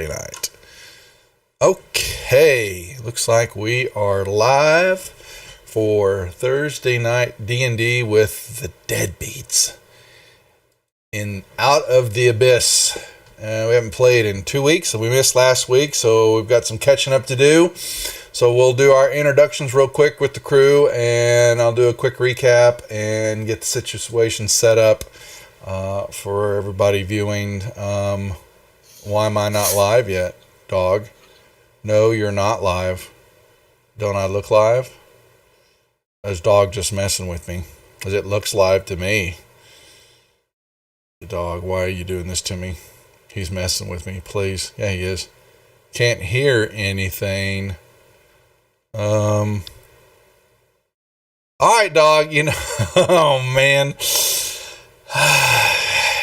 night. Okay, looks like we are live for Thursday night D&D with the Deadbeats in Out of the Abyss. We haven't played in 2 weeks, so we missed last week, so we've got some catching up to do. So we'll do our introductions real quick with the crew, and I'll do a quick recap and get the situation set up for everybody viewing. Why am I not live yet, dog? No, you're not live. Don't I look live? Is dog just messing with me? Because it looks live to me. Dog, why are you doing this to me? He's messing with me, please. Yeah, he is. Can't hear anything. All right, dog. Oh man.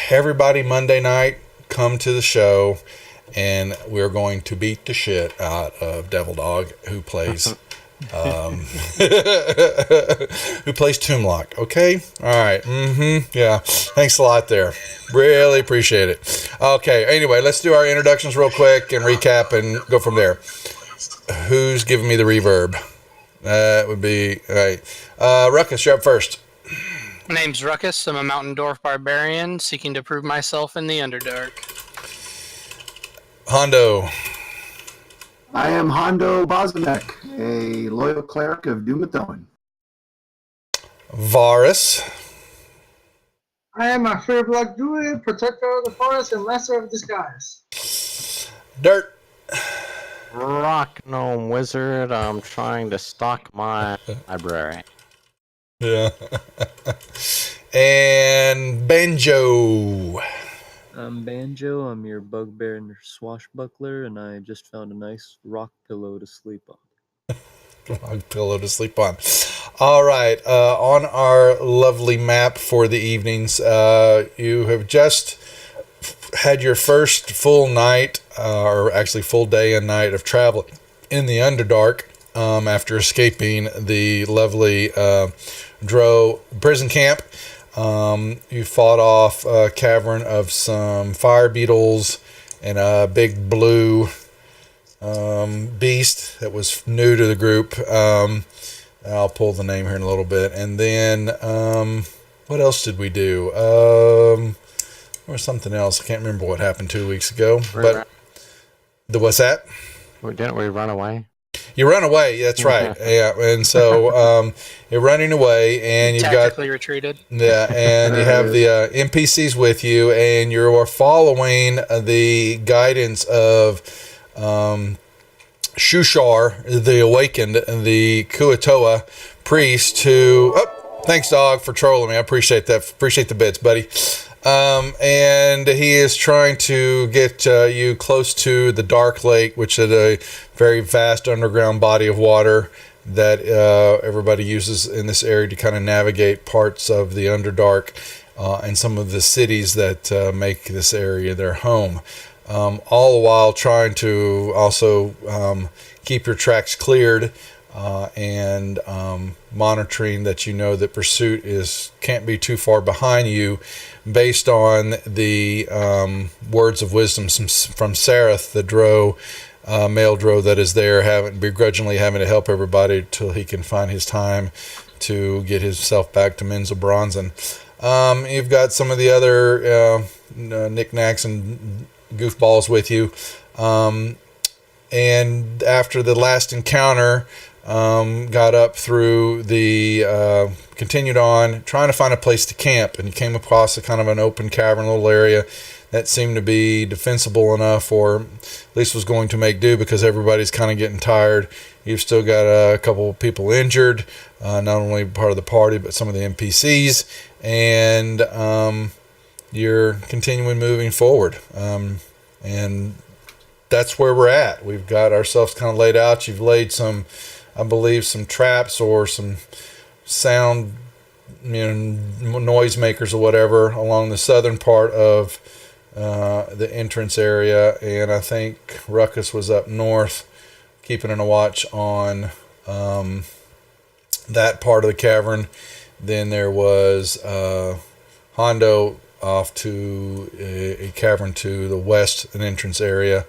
Everybody, Monday night, come to the show, and we're going to beat the shit out of Devil Dog, who plays who plays Tomblock. Okay, all right. Yeah, thanks a lot there. Really appreciate it. Okay, anyway, let's do our introductions real quick and recap and go from there. Who's giving me the reverb? That would be all right. Ruckus, you're up first. My name's Ruckus. I'm a Mountain Dwarf Barbarian seeking to prove myself in the Underdark. Hondo. I am Hondo Bozanek, a loyal cleric of Dumathoin. Varus. I am a free blood druid, protector of the forest, and master of disguise. Dirt. Rock gnome wizard. I'm trying to stock my library. Yeah. And Banjo. I'm Banjo. I'm your bugbear and swashbuckler, and I just found a nice rock pillow to sleep on. Rock pillow to sleep on. All right. On our lovely map for the evenings, you have just had your first full night, or actually full day and night of travel in the Underdark after escaping the lovely Drow prison camp. You fought off a cavern of some fire beetles and a big blue beast that was new to the group. I'll pull the name here in a little bit. And then what else did we do? Or something else. I can't remember what happened 2 weeks ago. But what's that? Didn't we run away? You run away. That's right. Yeah, and so you're running away, and you've Tactically retreated. Yeah, and you have the NPCs with you, and you are following the guidance of Shushar, the Awakened, the Kuatoa priest. Thanks, dog, for trolling me. I appreciate that. Appreciate the bits, buddy. And he is trying to get you close to the Dark Lake, which is a very vast underground body of water that everybody uses in this area to kind of navigate parts of the Underdark and some of the cities that make this area their home. All the while trying to also keep your tracks cleared and monitoring that that pursuit can't be too far behind you, based on the words of wisdom from Sareth, the Drow, male Drow that is there, begrudgingly having to help everybody till he can find his time to get himself back to Menza Bronzen. You've got some of the other knickknacks and goofballs with you. And after the last encounter, got up through the continued on trying to find a place to camp, and you came across a kind of an open cavern little area that seemed to be defensible enough, or at least was going to make do, because everybody's kind of getting tired. You've still got a couple of people injured, not only part of the party but some of the NPCs, and you're continuing moving forward, and that's where we're at. We've got ourselves kind of laid out. You've laid some, I believe, some traps or some sound, noise makers or whatever along the southern part of the entrance area, and I think Ruckus was up north keeping a watch on that part of the cavern. Then there was Hondo off to a cavern to the west, an entrance area,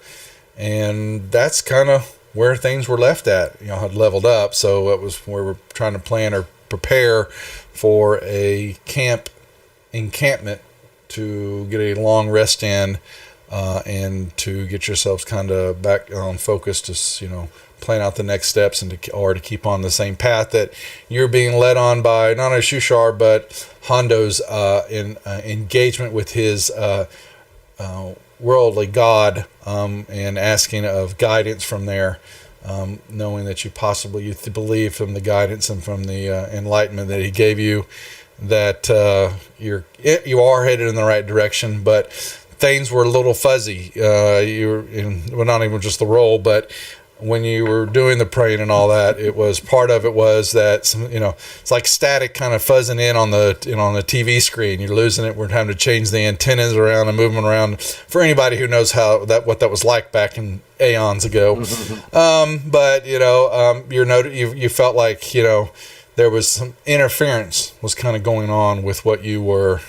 and that's kind of where things were left at. Had leveled up, so it was where we're trying to plan or prepare for a encampment to get a long rest in, and to get yourselves kind of back on focus to plan out the next steps and to keep on the same path that you're being led on by not only Shushar but Hondo's engagement with his worldly god, and asking of guidance from there, knowing that you believe from the guidance and from the enlightenment that he gave you that you are headed in the right direction, but things were a little fuzzy. Not even just the roll, but when you were doing the praying and all that, part of it was that it's like static kind of fuzzing in on the TV screen. You're losing it. We're having to change the antennas around and move them around. For anybody who knows what that was like back in aeons ago, but you felt like there was some interference was kind of going on with what you were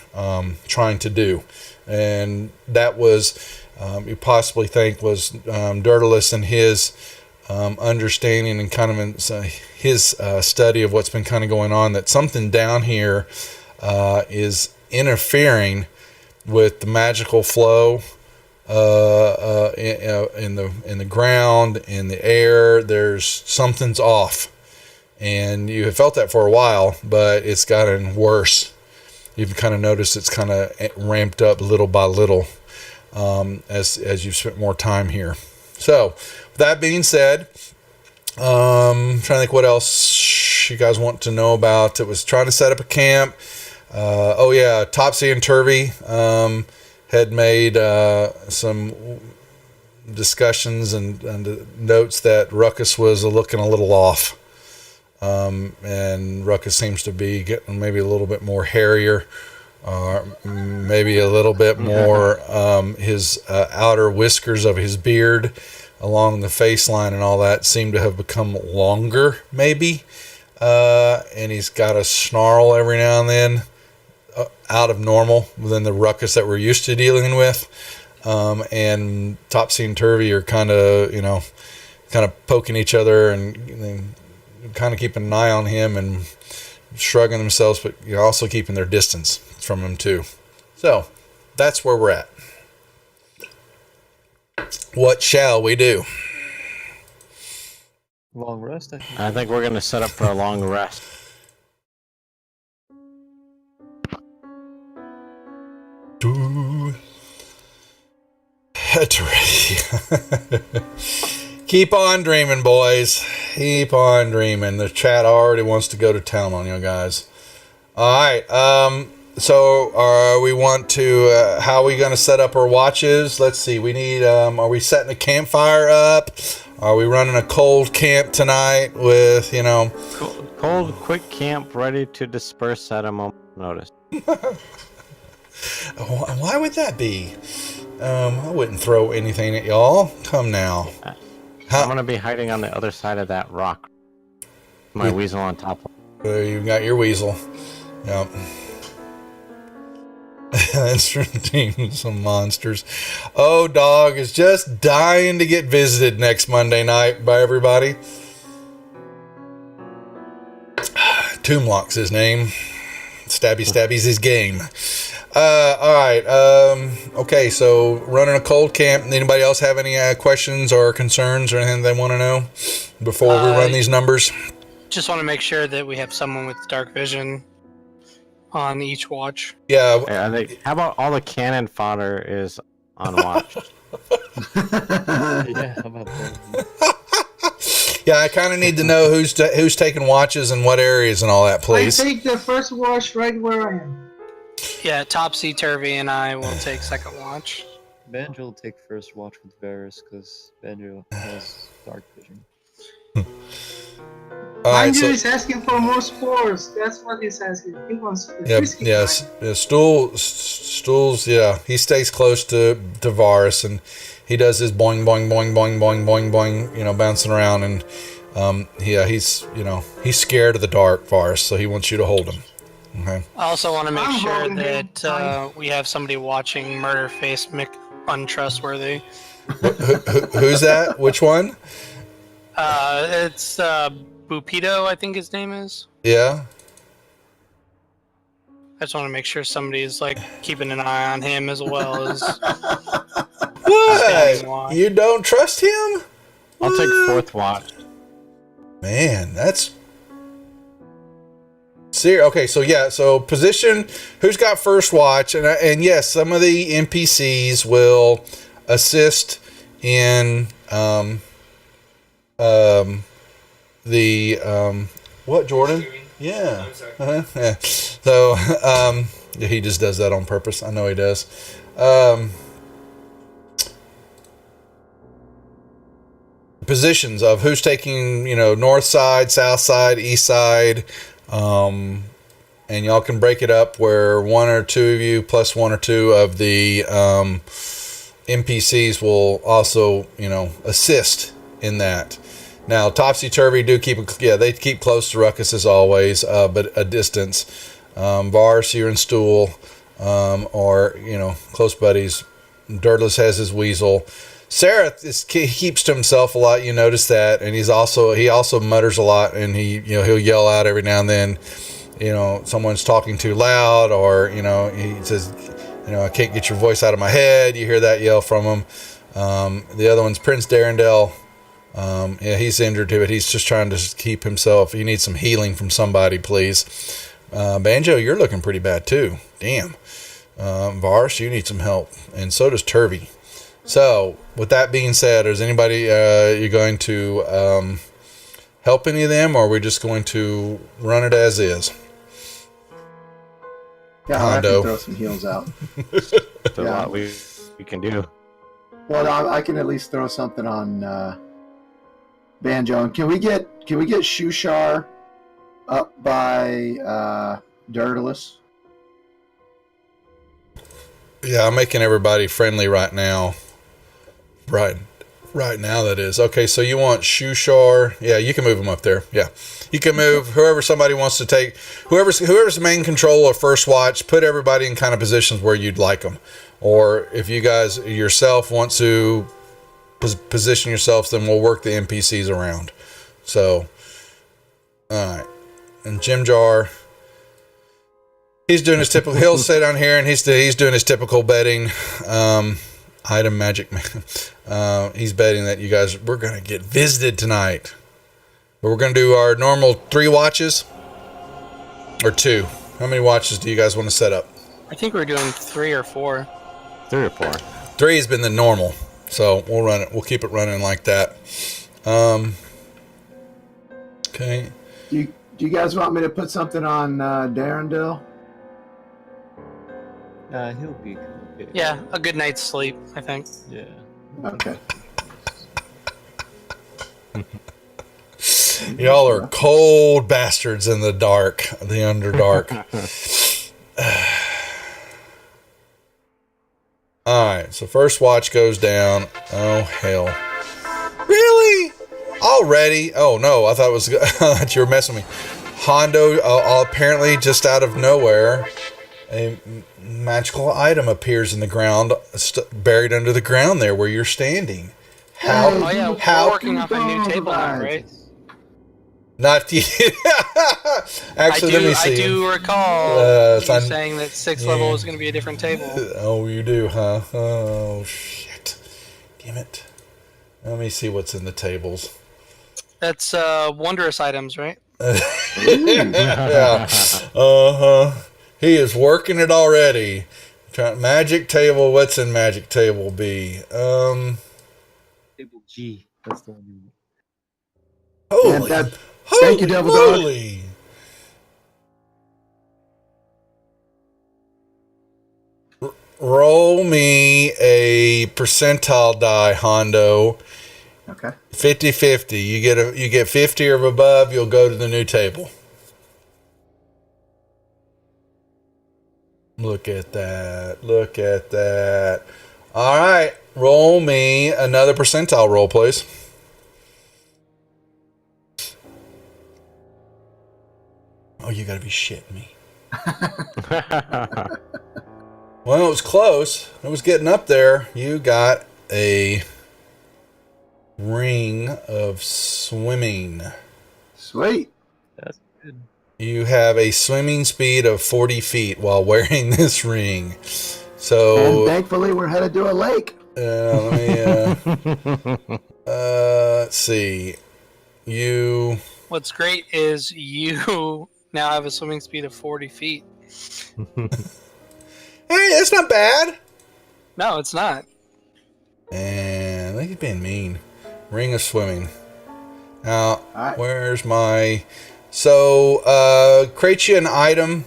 trying to do, and that was you possibly think was Daedalus and his understanding and kind of his study of what's been kind of going on, that something down here is interfering with the magical flow in the ground, in the air. There's something's off, and you have felt that for a while, but it's gotten worse. You've kind of noticed it's kind of ramped up little by little as you've spent more time here. So, with that being said, trying to think what else you guys want to know about. It was trying to set up a camp. Topsy and Turvy had made some discussions and notes that Ruckus was looking a little off. And Ruckus seems to be getting maybe a little bit more hairier, maybe a little bit more his outer whiskers of his beard along the face line and all that seem to have become longer, maybe. And he's got a snarl every now and then, out of normal than the Ruckus that we're used to dealing with. And Topsy and Turvy are kind of poking each other and kind of keeping an eye on him and shrugging themselves, but also keeping their distance from him too. So that's where we're at. What shall we do? Long rest, I think. I think we're gonna set up for a long rest. Keep on dreaming, boys. Keep on dreaming. The chat already wants to go to town on you guys. All right. So we want to, how are we going to set up our watches? Let's see. We need, are we setting a campfire up? Are we running a cold camp tonight with, Cold, quick camp, ready to disperse at a moment's notice. Why would that be? I wouldn't throw anything at y'all. Come now. I'm going to be hiding on the other side of that rock. My weasel on top. You've got your weasel. Yep. That's some monsters. Oh, dog is just dying to get visited next Monday night by everybody. Tomblock's his name. Stabby's his game. All right. Okay, so running a cold camp. Anybody else have any questions or concerns or anything they want to know before we run these numbers? Just want to make sure that we have someone with dark vision on each watch. Yeah. I think, how about all the cannon fodder is on watch? Yeah, how about that? Yeah, I kind of need to know who's taking watches and what areas and all that, please. I take the first watch right where I am. Yeah, Topsy Turvy and I will take second watch. Banjo will take first watch with Varus because Banjo has dark vision. All right, Banjo is asking for more spores. That's what he's asking. He wants the whiskey. Yes. Stools. Yeah, he stays close to Varus, and he does his boing, boing, boing, boing, boing, boing, boing. Bouncing around, and he's scared of the dark, Varus, so he wants you to hold him. Okay. I also want to make I'm sure holding him that tight. we have somebody watching Murderface Mick Untrustworthy. Who's that? Which one? It's Bupito, I think his name is. Yeah. I just want to make sure somebody's like keeping an eye on him as well as standing What? watch. You don't trust him? I'll take What? fourth watch. Man, that's serious. Okay, so yeah, so position. Who's got first watch? And yes, some of the NPCs will assist in what, Jordan? Yeah. Yeah. So yeah, he just does that on purpose. I know he does. Positions of who's taking, north side, south side, east side, and y'all can break it up where one or two of you plus one or two of the NPCs will also, assist in that. Now, Topsy Turvy they keep close to Ruckus as always, but a distance. Vars, you're in Stool, or, close buddies. Dirtless has his Weasel. Sarah keeps to himself a lot. You notice that, and he also mutters a lot, and he'll yell out every now and then. Someone's talking too loud, or he says, I can't get your voice out of my head. You hear that yell from him. The other one's Prince Darendelle. He's injured too, but he's just trying to keep himself. He needs some healing from somebody, please. Banjo, you're looking pretty bad too. Damn. Vars, you need some help, and so does Turvy. So, with that being said, is anybody you going to help any of them, or are we just going to run it as is? Yeah, I Hondo. can throw some heals out. There's a lot we can do. Well, I can at least throw something on Banjo. And can we get Shushar up by Dirtless? Yeah, I'm making everybody friendly right now. Right now, that is. Okay, so you want Shushar. Yeah, you can move him up there. Yeah. You can move whoever somebody wants to take. Whoever's main control or first watch, put everybody in kind of positions where you'd like them. Or if you guys yourself want to position yourselves, then we'll work the NPCs around. So, all right. And Jim Jar, he's doing his typical. He'll sit down here and he's doing his typical betting. Item Magic Man. He's betting that we're going to get visited tonight. But we're going to do our normal 3 watches or 2. How many watches do you guys want to set up? I think we're doing 3 or 4. 3 or 4. 3 has been the normal. So we'll run it. We'll keep it running like that. Okay. Do you guys want me to put something on Darendale? He'll be okay. Yeah, a good night's sleep, I think. Yeah. Okay. Y'all are cold bastards in the dark, the Underdark. Alright, so first watch goes down. Oh, hell. Really? Already? Oh, no, I thought I thought you were messing with me. Hondo, apparently just out of nowhere, a magical item appears in the ground, buried under the ground there where you're standing. How? Oh yeah, we're working off a new table now, right? Not yet. Actually, let me see. I do recall you son. saying that 6th level was going to be a different table. Oh, you do, huh? Oh, shit. Damn it. Let me see what's in the tables. That's wondrous items, right? Yeah. Uh-huh. He is working it already. Magic table. What's in Magic Table B? Table G. That's the one. Holy. Thank you, Devil Dog. Holy. Roll me a percentile die, Hondo. Okay. 50-50. You get 50 or above, you'll go to the new table. Look at that. Look at that. All right. Roll me another percentile roll, please. Oh, you gotta be shitting me. Well, it was close. It was getting up there. You got a ring of swimming. Sweet. That's good. You have a swimming speed of 40 feet while wearing this ring. And So, thankfully, we're headed to a lake. let's see. What's great is you now have a swimming speed of 40 feet. Hey, that's not bad. No, it's not. And look at being mean. Ring of swimming. Now, right. where's my... So, create you an item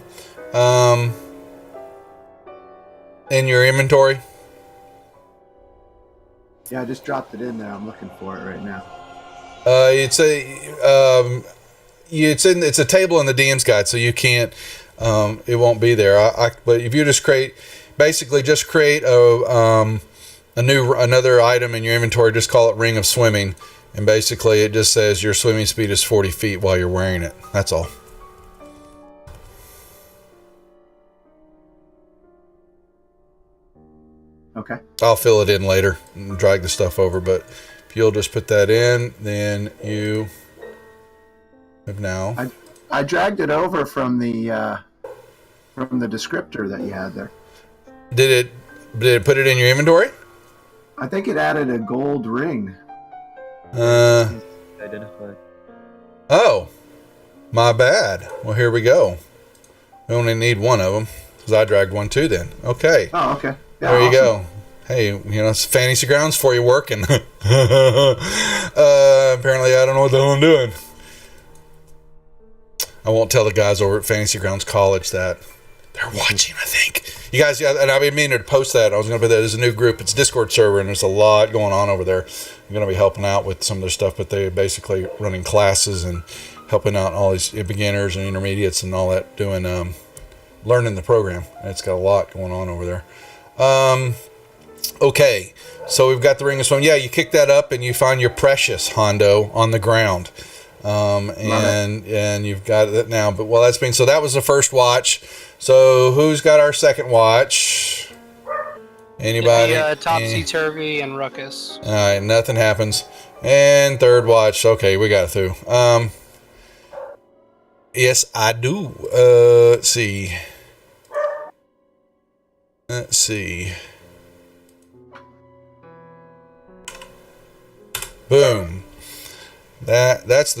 in your inventory. Yeah, I just dropped it in there. I'm looking for it right now. It's a table in the DM's guide, so you can't. It won't be there. But if you just create another item in your inventory, just call it Ring of Swimming, and basically it just says your swimming speed is 40 feet while you're wearing it. That's all. Okay. I'll fill it in later and drag the stuff over, but if you'll just put that in, then you have now. I dragged it over from the descriptor that you had there. Did it put it in your inventory? I think it added a gold ring. Identified. Oh, my bad. Well, here we go. We only need one of them because I dragged one too. Then okay. Oh, okay. Yeah, There you awesome. go. Hey, it's fantasy grounds for you working. Apparently, I don't know what the hell I'm doing. I won't tell the guys over at Fantasy Grounds College that they're watching. I think you guys. Yeah, and I've been meaning to post that. I was going to put that. There's a new group. It's a Discord server, and there's a lot going on over there. I'm going to be helping out with some of their stuff, but they're basically running classes and helping out all these beginners and intermediates and all that, doing learning the program. And it's got a lot going on over there. Okay, so we've got the Ring of Swim. Yeah, you kick that up and you find your precious Hondo on the ground. And you've got it now. But well, that's been so. That was the first watch. So who's got our second watch? Anybody? Topsy Turvy and Ruckus. All right, nothing happens. And third watch. Okay, we got it through. Yes, I do. Let's see. Boom. That's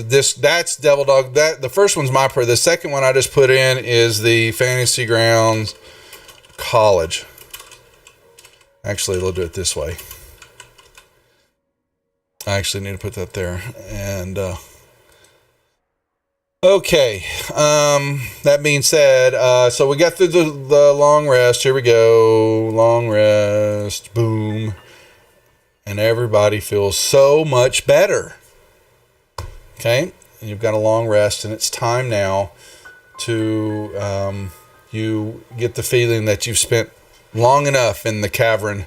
Devil Dog. The first one's my prayer. The second one I just put in is the Fantasy Grounds College. Actually, we'll do it this way. I actually need to put that there. And okay. That being said, so we got through the long rest. Here we go. Long rest. Boom. And everybody feels so much better. Okay, and you've got a long rest, and it's time now to you get the feeling that you've spent long enough in the cavern,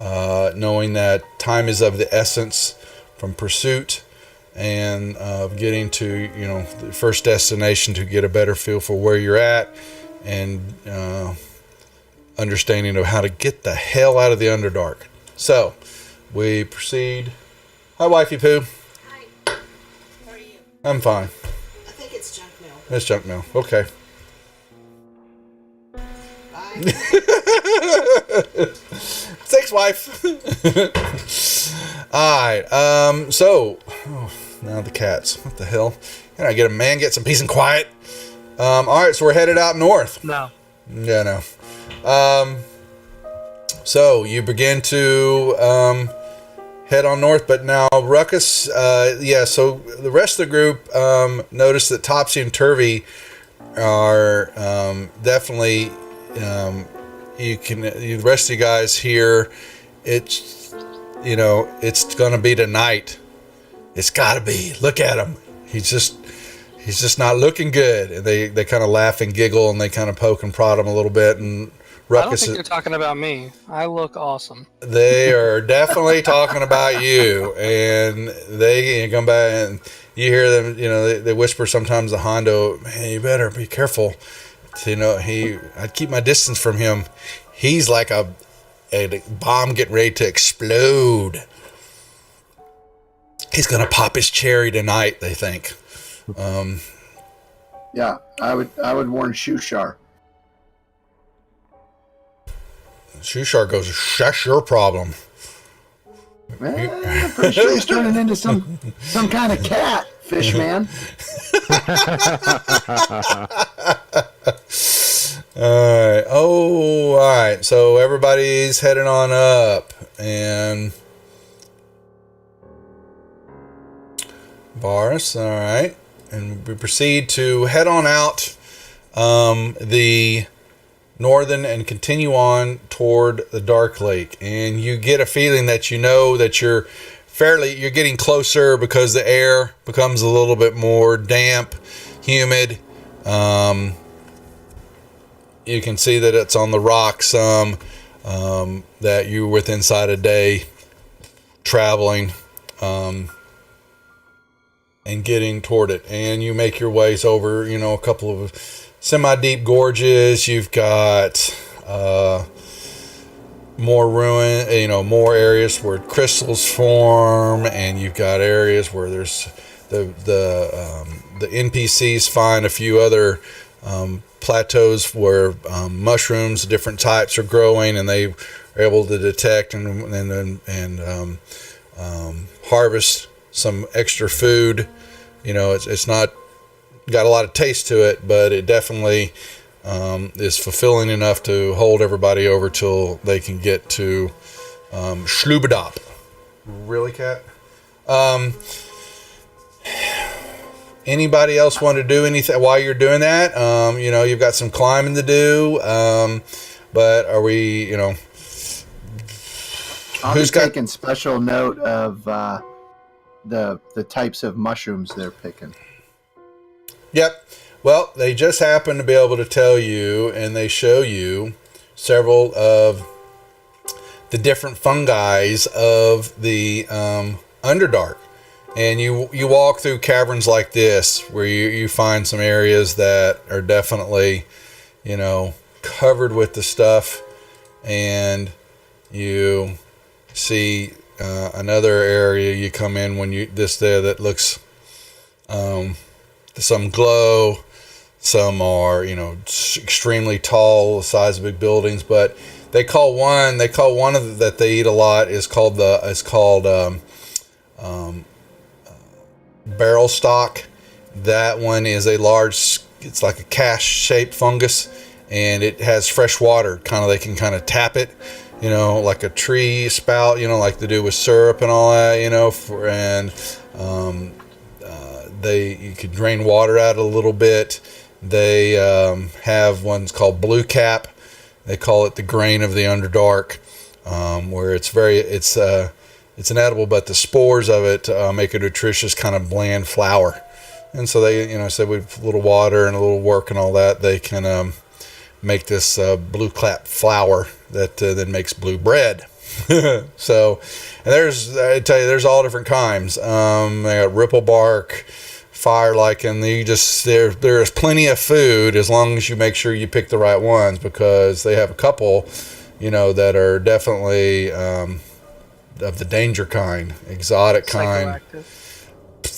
knowing that time is of the essence from pursuit and getting to the first destination to get a better feel for where you're at and understanding of how to get the hell out of the Underdark. So we proceed. Hi, Wifey Poo. I'm fine. I think it's junk mail. It's junk mail. Okay. Bye. Thanks, wife. Alright. So now the cats. What the hell? Can I get a man? Get some peace and quiet. Alright, so we're headed out north. No. Yeah, no. So you begin to head on north, but now Ruckus, so the rest of the group notice that Topsy and Turvy are definitely, the rest of you guys here, it's gonna be tonight. It's gotta be. Look at him. He's just not looking good. And they kind of laugh and giggle and they kind of poke and prod him a little bit, and I don't Ruckus think they're talking about me. I look awesome. They are definitely talking about you, and they come back and you hear them. They whisper sometimes to Hondo, "Man, you better be careful." I'd keep my distance from him. He's like a bomb getting ready to explode. he's gonna pop his cherry tonight. They think. Yeah, I would warn Shushar. Shushar goes, "That's your problem." I'm pretty sure he's turning into some kind of cat, fish man. All right. So everybody's heading on up, and Boris. All right, and we proceed to head on out the northern and continue on toward the Dark Lake, and you get a feeling that you know that you're getting closer because the air becomes a little bit more damp, humid. You can see that it's on the rocks that you're within inside a day traveling and getting toward it, and you make your ways over a couple of semi-deep gorges. You've got more ruin, more areas where crystals form, and you've got areas where there's the NPCs find a few other plateaus where mushrooms of different types are growing, and they are able to detect and harvest some extra food. It's not got a lot of taste to it, but it definitely is fulfilling enough to hold everybody over till they can get to Schlubadop. Really, Cat? Anybody else want to do anything while you're doing that? You've got some climbing to do, but are we, I'll be taking special note of the types of mushrooms they're picking. Yep. Well, they just happen to be able to tell you, and they show you several of the different fungi of the Underdark. And you walk through caverns like this where you find some areas that are definitely, covered with the stuff. And you see another area you come in when that looks some glow, some are extremely tall, the size of big buildings, but they call one of that they eat a lot is called barrel stock. That one is a large, it's like a cash-shaped fungus, and it has fresh water. They can tap it, like a tree spout, like they do with syrup and all that, you could drain water out a little bit. They have ones called blue cap. They call it the grain of the Underdark, where it's an edible, but the spores of it make a nutritious kind of bland flour. And so they, so with a little water and a little work and all that, they can make this blue clap flour that then makes blue bread. So, and there's all different kinds. They got ripple bark, fire lichen. There's plenty of food as long as you make sure you pick the right ones, because they have a couple, that are definitely of the danger kind, exotic kind.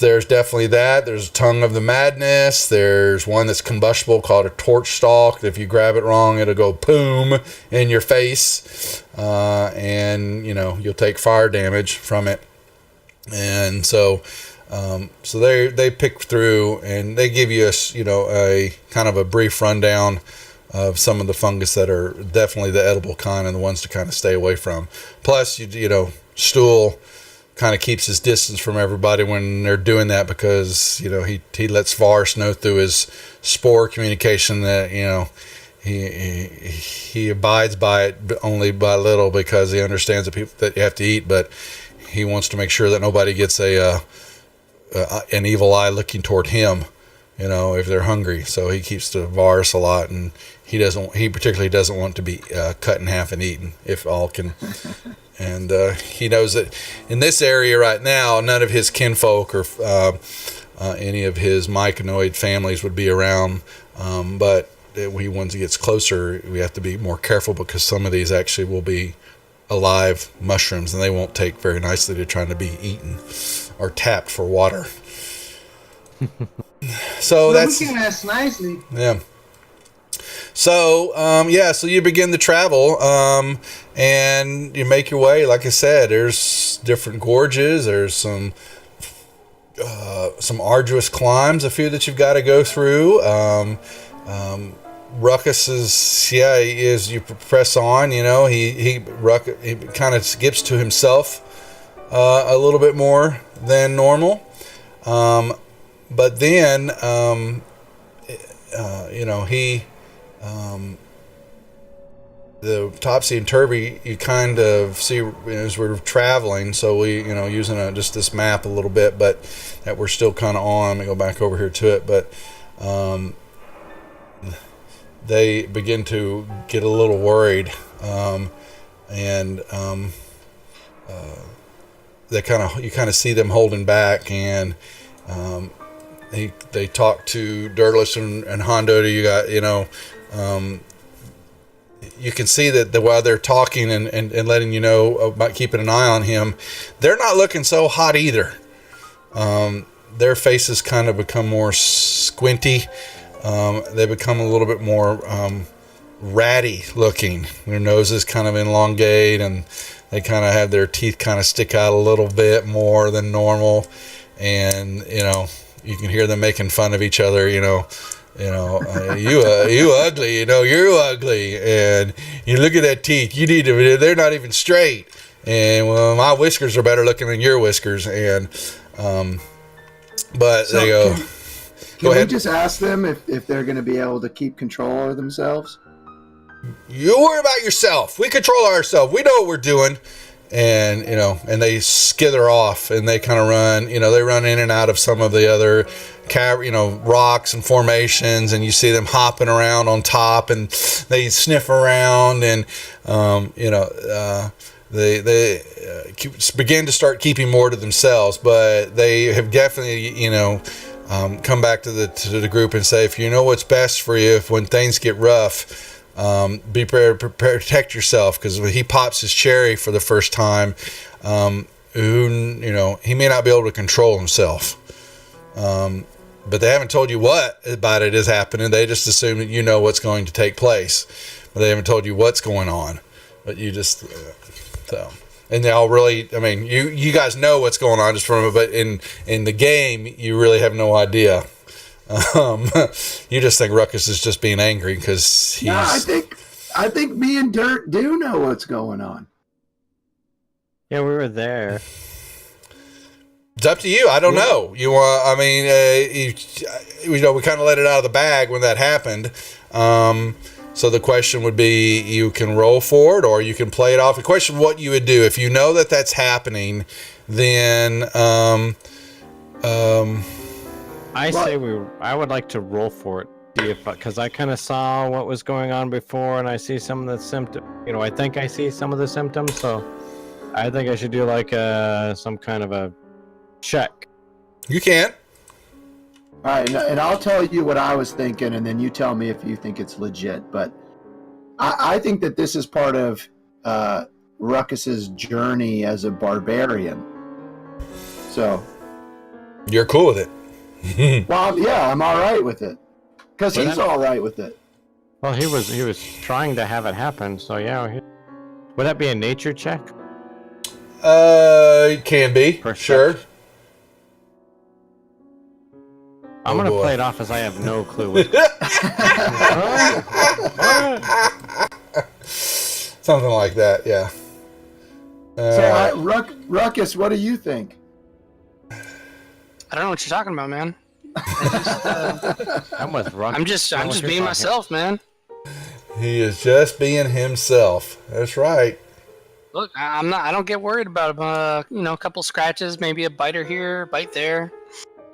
There's definitely that. There's tongue of the madness. There's one that's combustible called a torch stalk. If you grab it wrong, it'll go boom in your face, and you'll take fire damage from it. And so they pick through and they give you a kind of a brief rundown of some of the fungus that are definitely the edible kind and the ones to kind of stay away from. Plus, Stool kind of keeps his distance from everybody when they're doing that, because he lets Varus know through his spore communication that he abides by it, but only by little, because he understands that you have to eat, but he wants to make sure that nobody gets an evil eye looking toward him, if they're hungry. So he keeps to Varus a lot, and he particularly doesn't want to be cut in half and eaten, if all can. And he knows that in this area right now, none of his kinfolk or any of his myconoid families would be around. But once he gets closer, we have to be more careful, because some of these actually will be alive mushrooms, and they won't take very nicely to trying to be eaten or tapped for water. So Well, that's we can ask nicely. yeah. So so you begin to travel, and you make your way. Like I said, there's different gorges. There's some arduous climbs, a few that you've got to go through. Ruckus is you press on. You know, he kind of skips to himself a little bit more than normal, but then he. The Topsy and Turvy, you kind of see as we're traveling, so we, using just this map a little bit, but that we're still kind of on. Let me go back over here to it, but they begin to get a little worried, and you kind of see them holding back, and they talk to Dirtless and Hondo. You got, you can see that while they're talking and letting you know about keeping an eye on him, they're not looking so hot either. Their faces kind of become more squinty. They become a little bit more ratty looking. Their noses kind of elongate, and they kind of have their teeth kind of stick out a little bit more than normal. And, you can hear them making fun of each other, you ugly, you're ugly, and you look at that teeth, they're not even straight, and well, my whiskers are better looking than your whiskers, and but So they go can we ahead. just ask them if they're going to be able to keep control of themselves? You worry about yourself, we control ourselves, we know what we're doing. And and they skither off, and they kind of run, they run in and out of some of the other rocks and formations, and you see them hopping around on top, and they sniff around, and they begin to start keeping more to themselves, but they have definitely come back to the group and say, if you know what's best for you, if when things get rough, be prepared to protect yourself, because when he pops his cherry for the first time, he may not be able to control himself. But they haven't told you what about it is happening. They just assume that you know what's going to take place, but they haven't told you what's going on. But you just and they all really, you guys know what's going on just from it, but in the game, you really have no idea. You just think Ruckus is just being angry because he's. No, I think me and Dirt do know what's going on. Yeah, we were there. It's up to you. I don't know. You want? We kind of let it out of the bag when that happened. So the question would be, you can roll for it or you can play it off. The question, what you would do if you know that that's happening, then. I would like to roll for it, see if, because I kind of saw what was going on before, and I see some of the symptoms. I think I see some of the symptoms, so I think I should do like some kind of a check. You can. All right, and I'll tell you what I was thinking, and then you tell me if you think it's legit. But I think that this is part of Ruckus's journey as a barbarian. So. You're cool with it. Well, yeah, I'm all right with it, because he's all right with it. Well, he was trying to have it happen, so yeah. Would that be a nature check? It can be. Perception. Sure. I'm gonna play it off as I have no clue what. Something like that, yeah. Ruckus, what do you think? I don't know what you're talking about, man. I'm with Ruckus. I'm just being myself, man. He is just being himself. That's right. Look, I don't get worried about a couple scratches, maybe a bite here, a bite there.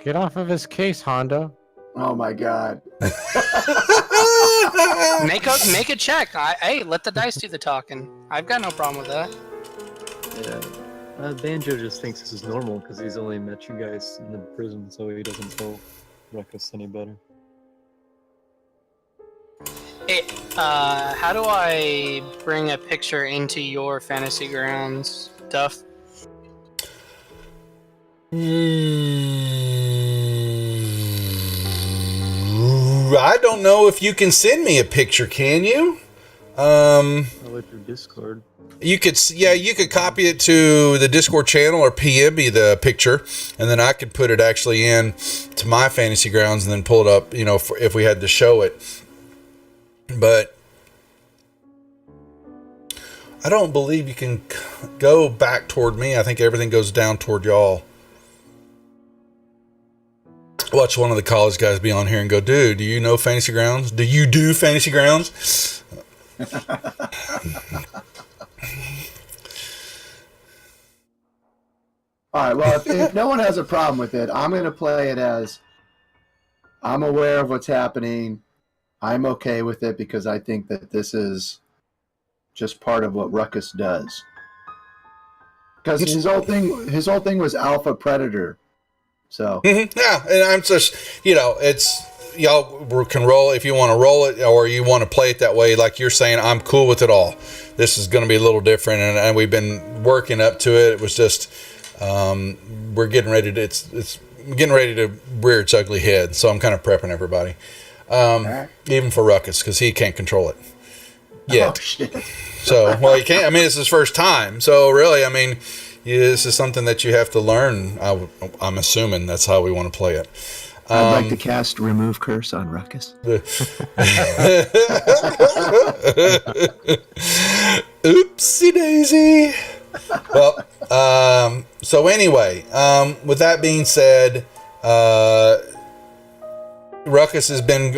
Get off of his case, Hondo. Oh my God. Make a check. Hey, let the dice do the talking. I've got no problem with that. Yeah. Banjo just thinks this is normal because he's only met you guys in the prison, so he doesn't know Ruckus any better. Hey, how do I bring a picture into your Fantasy Grounds, Duff? I don't know if you can send me a picture, can you? Probably through Discord. You could copy it to the Discord channel or PM me the picture, and then I could put it actually in to my Fantasy Grounds and then pull it up, if we had to show it. But I don't believe you can go back toward me. I think everything goes down toward y'all. Watch one of the college guys be on here and go, dude, do you know Fantasy Grounds? Do you do Fantasy Grounds? All right. Well, if no one has a problem with it, I'm going to play it as I'm aware of what's happening. I'm okay with it because I think that this is just part of what Ruckus does. Because his whole thing was Alpha Predator. So yeah, and I'm just, it's y'all can roll if you want to roll it or you want to play it that way. Like you're saying, I'm cool with it all. This is going to be a little different, and we've been working up to it. It was just we're getting ready to it's getting ready to rear its ugly head. So I'm kind of prepping everybody, even for Ruckus because he can't control it yet. Oh, shit. So he can't. I mean, it's his first time. So really, I mean. This is something that you have to learn. I'm assuming that's how we want to play it. I'd like to cast Remove Curse on Ruckus. Oopsie daisy. Well, so anyway, with that being said, Ruckus has been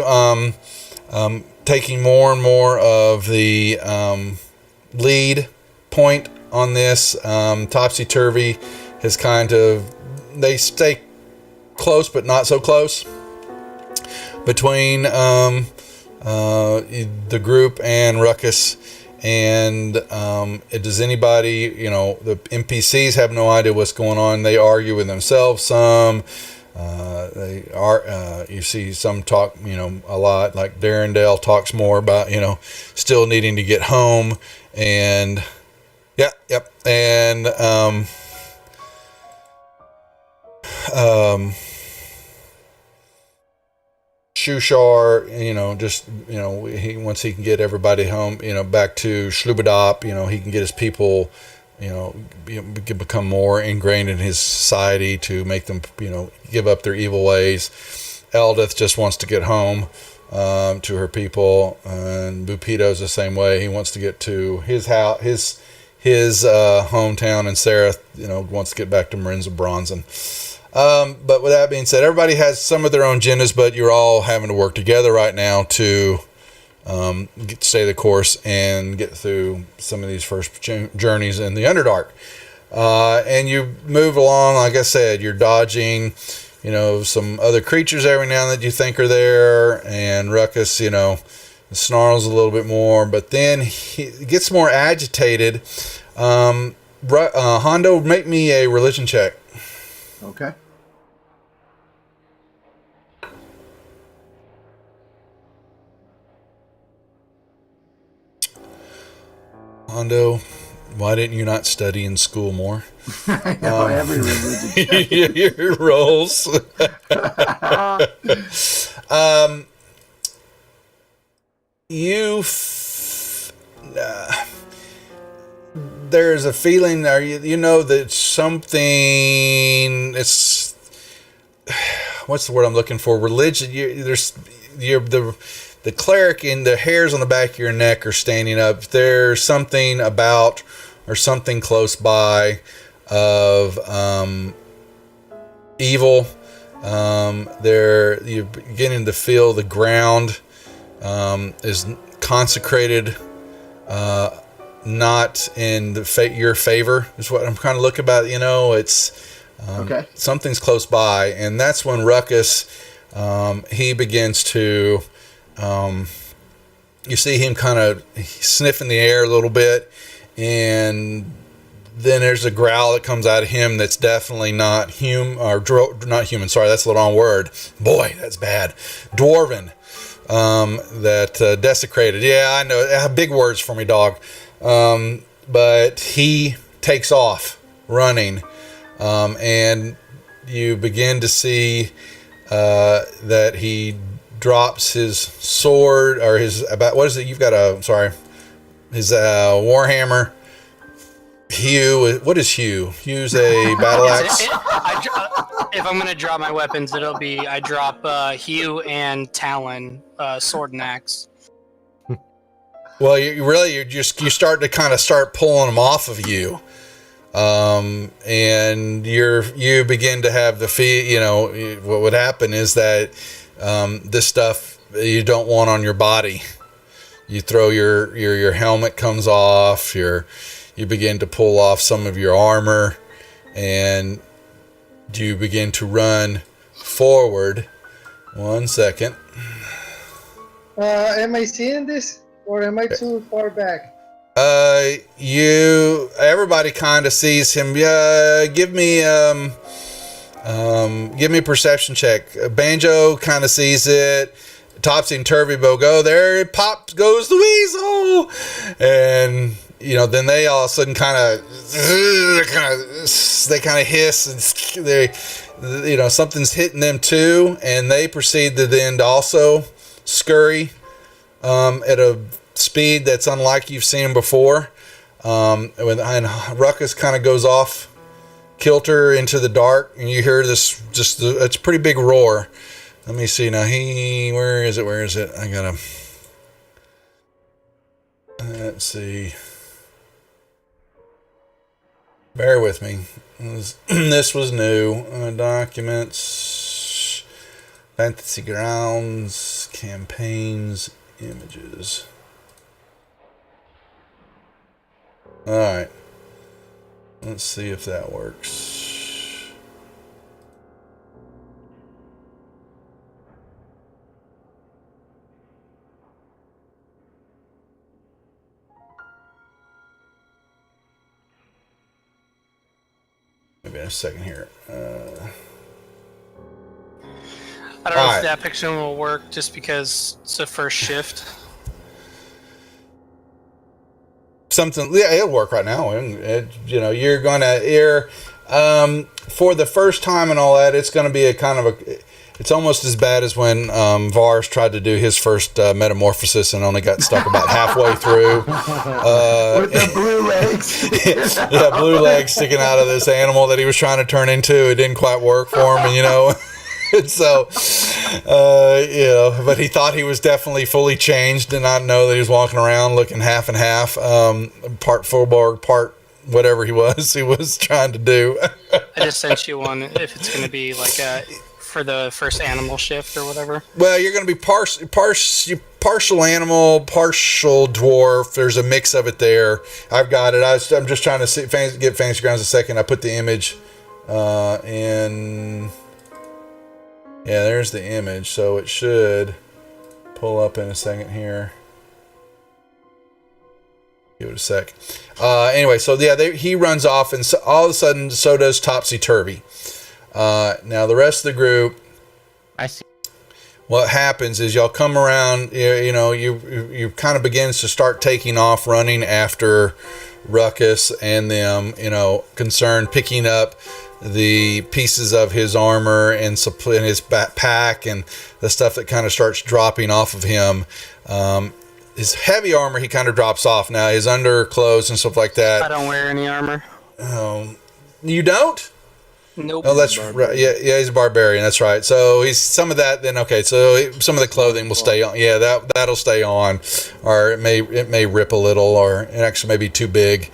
taking more and more of the lead point on this. Topsy Turvy has they stay close but not so close between the group and Ruckus. And does anybody, the NPCs have no idea what's going on. They argue with themselves some. You see some talk, a lot. Like Darendale talks more about, still needing to get home. And Yep. And Shushar, once he can get everybody home, back to Shlubadop, he can get his people, become more ingrained in his society to make them, give up their evil ways. Eldith just wants to get home to her people, and Bupito's the same way. He wants to get to his house, his hometown, and Sarah, wants to get back to Marinza Bronzen. But with that being said, everybody has some of their own agendas, but you're all having to work together right now to stay the course and get through some of these first journeys in the Underdark. And you move along, like I said, you're dodging, some other creatures every now and then you think are there, and Ruckus, snarls a little bit more, but then he gets more agitated. Hondo, make me a religion check. Okay. Hondo, why didn't you not study in school more? I know every religion check. Your rolls. There's a feeling there, that something, it's, what's the word I'm looking for? Religion. The cleric and the hairs on the back of your neck are standing up. There's something about, or something close by of evil. You're beginning to feel the ground is consecrated, not in your favor, is what I'm kind of looking about. It's Okay. Something's close by, and that's when Ruckus, he begins to, you see him kind of sniffing the air a little bit, and then there's a growl that comes out of him that's definitely not human. Sorry, that's the wrong word. Boy, that's bad. Dwarven. that desecrated. Yeah, I know. Big words for me, dog. But he takes off running, and you begin to see that he drops his sword, or his, about, what is it? You've got his warhammer. Hugh, what is Hugh? Hugh's a battle axe. If I'm gonna drop my weapons, I drop Hugh and Talon, sword and axe. Well, you start to kind of start pulling them off of you, and you begin to have the feel. You know, what would happen is that this stuff you don't want on your body. You throw your helmet comes off. You begin to pull off some of your armor, and you begin to run forward. 1 second. Am I seeing this, or am I too far back? Everybody kind of sees him. Yeah, give me a perception check. Banjo kind of sees it. Topsy and Turvy go, there it pops, goes the weasel, and then they all of a sudden kind of hiss, and something's hitting them too, and they proceed to then also scurry at a speed that's unlike you've seen before. And Ruckus kind of goes off kilter into the dark, and you hear this, it's a pretty big roar. Let me see now. Where is it? I gotta, let's see. Bear with me. This was new. Documents, fantasy grounds, campaigns, images. All right. Let's see if that works. Maybe in a second here. I don't know if that picture will work just because it's the first shift. It'll work right now. You're for the first time and all that, it's going to be it's almost as bad as when Vars tried to do his first metamorphosis and only got stuck about halfway through. With the blue legs. Yeah, blue legs sticking out of this animal that he was trying to turn into. It didn't quite work for him, and and so, but he thought he was definitely fully changed, did not know that he was walking around looking half and half, part Fullborg, part whatever he was trying to do. I just sent you one if it's going to be like for the first animal shift or whatever. Well, you're going to be partial animal, partial dwarf. There's a mix of it there. I've got it. I'm just trying to get Fantasy Grounds a second. I put the image in. Yeah, there's the image. So it should pull up in a second here. Give it a sec. Anyway, so yeah, he runs off, and so all of a sudden, so does Topsy Turvy. Now the rest of the group, I see. What happens is y'all come around. You kind of begins to start taking off, running after Ruckus and them. Concerned, picking up the pieces of his armor and his backpack and the stuff that kind of starts dropping off of him. His heavy armor, he kind of drops off. Now his underclothes and stuff like that. I don't wear any armor. You don't? Nope. Oh, that's right. Yeah, he's a barbarian. That's right. So he's some of that. Then okay. So some of the clothing will stay on. Yeah, that'll stay on, or it may rip a little, or it actually may be too big.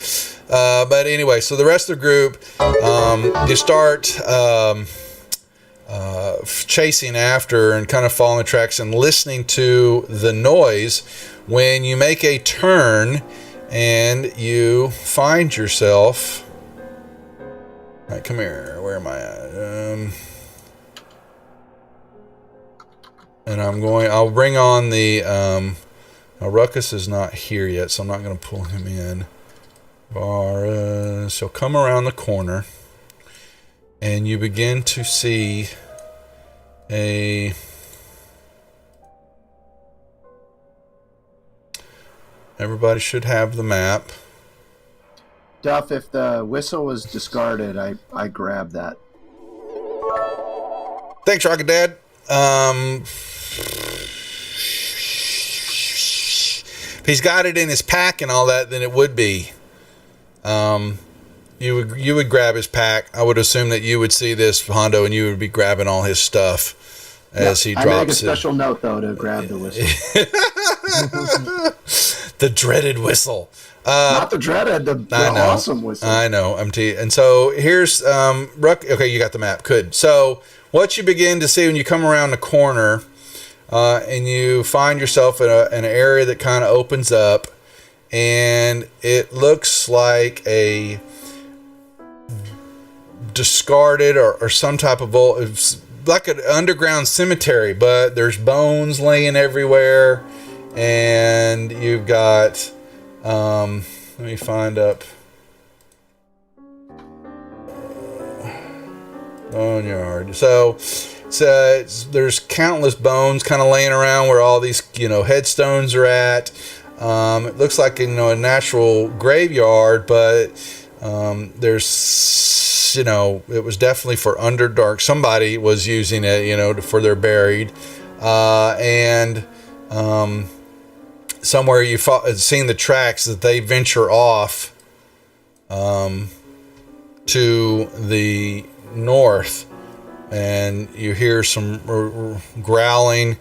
But anyway, so the rest of the group, you start chasing after and kind of following the tracks and listening to the noise when you make a turn and you find yourself. All right, come here. Where am I at? And I'll bring on the, Ruckus is not here yet, so I'm not going to pull him in. So come around the corner, and you begin to see a Everybody should have the map. Duff, if the whistle was discarded, I grabbed that. Thanks, Rocket Dad. If he's got it in his pack and all that, then it would be. You would grab his pack. I would assume that you would see this, Hondo, and you would be grabbing all his stuff as he drops it. I make a special note, though, to grab the whistle. The dreaded whistle. Not the dreaded, the awesome whistle. I know, MT. And so here's okay, you got the map. Good. So what you begin to see when you come around the corner and you find yourself in an area that kind of opens up, and it looks like a discarded or some type of like an underground cemetery, but there's bones laying everywhere, and you've got let me find up boneyard. So there's countless bones kind of laying around where all these headstones are at. It looks like a natural graveyard, but there's it was definitely for underdark. Somebody was using it, for their buried, and somewhere you've seen the tracks that they venture off to the north, and you hear some growling,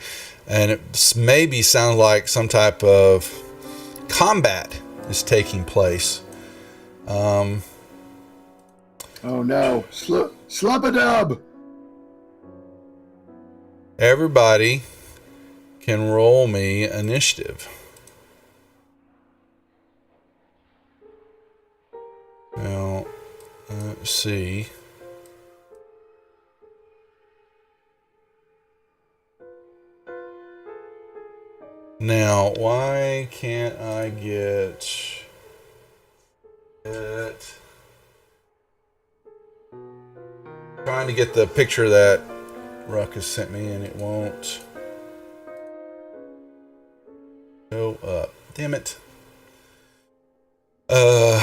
and it maybe sounds like some type of combat is taking place. Oh no, slub-a-dub! Everybody can roll me initiative. Now, let's see. Now, why can't I get it? Trying to get the picture that Ruckus sent me, and it won't go up. Damn it. I'll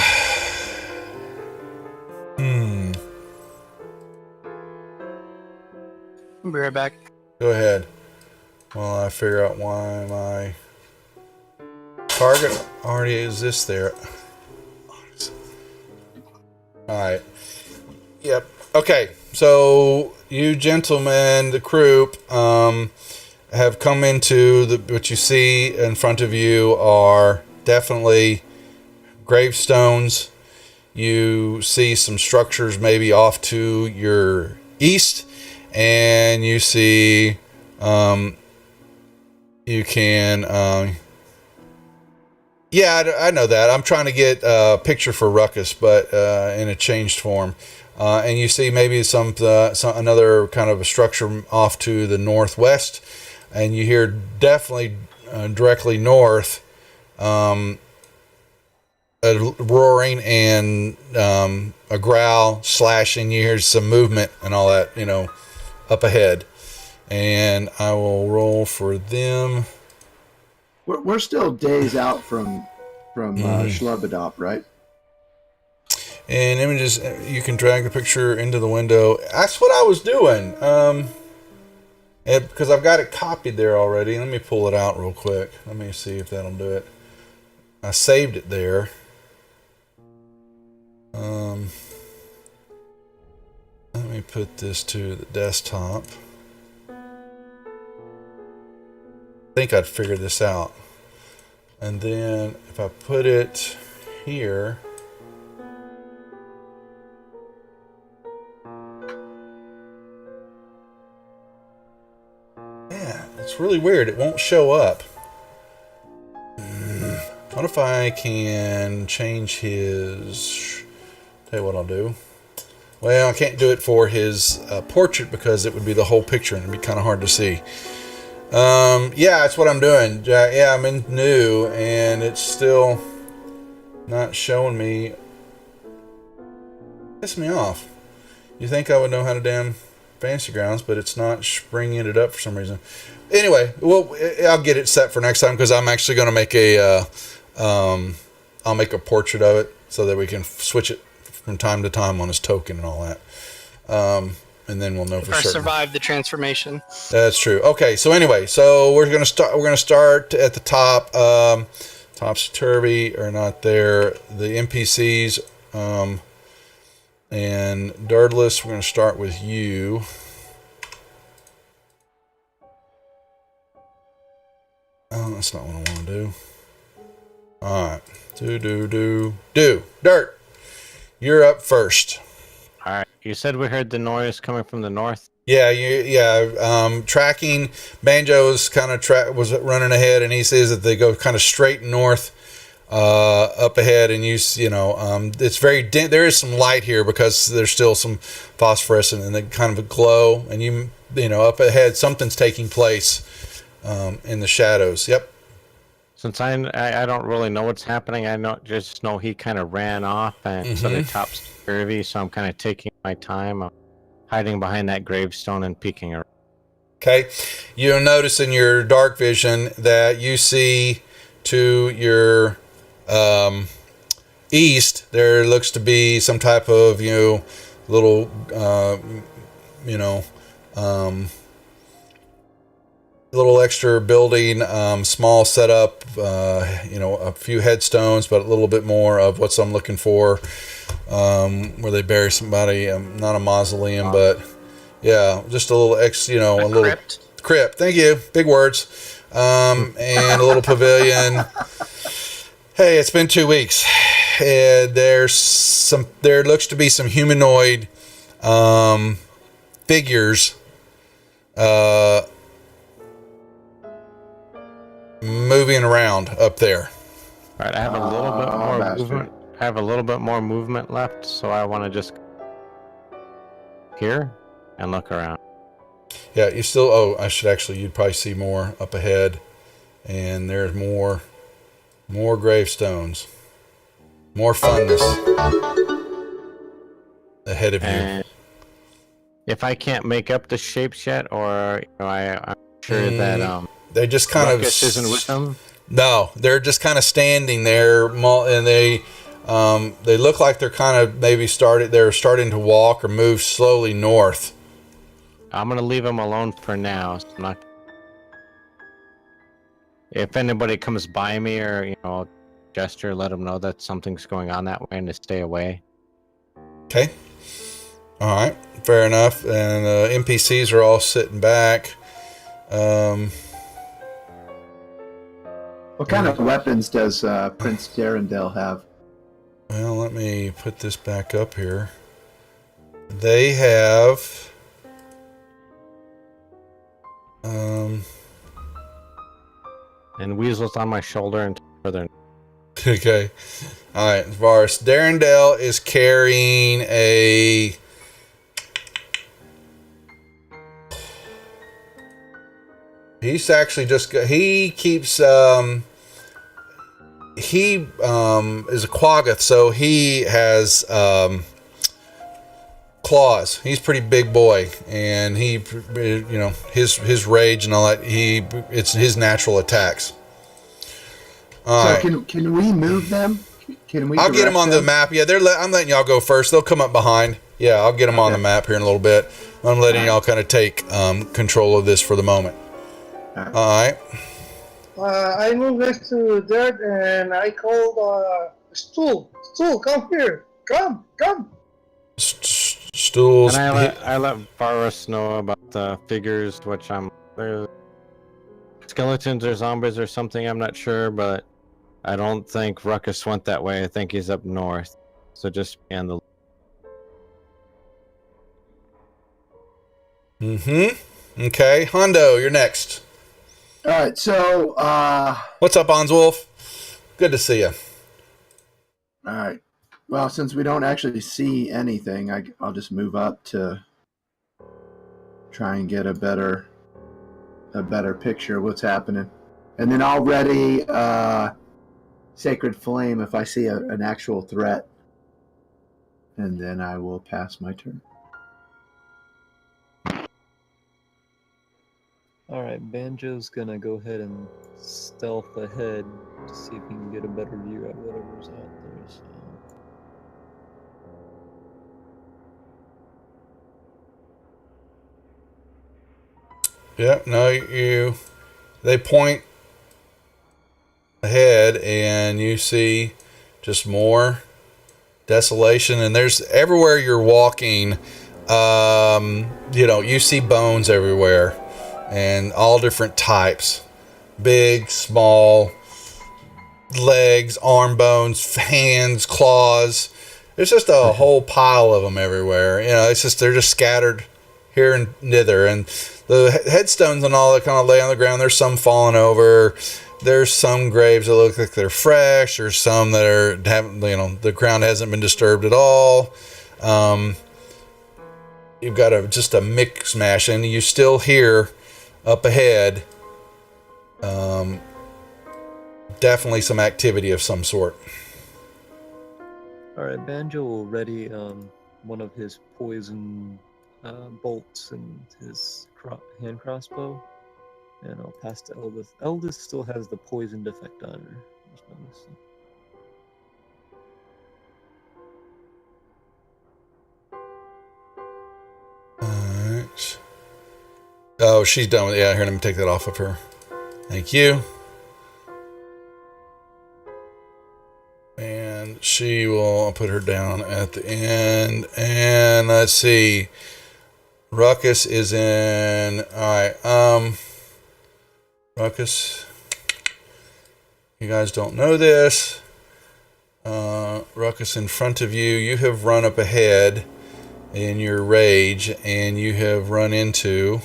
be right back. Go ahead. While I figure out why my target already exists there. Alright. Yep. Okay. So you gentlemen, the group, have come into what you see in front of you are definitely gravestones. You see some structures maybe off to your east, and you see you can I know that. I'm trying to get a picture for Ruckus, but in a changed form. And you see maybe some another kind of a structure off to the northwest, and you hear definitely directly north a roaring and a growl, slashing. You hear some movement and all that, up ahead. And I will roll for them. We're still days out from Schlubadop, right? And images, you can drag the picture into the window. That's what I was doing. Because I've got it copied there already. Let me pull it out real quick. Let me see if that'll do it. I saved it there. Let me put this to the desktop. I think I'd figure this out. And then if I put it here, it's really weird. It won't show up. What if I can change his... Tell you what I'll do. Well, I can't do it for his portrait because it would be the whole picture and it'd be kind of hard to see. Yeah, that's what I'm doing. Yeah, I'm in new and it's still not showing me. Piss me off. You think I would know how to damn Fantasy Grounds, but it's not bringing it up for some reason. Anyway, well, I'll get it set for next time because I'm actually going to make a I'll make a portrait of it so that we can switch it from time to time on his token and all that. And then we'll know for If I certain. survive the transformation. That's true. Okay, so anyway, so we're gonna start at the top. Topsy-turvy are not there. The NPCs and Durdless, we're gonna start with you. Oh, that's not what I want to do. All right, do. Dirt, you're up first. All right. You said we heard the noise coming from the north. Yeah. Tracking. Banjo's kind of was running ahead, and he says that they go kind of straight north, up ahead, and it's very there is some light here because there's still some phosphorescent and they kind of a glow, and you know up ahead something's taking place, in the shadows. Yep. Since I don't really know what's happening, just know he kind of ran off and sort of topsy-turvy, so I'm kind of taking my time. I'm hiding behind that gravestone and peeking around. Okay. You'll notice in your dark vision that you see to your east, there looks to be some type of, little, little extra building, small setup, a few headstones, but a little bit more of what I'm looking for, where they bury somebody, not a mausoleum, but yeah, just a little a little crypt. Thank you. Big words. And a little pavilion. Hey, it's been 2 weeks. And there looks to be some humanoid, figures, moving around up there. All right, I have a little bit more movement. I have a little bit more movement left, so I want to just here and look around. Yeah, you still. Oh, you'd probably see more up ahead, and there's more gravestones, more funness ahead of you. If I can't make up the shapes yet, or I'm sure that they just kind Ruckus isn't with them. No, they're just kind of standing there, and they look like they're kind of they're starting to walk or move slowly north. I'm gonna leave them alone for now. So I'm not. If anybody comes by me or I'll gesture, let them know that something's going on that way and to stay away. Okay. All right. Fair enough. And NPCs are all sitting back. What kind of weapons does Prince Darendelle have? Well, let me put this back up here. They have... And Weasel's on my shoulder and further. Okay. All right. Varus. Darendelle is carrying a... He's actually just... He keeps... He is a Quaggoth, so he has claws. He's a pretty big boy, and he, his rage and all that. It's his natural attacks. All right. Can we move them? Can we? I'll get them on the map. Yeah, I'm letting y'all go first. They'll come up behind. Yeah, I'll get them on the map here in a little bit. I'm letting y'all kind of take control of this for the moment. All right. I moved next to Dirt and I called Stool. Stool, come here. Come. Stools. And I let Varus know about the figures, which they're skeletons or zombies or something. I'm not sure, but I don't think Ruckus went that way. I think he's up north. So just and the. Okay, Hondo, you're next. All right, so what's up, Onswolf? Good to see you. All right. Well, since we don't actually see anything, I'll just move up to try and get a better picture of what's happening, and then I'll ready Sacred Flame if I see an actual threat, and then I will pass my turn. All right, Banjo's gonna go ahead and stealth ahead to see if he can get a better view at whatever's out there. So. Yeah, no, they point ahead and you see just more desolation, and there's everywhere you're walking, you see bones everywhere and all different types, big, small, legs, arm bones, hands, claws. There's just a whole pile of them everywhere. It's just, they're just scattered here and thither, and the headstones and all that kind of lay on the ground. There's some falling over. There's some graves that look like they're fresh, or some that haven't, the ground hasn't been disturbed at all. You've got just a mix mash, and you still hear up ahead, definitely some activity of some sort. All right, Banjo will ready one of his poison bolts and his hand crossbow, and I'll pass to Eldith. Eldith still has the poisoned effect on her. Just noticing. Alright. Oh, she's done with it. Yeah, here, let me take that off of her. Thank you. And she will put her down at the end. And let's see. Ruckus is in. Alright. Ruckus. You guys don't know this. Ruckus in front of you. You have run up ahead in your rage, and you have run into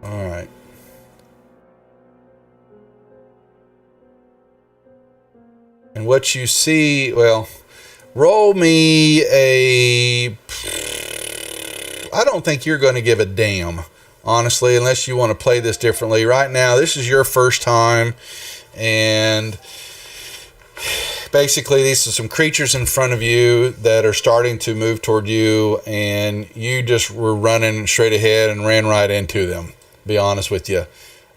Alright. And what you see, roll me I don't think you're going to give a damn, honestly, unless you want to play this differently. Right now, this is your first time, and basically these are some creatures in front of you that are starting to move toward you, and you just were running straight ahead and ran right into them, be honest with you.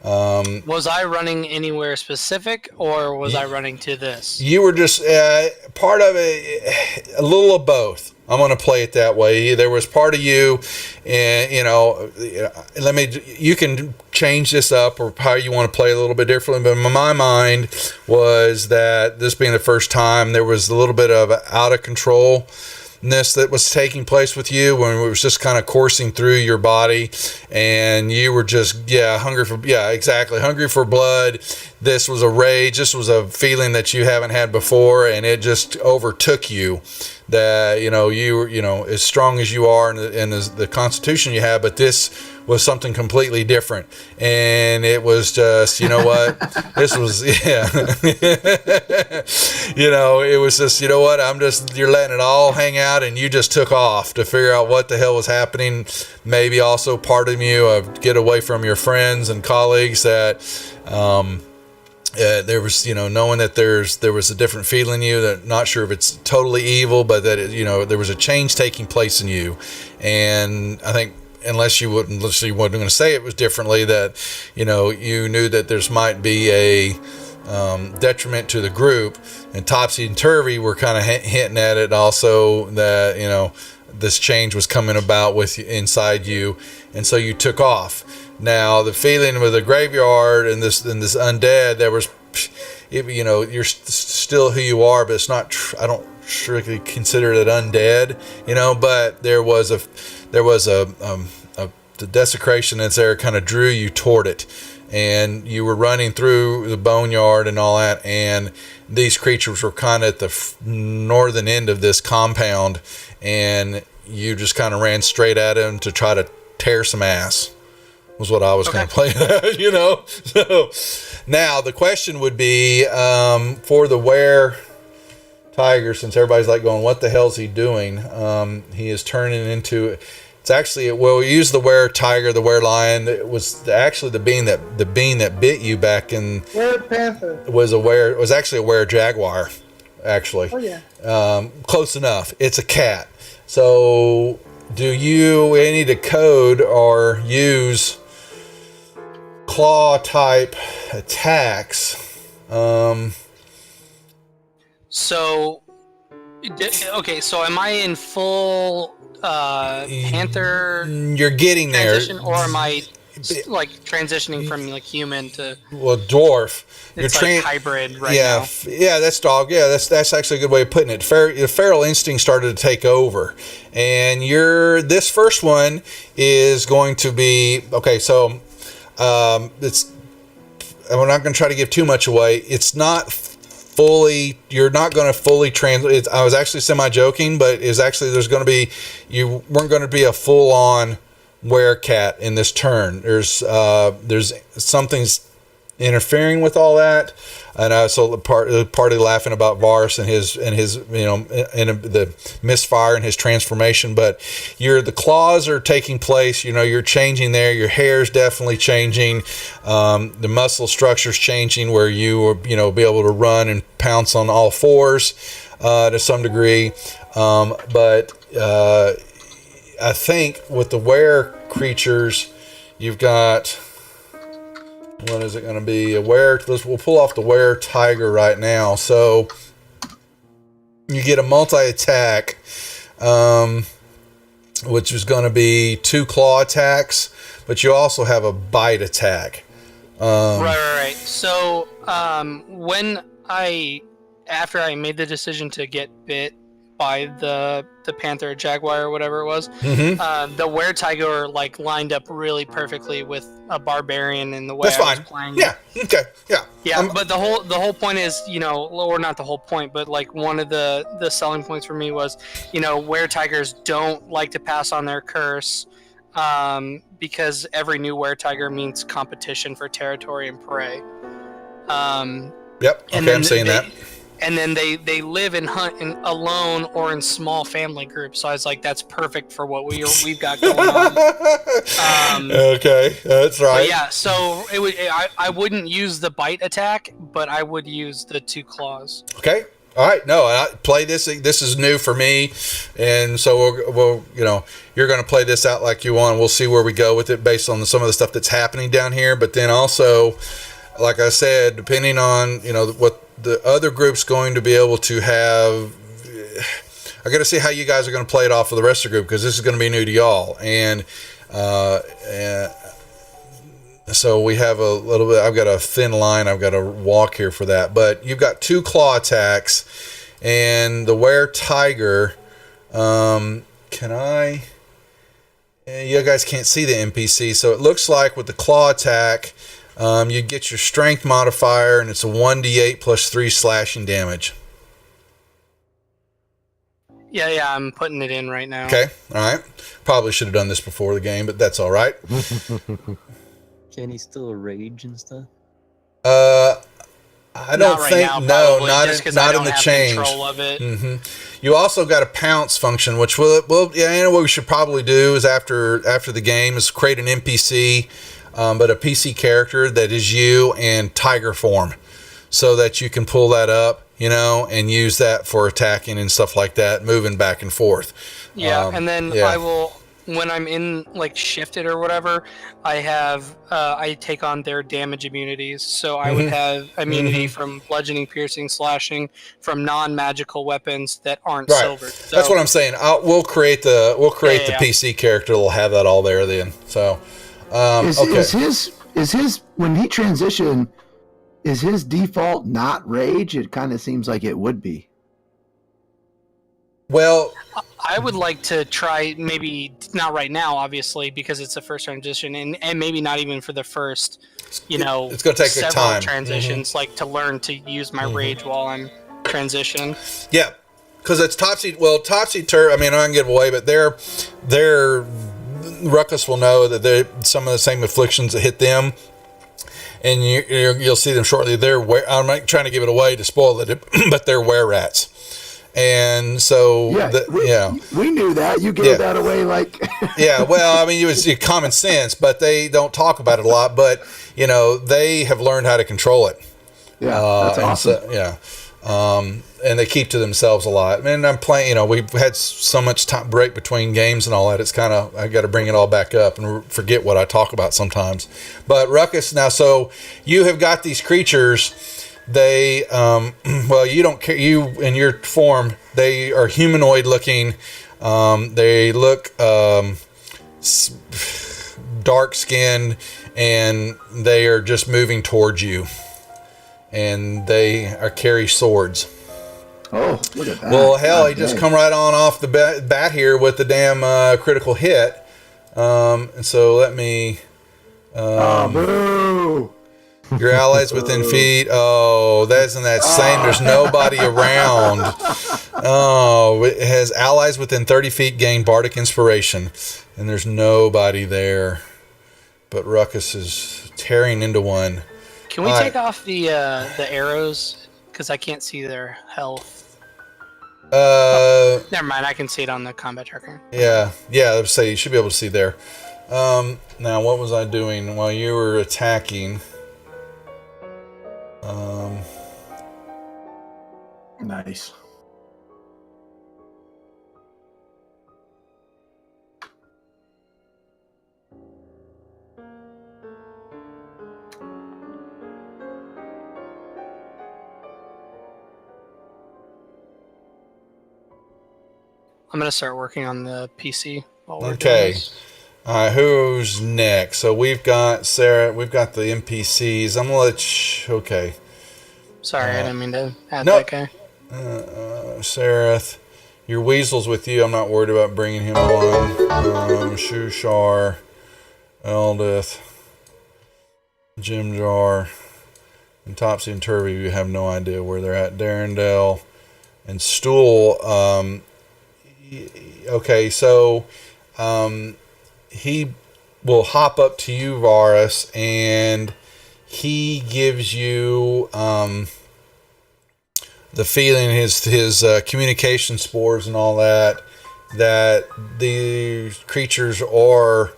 Was I running anywhere specific, or was I running to this? You were just part of it, a little of both. I'm going to play it that way. There was part of you, and you can change this up or how you want to play a little bit differently. But my mind was that this being the first time, there was a little bit of out of control that was taking place with you when it was just kind of coursing through your body, and you were just hungry for blood. This was a rage. This was a feeling that you haven't had before, and it just overtook you. That you were as strong as you are and the constitution you have, but this was something completely different, and it was just this was it was just you're letting it all hang out, and you just took off to figure out what the hell was happening. Maybe also part of you get away from your friends and colleagues that there was knowing that there was a different feeling in you, that not sure if it's totally evil, but that there was a change taking place in you. And I think unless you weren't going to say it was differently, that you knew that there's might be a detriment to the group, and Topsy and Turvy were kind of hinting at it also, that this change was coming about with inside you, and so you took off. Now the feeling with the graveyard and this undead, there was, you're still who you are, but it's not. I don't strictly consider it undead, but there was the desecration that's there kind of drew you toward it, and you were running through the boneyard and all that, and these creatures were kind of at the northern end of this compound, and you just kind of ran straight at him to try to tear some ass. Was what I was going to play. So now the question would be, for the were tiger, since everybody's like going, what the hell's he doing? He is turning into, It's actually, well, we use the were tiger, the were lion. It was actually the being that bit you back in Were panther. was actually a were jaguar, actually. Oh yeah. Close enough. It's a cat. So, do you any to code or use claw type attacks? So, okay. So, am I in full panther You're getting there. transition, or am I like transitioning from like human to? Well, dwarf. It's like hybrid right yeah, now. Yeah, that's dog. Yeah, that's actually a good way of putting it. The feral instinct started to take over, and this first one is going to be okay. So, it's. We're not going to try to give too much away. It's not fully. You're not going to fully translate. I was actually semi-joking, but is actually you weren't going to be a full-on werecat in this turn. There's something's interfering with all that, and I saw the party laughing about Varus and his and the misfire and his transformation. But the claws are taking place. You're changing there. Your hair's definitely changing. The muscle structure's changing where you will be able to run and pounce on all fours to some degree. But I think with the were creatures, you've got. What is it going to be? We'll pull off the were tiger right now. So you get a multi-attack, which is going to be 2 claw attacks, but you also have a bite attack. Right. So after I made the decision to get bit by the panther or jaguar or whatever it was, the were tiger like lined up really perfectly with a barbarian in the way That's I was fine. playing. Yeah. Okay. Yeah. Yeah, but the whole point is, or not the whole point, but like one of the selling points for me was, were tigers don't like to pass on their curse, because every new were tiger means competition for territory and prey. Yep. Okay, I'm saying that. And then they live and hunt alone or in small family groups. So I was like, that's perfect for what we've got going on. Okay, that's right. Yeah, so I wouldn't use the bite attack, but I would use the 2 claws. Okay. All right. No, I play this. This is new for me, and so we'll you're going to play this out like you want. We'll see where we go with it based on some of the stuff that's happening down here. But then also, like I said, depending on what the other group's going to be able to have, I got to see how you guys are going to play it off of the rest of the group, because this is going to be new to y'all, and so we have a little bit. I've got a thin line I've got to walk here for that. But you've got 2 claw attacks, and the were tiger. You guys can't see the NPC, so it looks like with the claw attack, you get your strength modifier, and it's a 1d8 plus 3 slashing damage. Yeah, I'm putting it in right now. Okay, all right. Probably should have done this before the game, but that's all right. Can he still rage and stuff? I don't think now, no, probably, not in the change. Control of it. You also got a pounce function, which what we should probably do is after the game is create an NPC, but a PC character that is you and tiger form, so that you can pull that up, and use that for attacking and stuff like that, moving back and forth. Yeah, and then I will, when I'm in like shifted or whatever, I have I take on their damage immunities. So I would have immunity from bludgeoning, piercing, slashing, from non-magical weapons that aren't silvered. So, that's what I'm saying. We'll create the PC character. We'll have that all there then. So is his when he transitioned, is his default not rage? It kind of seems like it would be. Well, I would like to try, maybe not right now, obviously, because it's the first transition, and maybe not even for the first, it's going to take several time. transitions, like to learn to use my rage while I'm transitioning. Yeah, because it's topsy. Well, topsy-turvy. I mean, I can give away, but they're Ruckus will know that some of the same afflictions that hit them, and you'll see them shortly. I'm not trying to give it away to spoil it, but they're were rats. And so, we knew that. You gave that away like. Yeah, well, I mean, it was common sense, but they don't talk about it a lot. But they have learned how to control it. Yeah, that's awesome. And so, and they keep to themselves a lot. And I'm playing. We've had so much time break between games and all that. It's kind of I got to bring it all back up and forget what I talk about sometimes. But Ruckus, now, so you have got these creatures. They, well, you don't care. You in your form, they are humanoid looking. They look dark skinned, and they are just moving towards you. And they carry swords. Oh, look at that! Well, hell, he just come right on off the bat here with the damn critical hit. And so let me. Boo! Your allies within feet. Oh, that's in that same. There's nobody around. Oh, it has allies within 30 feet gain bardic inspiration, and there's nobody there. But Ruckus is tearing into one. Can we take off the arrows? Because I can't see their health. Never mind. I can see it on the combat tracker. Yeah. Let's say you should be able to see there. Now, what was I doing while you were attacking? Nice. I'm gonna start working on the PC while we're doing Okay. this. All right, who's next? So we've got Sarah. We've got the NPCs. I'm gonna let you. Okay. Sorry, I didn't mean to add that guy. Sareth, your weasel's with you. I'm not worried about bringing him on. Shushar, Eldith, Jimjar, and Topsy and Turvy. You have no idea where they're at. Darendelle and Stool. Okay, so he will hop up to you, Varus, and he gives you the feeling, his communication spores and all that these creatures are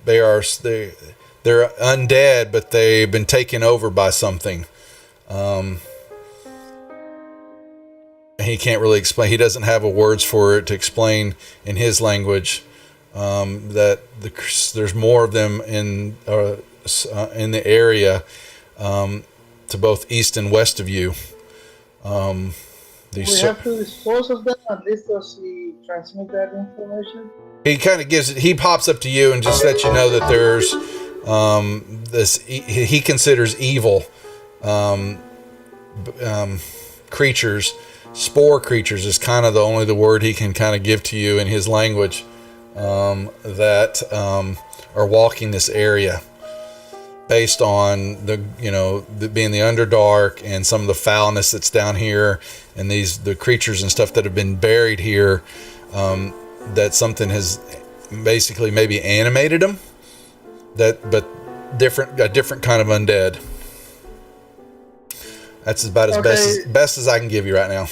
they're undead, but they've been taken over by something. He can't really explain. He doesn't have words for it to explain in his language. That there's more of them in the area, to both east and west of you. We have to dispose of them. At least does he transmit that information? He kind of gives it. He pops up to you and just lets you know that there's this. He considers evil creatures. Spore creatures is kind of the word he can kind of give to you in his language, that are walking this area, based on the being the Underdark and some of the foulness that's down here, and the creatures and stuff that have been buried here, that something has basically maybe animated them, but a different kind of undead. That's about as best as I can give you right now.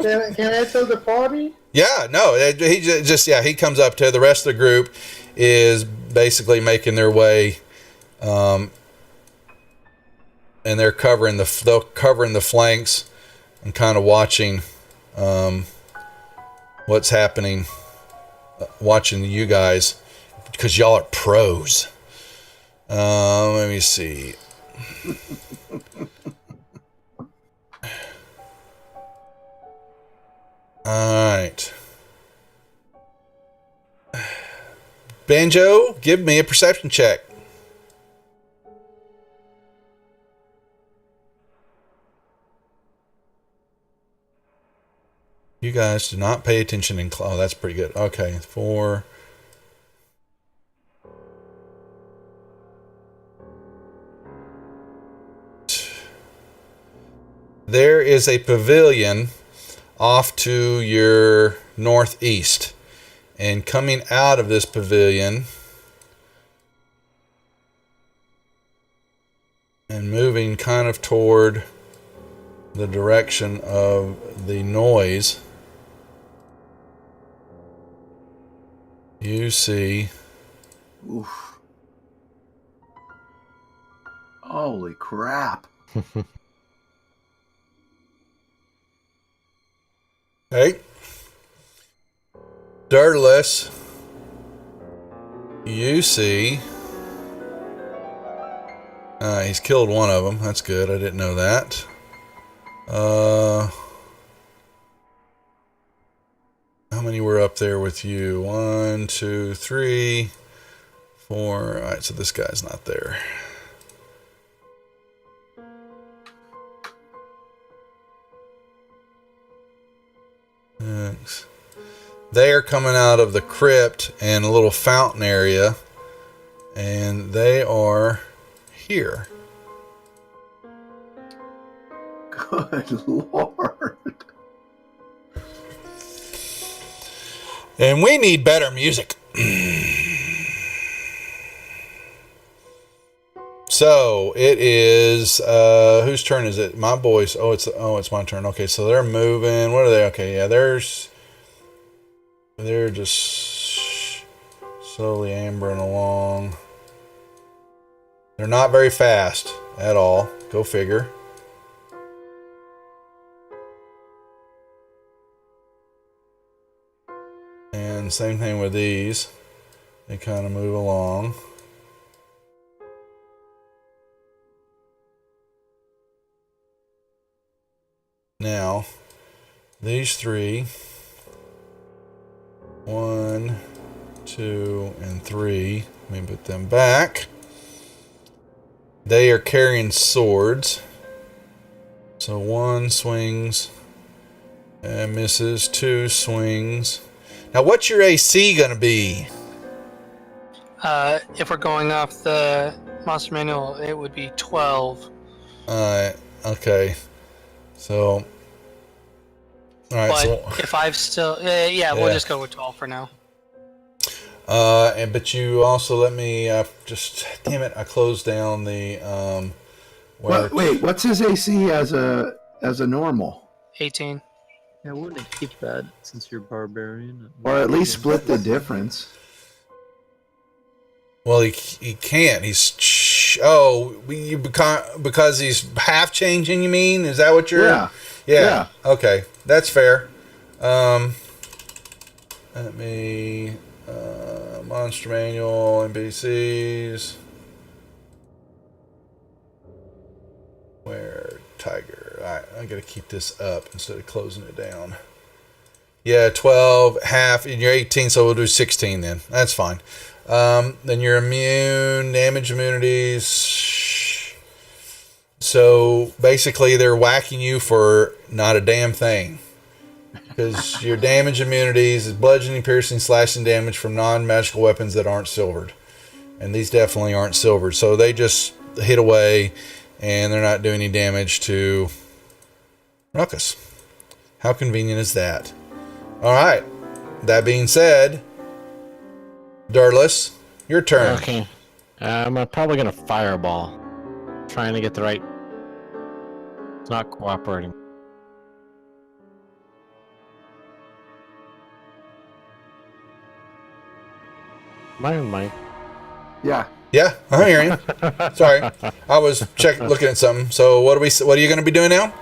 Can I tell the party? Yeah, no, he comes up to the rest of the group is basically making their way, and they're covering the flanks and kind of watching what's happening, watching you guys, because y'all are pros. Let me see. All right. Banjo, give me a perception check. You guys do not pay attention in class. Oh, that's pretty good. Okay, 4. There is a pavilion off to your northeast, and coming out of this pavilion and moving kind of toward the direction of the noise, you see Oof. Holy crap. hey, Dirtless, you see he's killed one of them. That's good. I didn't know that. How many were up there with you? 1, 2, 3, 4. All right, so this guy's not there. Six. They are coming out of the crypt and a little fountain area, and they are here. Good Lord. And we need better music. So it is whose turn is it? My boys. It's my turn. Okay, so they're moving. What are they? Okay, yeah, they're just slowly ambering along. They're not very fast at all. Go figure. And same thing with these. They kind of move along. Now, these three, 1, 2, and 3, let me put them back. They are carrying swords. So 1 swings and misses, 2 swings. Now, what's your AC going to be? If we're going off the monster manual, it would be 12. Okay. So, all right. But So, if I've still, we'll just go with 12 for now. but you also let me damn it! I closed down the Wait, what's his AC as a normal? 18. Yeah, I wouldn't keep that since you're barbarian. Or at least split the difference. Well, he can't. He's because he's half changing. You mean? Is that what you're? Yeah. Okay, that's fair. Let me monster manual NPCs. Where tiger? All right, I gotta keep this up instead of closing it down. Yeah, 12 half, and you're 18, so we'll do 16 then. That's fine. Then your damage immunities. So basically, they're whacking you for not a damn thing. Because your damage immunities is bludgeoning, piercing, slashing damage from non-magical weapons that aren't silvered. And these definitely aren't silvered. So they just hit away, and they're not doing any damage to Ruckus. How convenient is that? All right. That being said, Dirtless, your turn. Okay. I'm probably going to fireball. Trying to get the right... It's not cooperating. Mike. Yeah. Yeah, I hear you. Sorry, I was looking at something. So what are you going to be doing now?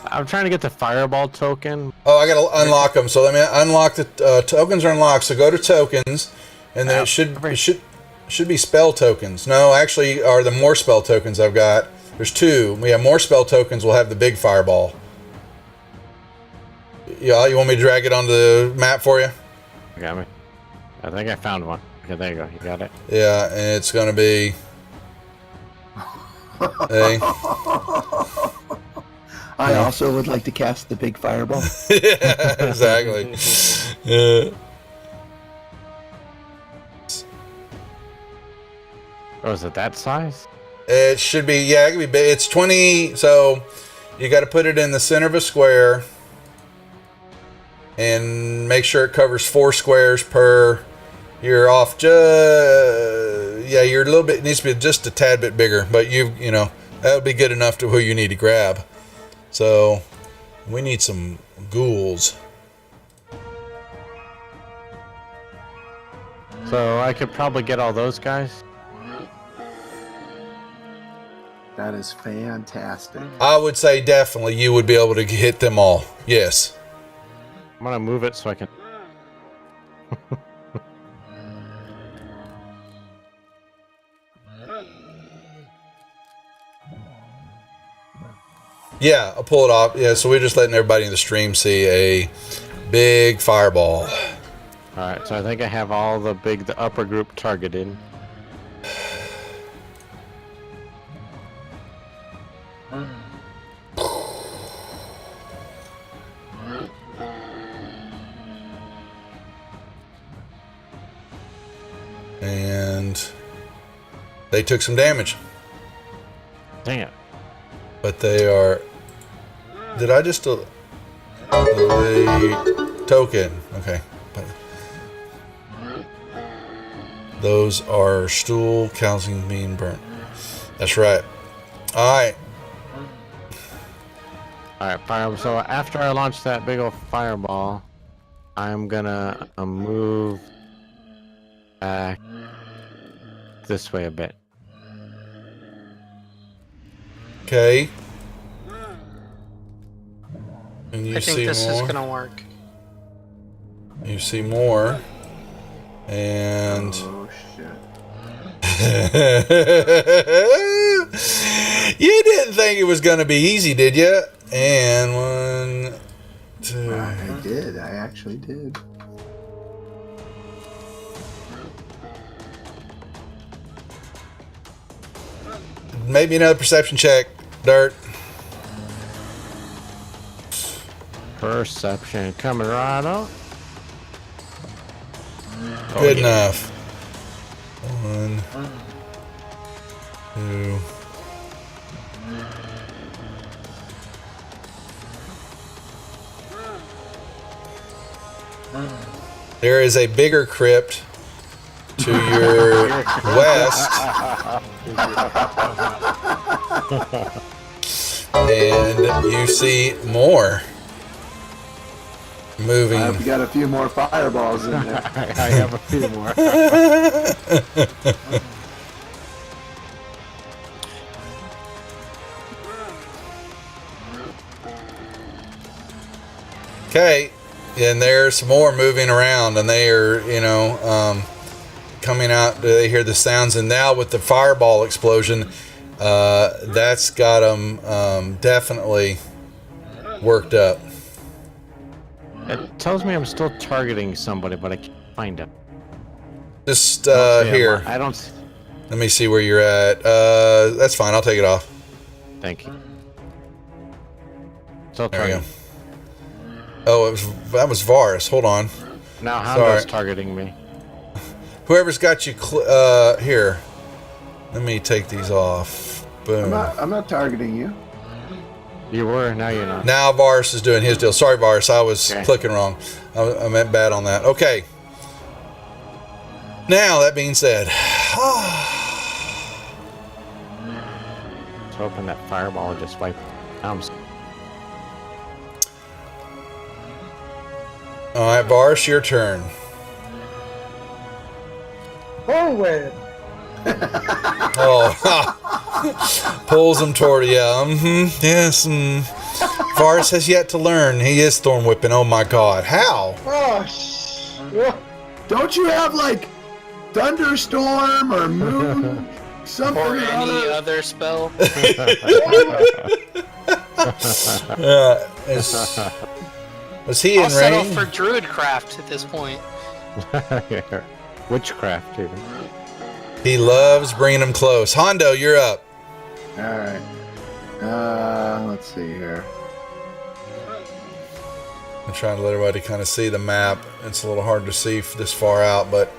I'm trying to get the fireball token. Oh, I got to unlock them. So let me unlock the tokens are unlocked. So go to tokens, and then it should be spell tokens. No, actually, are the more spell tokens I've got. There's 2. We have more spell tokens. We'll have the big fireball. Yeah, you want me to drag it on the map for you? You got me. I think I found one. Okay, there you go. You got it. Yeah, and it's going to be. Hey. I also would like to cast the big fireball. Yeah, exactly. Yeah. Oh, is it that size? It should be, yeah, it could be big. It's 20, so you got to put it in the center of a square and make sure it covers 4 squares per. You're off you're a little bit, it needs to be just a tad bit bigger, but you know, that would be good enough to who you need to grab. So we need some ghouls. So I could probably get all those guys. That is fantastic. I would say definitely you would be able to hit them all. Yes. I'm gonna move it so I can. Yeah, I'll pull it off. Yeah, so we're just letting everybody in the stream see a big fireball. All right, so I think I have all the upper group targeted. And they took some damage. Dang it. But they are... Did I just... The token. Okay. Those are stool calcium being burnt. That's right. Alright. Alright, fire. So after I launch that big old fireball, I'm gonna move back this way a bit. Okay. And you I think see this is more. gonna work. You see more. And... Oh, shit. You didn't think it was going to be easy, did you? And 1, 2... I did. I actually did. Maybe another perception check, Dirt. Perception coming right up. Good enough. 1, 2... There is a bigger crypt to your west. And you see more moving. I've got a few more fireballs in there. I have a few more. Okay, and there's some more moving around, and they are, coming out. They hear the sounds, and now with the fireball explosion, that's got them definitely worked up. It tells me I'm still targeting somebody, but I can't find him. Just See him. here. I don't. See... Let me see where you're at. That's fine. I'll take it off. Thank you. Still There you targeting. go. Oh, that was Varus. Hold on. Now Sorry. Hondo's targeting me. Whoever's got you here. Let me take these off. Boom. I'm not targeting you. You were, now you're not. Now Varus is doing his deal. Sorry, Varus. I was Okay. clicking wrong. I meant bad on that. Okay. Now, that being said. I was hoping that fireball would just wipe out. All right, Varus, your turn. Forward. Oh, pulls him toward you. Yes. Varus has yet to learn. He is thorn whipping. Oh my God! How? Oh, what? Don't you have like thunderstorm or moon something Or or any other? other spell. Was he I'll in settle range? for Druidcraft at this point. Witchcraft, even. He loves bringing them close. Hondo, you're up. All right. Let's see here. I'm trying to let everybody kind of see the map. It's a little hard to see this far out, but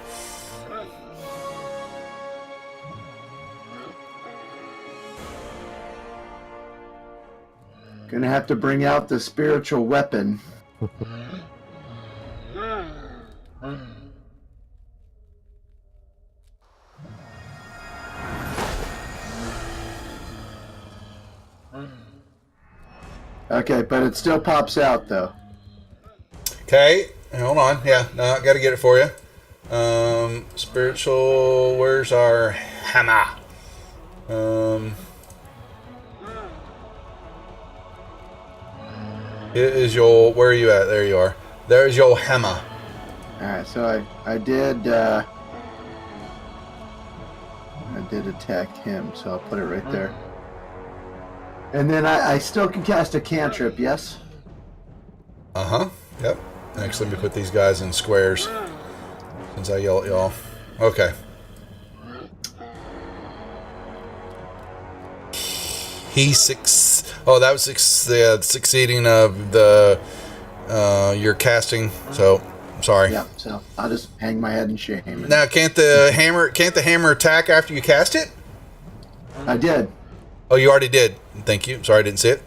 Gonna have to bring out the spiritual weapon. Okay, but it still pops out though. Okay, hold on. Yeah, no, I got to get it for you. Spiritual. Where's our hammer? It is your. Where are you at? There you are. There's your hammer. All right, so I did attack him, so I'll put it right there. And then I still can cast a cantrip, yes? Yep. Actually, let me put these guys in squares since I yell at y'all. Okay. Oh, that was succeeding of the your casting. So, I'm sorry. Yeah. So I'll just hang my head in shame. Now, can't the hammer attack after you cast it? I did. Oh, you already did. Thank you. Sorry, I didn't see it.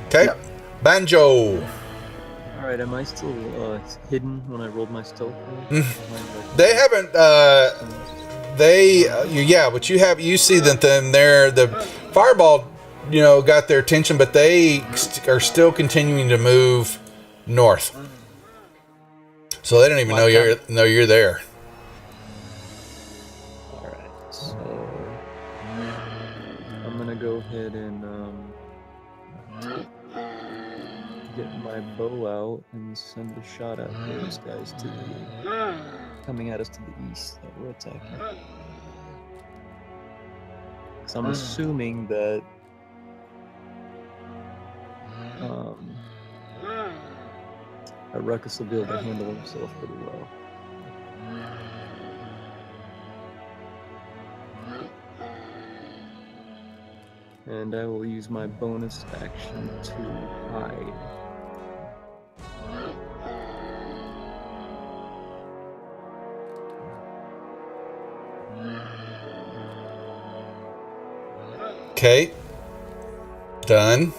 Okay. Yep. Banjo. Alright, am I still hidden when I rolled my stealth roll? They haven't. But you see that then the fireball, got their attention, but they are still continuing to move north. So they don't even know you're there. Alright, so I'm gonna go ahead and get my bow out and send a shot at those guys coming at us to the east that we're attacking. So I'm assuming that Ruckus will be able to handle himself pretty well. And I will use my bonus action to hide. Okay. Done.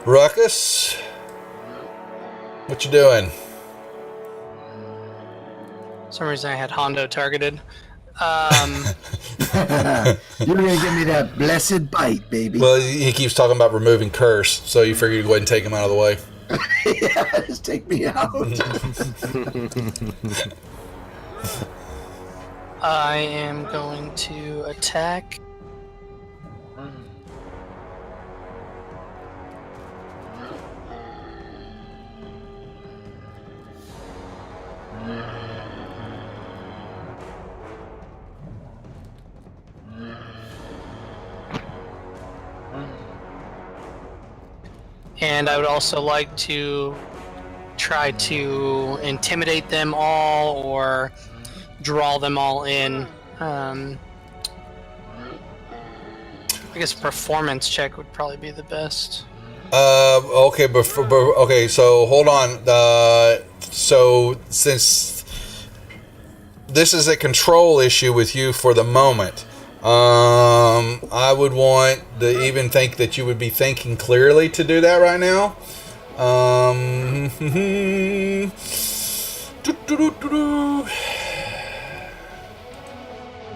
Ruckus, what you doing? For some reason I had Hondo targeted. You're gonna give me that blessed bite, baby. Well, he keeps talking about removing curse, so you figured you'd go ahead and take him out of the way. Yeah, just take me out. I am going to attack. And I would also like to try to intimidate them all or draw them all in. I guess a performance check would probably be the best. Okay, okay, so hold on. So since this is a control issue with you for the moment, I would want to even think that you would be thinking clearly to do that right now.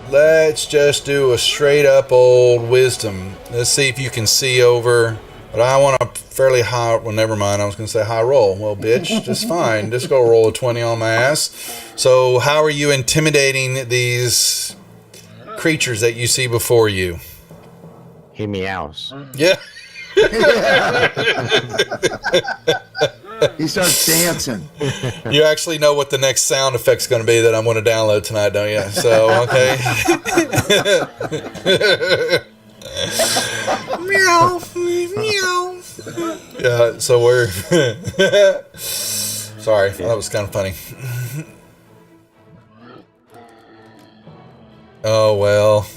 Let's just do a straight up old wisdom. Let's see if you can see over. But I want a fairly high. Well, never mind. I was going to say high roll. Well, bitch, just fine. Just go roll a 20 on my ass. So, how are you intimidating these creatures that you see before you? He meows. Yeah. He starts dancing. You actually know what the next sound effect's going to be that I'm going to download tonight, don't you? So, okay. Meow, meow. Yeah, so we're... Sorry, that was kind of funny. Oh, well.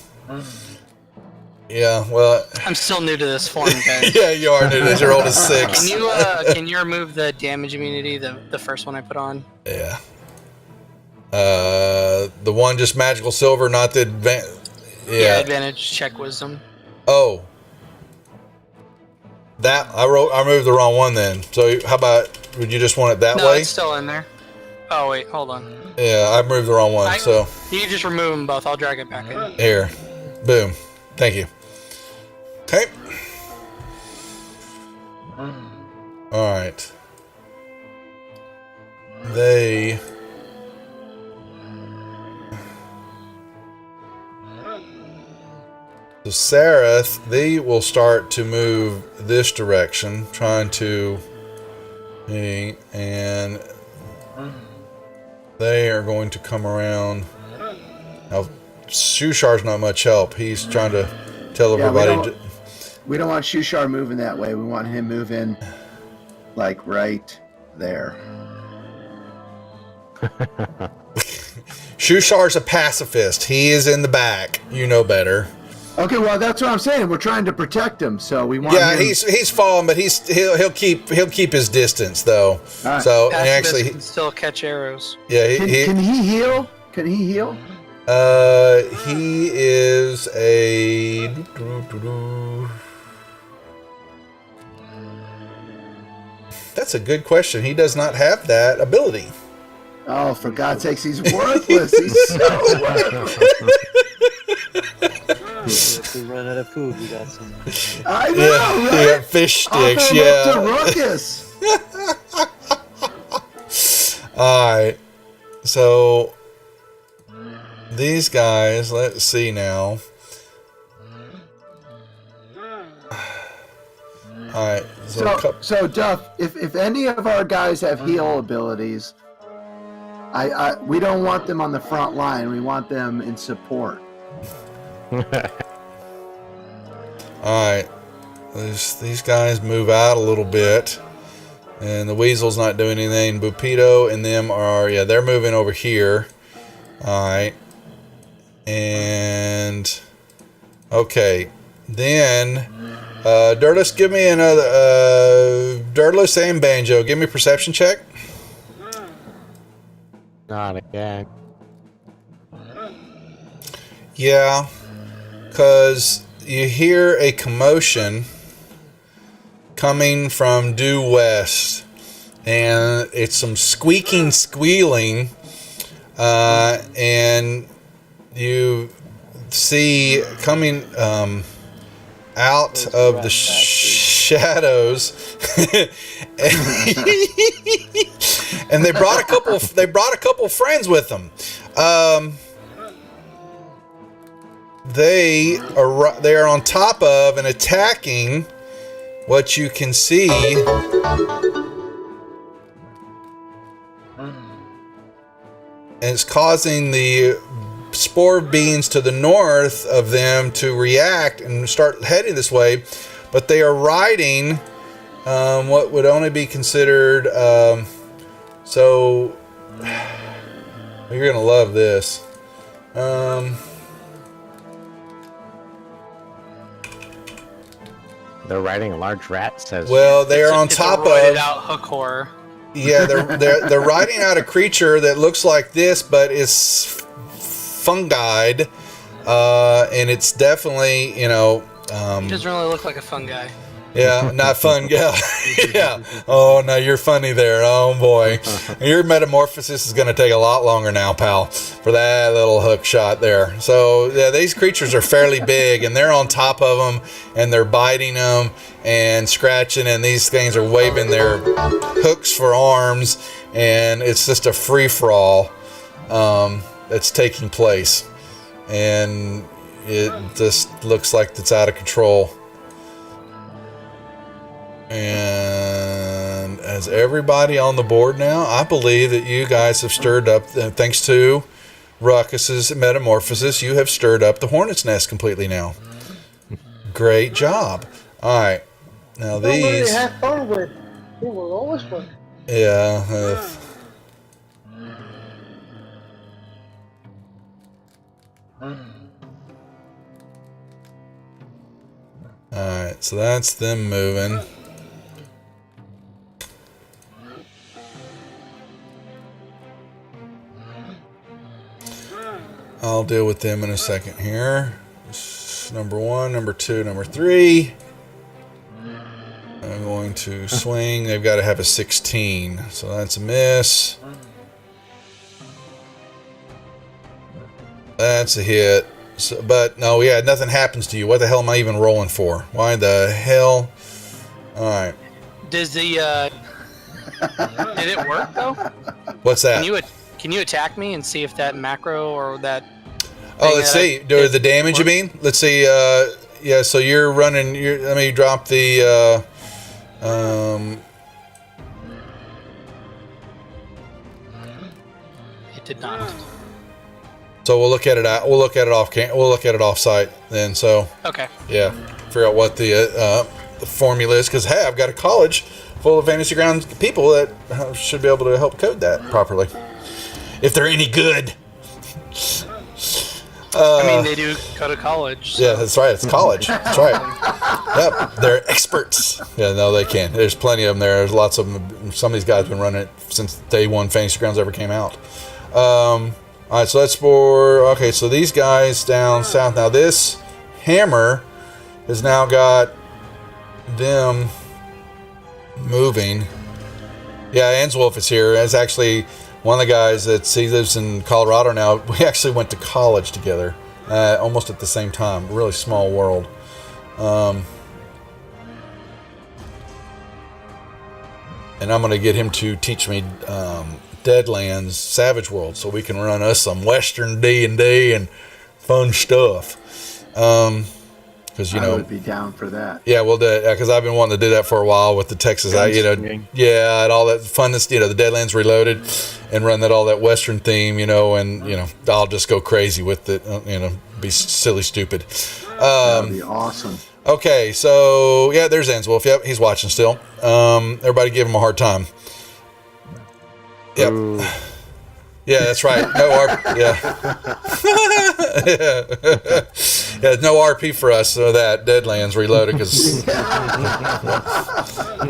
Yeah, well... I'm still new to this form, guys. Yeah, you are new to this. You're old as 6. Can you remove the damage immunity, the first one I put on? Yeah. The one just magical silver, not the Yeah, advantage check wisdom. Oh. That I removed the wrong one then. So how about would you just want it that No, way? it's still in there. Oh wait, hold on. Yeah, I moved the wrong one. So You can just remove them both. I'll drag it back in. here, boom. Thank you. Okay. All right. They. So Sareth, they will start to move this direction, trying to, and they are going to come around. Now, Shushar's not much help. He's trying to tell everybody. We don't want Shushar moving that way. We want him moving, like, right there. Shushar's a pacifist. He is in the back. You know better. Okay, well, that's what I'm saying. We're trying to protect him, so we want. Yeah, him... he's falling, but he'll keep his distance though. Right. So and Pacifist actually, can still catch arrows. yeah, Can he heal? Can he heal? He is a. That's a good question. He does not have that ability. Oh, for God's sakes, he's worthless. He's so worthless. If we run out of food, we got some. I know, Yeah, right? yeah, fish I'll sticks. throw him up to Yeah. Ruckus. All right. So these guys, let's see now. All right. So Duff, if any of our guys have heal abilities, we don't want them on the front line. We want them in support. All right. These guys move out a little bit. And the Weasel's not doing anything. Bupito and them are, yeah, they're moving over here. All right. And, okay. Then, Dirtless, give me another, Dirtless and Banjo, give me a perception check. Not again. Yeah. Because you hear a commotion coming from due west, and it's some squeaking, squealing, and you see coming out of the shadows, and they brought a couple. They brought a couple friends with them. They are on top of and attacking what you can see. And it's causing the spore beings to the north of them to react and start heading this way. But they are riding what would only be considered. So you're going to love this. They're riding a large rat, says. Well, they are on top It's a roided of. out hook horror. Yeah, they're riding out a creature that looks like this, but is fungied, and it's definitely He doesn't really look like a fun guy. yeah, not fun. Yeah, yeah. Oh no, you're funny there. Oh boy, your metamorphosis is going to take a lot longer now, pal, for that little hook shot there. So yeah, these creatures are fairly big, and they're on top of them, and they're biting them and scratching, and these things are waving their hooks for arms, and it's just a free for all that's taking place, and it just looks like it's out of control. And as everybody on the board now, I believe that you guys have stirred up, thanks to Ruckus's metamorphosis, you have stirred up the hornet's nest completely now. Great job. All right. Now Don't really these. have fun with. It was always fun. Yeah. All right. So that's them moving. I'll deal with them in a second here. Number 1, number 2, number 3. I'm going going to swing. They've got to have a 16. So that's a miss. That's a hit. So, but no, yeah, nothing happens to you. What the hell am I even rolling for? Why the hell? All right. Does the did it work though? What's that? Can you attack me and see if that macro or that? Oh, let's see. Do the damage you mean? Let's see. Yeah. So you're running. Let me drop the. It did not. So we'll look at it. We'll look at it off. We'll look at it off site then. So. Okay. Yeah. Figure out what the formula is, because hey, I've got a college full of Fantasy Grounds people that should be able to help code that properly, if they're any good. I mean, they do go to college. So. Yeah, that's right. It's college. That's right. Yep, they're experts. Yeah, no, they can. There's plenty of them there. There's lots of them. Some of these guys have been running it since day one Fantasy Grounds ever came out. All right, so that's for... Okay, so these guys down south. Now, this hammer has now got them moving. Yeah, Answolf is here. That's actually one of the guys he lives in Colorado now. We actually went to college together almost at the same time. Really small world. And I'm going to get him to teach me Deadlands Savage World so we can run us some Western D&D and fun stuff. Because I would be down for that. Yeah, well, because I've been wanting to do that for a while with the Texas, and all that funness, the Deadlands Reloaded, and run all that Western theme, and I'll just go crazy with it, be silly, stupid. That'd be awesome. Okay, so yeah, there's Answolf. Yep, he's watching still. Everybody give him a hard time. Yep. Ooh. Yeah, that's right. No RP. Yeah, no RP for us. So that Deadlands Reloaded, because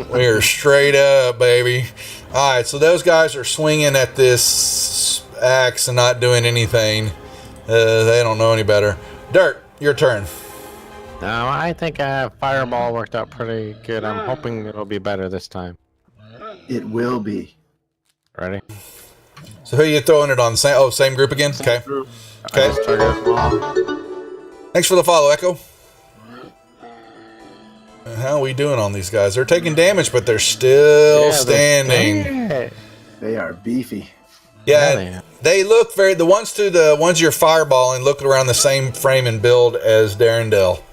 we're straight up, baby. All right, so those guys are swinging at this axe and not doing anything. They don't know any better. Dirt, your turn. No, I think Fireball worked out pretty good. I'm hoping it'll be better this time. It will be. Ready? So who are you throwing it on? Same group again? Okay. Okay. Thanks for the follow, Echo. How are we doing on these guys? They're taking damage, but they're still standing. They are beefy. Yeah, they look the ones you're fireballing look around the same frame and build as Darendelle.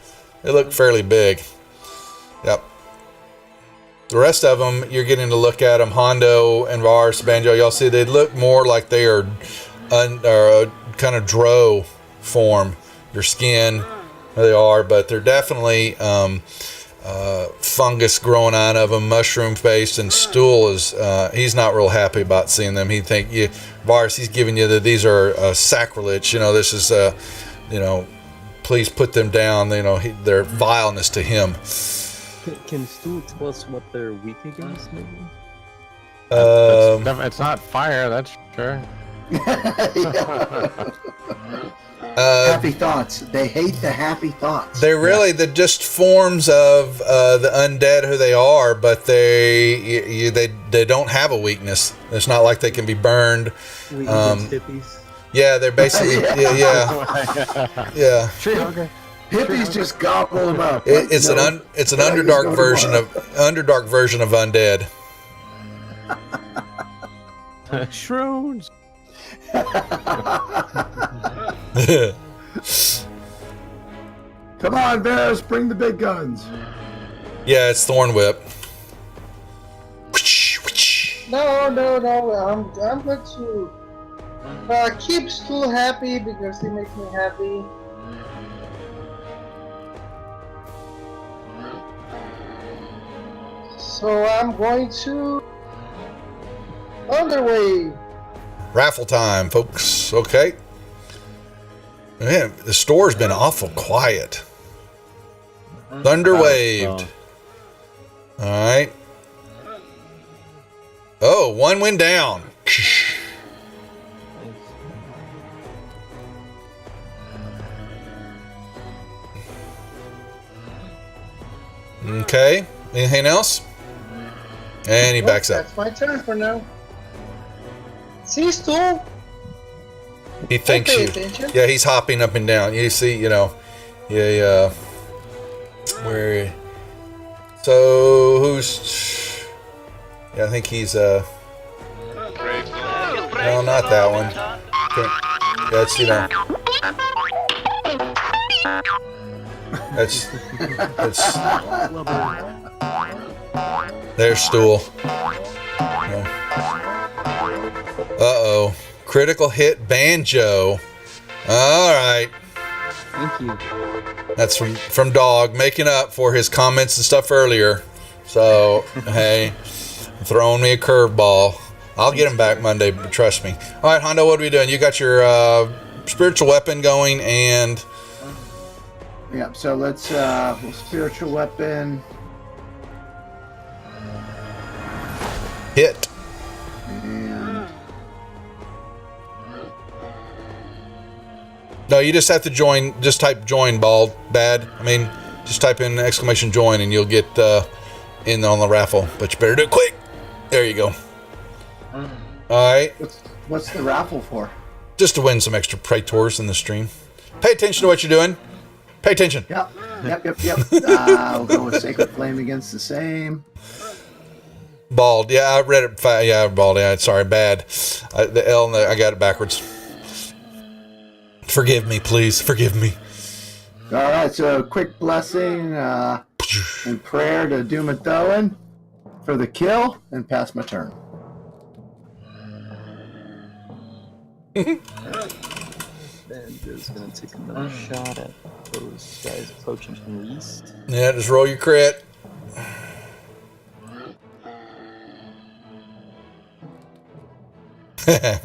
They look fairly big. Yep. The rest of them, you're getting to look at them. Hondo and Vars, Banjo, y'all see they look more like they are kind of drow form. Their skin, they are, but they're definitely fungus growing out of them, mushroom face, and Stool is, he's not real happy about seeing them. He'd think, Vars, he's giving you these are sacrilege. This is, please put them down. Their vileness to him. Can Stu tell us what they're weak against, maybe? It's not fire, that's sure. Happy thoughts. They hate the happy thoughts. They're really the just forms of the undead who they are, but they don't have a weakness. It's not like they can be burned. Weak against hippies. Yeah, they're basically yeah. Tree hugger. Hippies just gobble them up. It's an underdark version of undead. Shrooms. Come on, Bears, bring the big guns. Yeah, it's Thorn Whip. No. I'm going to keep Stu happy because he makes me happy. So I'm going to Underwave. Raffle time, folks. Okay. Man, the store's been awful quiet. Thunderwaved. All right. Oh, one went down. Okay. Anything else? And he Well, backs up. That's my turn for now. See, Stool? He thinks pay you. attention. Yeah, he's hopping up and down. You see, yeah, where? So who's? Yeah, I think he's no, not that one. Okay. That's that's there's Stool. Uh-oh. Critical hit Banjo. All right. Thank you. That's from Dog, making up for his comments and stuff earlier. So, hey, throwing me a curveball. I'll get him back Monday, trust me. All right, Hondo, what are we doing? You got your spiritual weapon going and... Yeah, so let's spiritual weapon. Hit. And No, you just have to join. Just type join, bald, bad. I mean, just type in exclamation join and you'll get in on the raffle. But you better do it quick. There you go. All right. what's the raffle for? Just to win some extra Praetors in the stream. Pay attention to what you're doing. Pay attention. Yep. We'll go with Sacred Flame Against the Same. Bald. Yeah, I read it. Yeah, bald. Yeah, sorry, bad. The L and I got it backwards. Forgive me, please. Forgive me. All right, so a quick blessing and prayer to Doom and Throwin for the kill and pass my turn. Banjo's gonna take another shot at those guys approaching from the east. Yeah, just roll your crit. Yeah,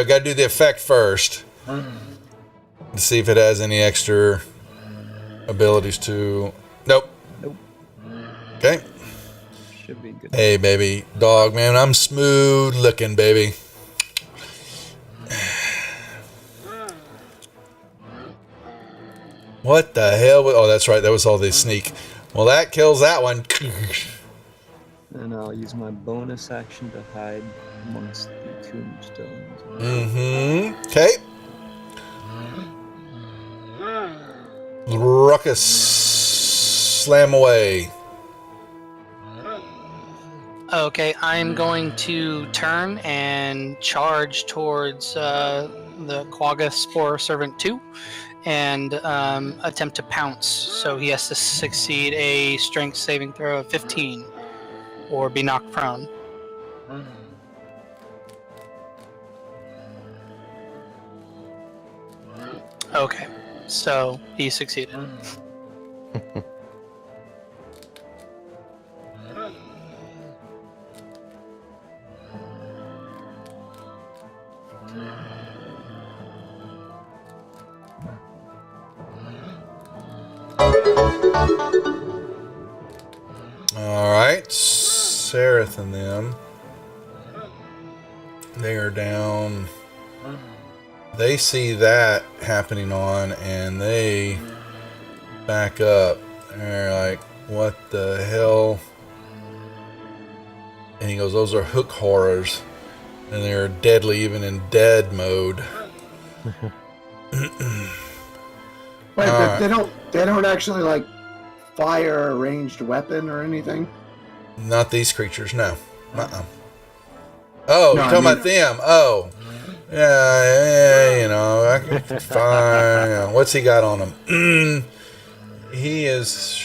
gotta do the effect first. To see if it has any extra abilities to. Nope. Okay. Should be good. Hey, baby. Dog, man, I'm smooth looking, baby. What the hell? Oh, that's right. That was all the sneak. Well, that kills that one. And I'll use my bonus action to hide amongst the tombstones. Okay. Ruckus. Slam away. Okay, I'm going to turn and charge towards the Quagga Spore Servant 2 and attempt to pounce. So he has to succeed a strength saving throw of 15 or be knocked prone. Okay, so he succeeded. Alright, Sereth and them. They are down. They see that happening on and they back up. They're like, what the hell? And he goes, those are hook horrors. And they're deadly even in dead mode. Wait, but they don't actually like fire a ranged weapon or anything? Not these creatures, no. Oh, No, you're talking about them. Oh. Yeah, I can fine. What's he got on him? He is...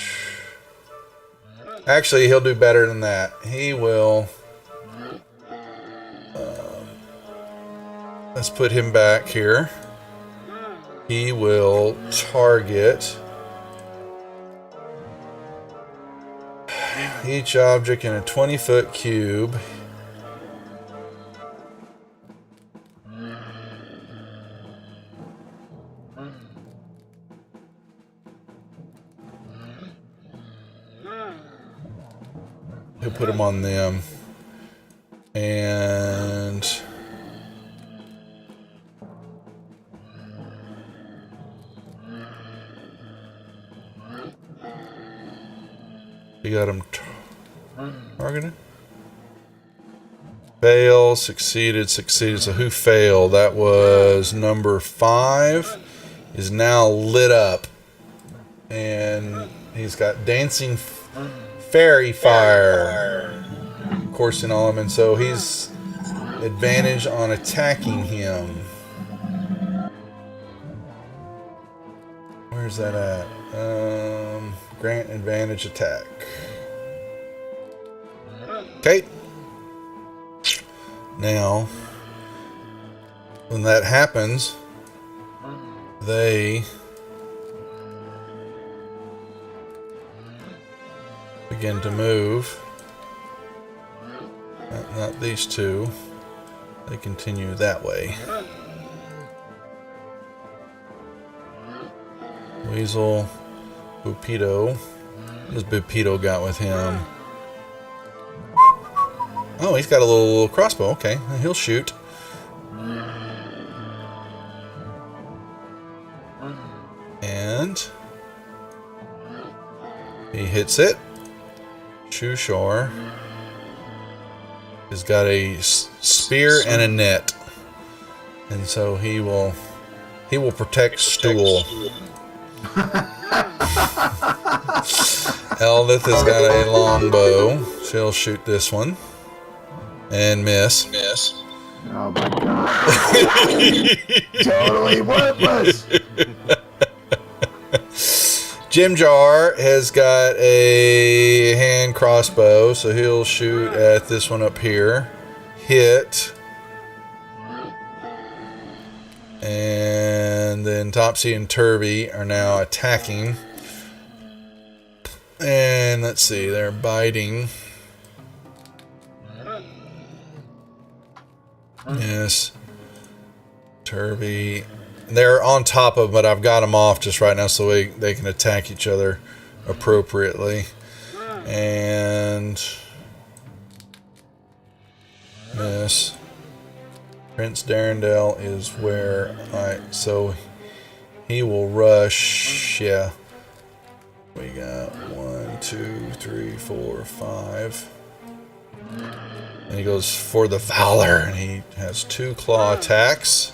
Actually, he'll do better than that. He will... let's put him back here. He will target... each object in a 20-foot cube. He'll put them on them. And... We got him targeted. Fail, succeeded. So who failed? That was number 5. Is now lit up. And he's got dancing fairy fire coursing on him. And so he's advantage on attacking him. Where's that at? Grant advantage attack. Okay. Now, when that happens, they begin to move. Not these two. They continue that way. Weasel, Bupito. What has Bupito got with him? Oh, he's got a little crossbow. Okay, he'll shoot. And he hits it. Shushar has got a spear and a net, and so he will protect Stool. Eldith has got a longbow. She'll shoot this one. And miss. Oh my god. Totally worthless. Jim Jar has got a hand crossbow, so he'll shoot at this one up here. Hit. And then Topsy and Turby are now attacking. And let's see, they're biting. Yes. Turby. They're on top of him, but I've got them off just right now so they can attack each other appropriately. And miss. Prince Darendale is where so he will rush. Yeah. We got 1, 2, 3, 4, 5. And he goes for the Valor, and he has 2 claw attacks.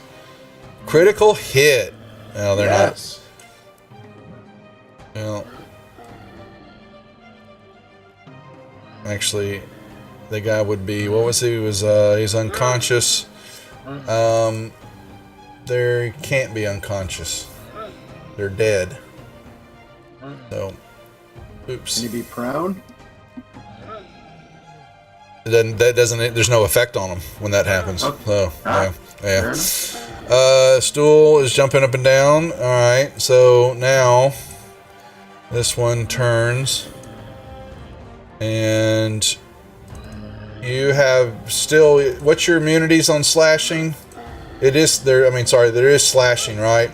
Critical hit. No, they're not. Well, actually, the guy would be. What was he? He's unconscious. They can't be unconscious. They're dead. So, oops. Can he be prone? There's no effect on them when that happens. Okay. So, yeah. Stool is jumping up and down. Alright, so now this one turns. And you have still, what's your immunities on slashing? There is slashing, right?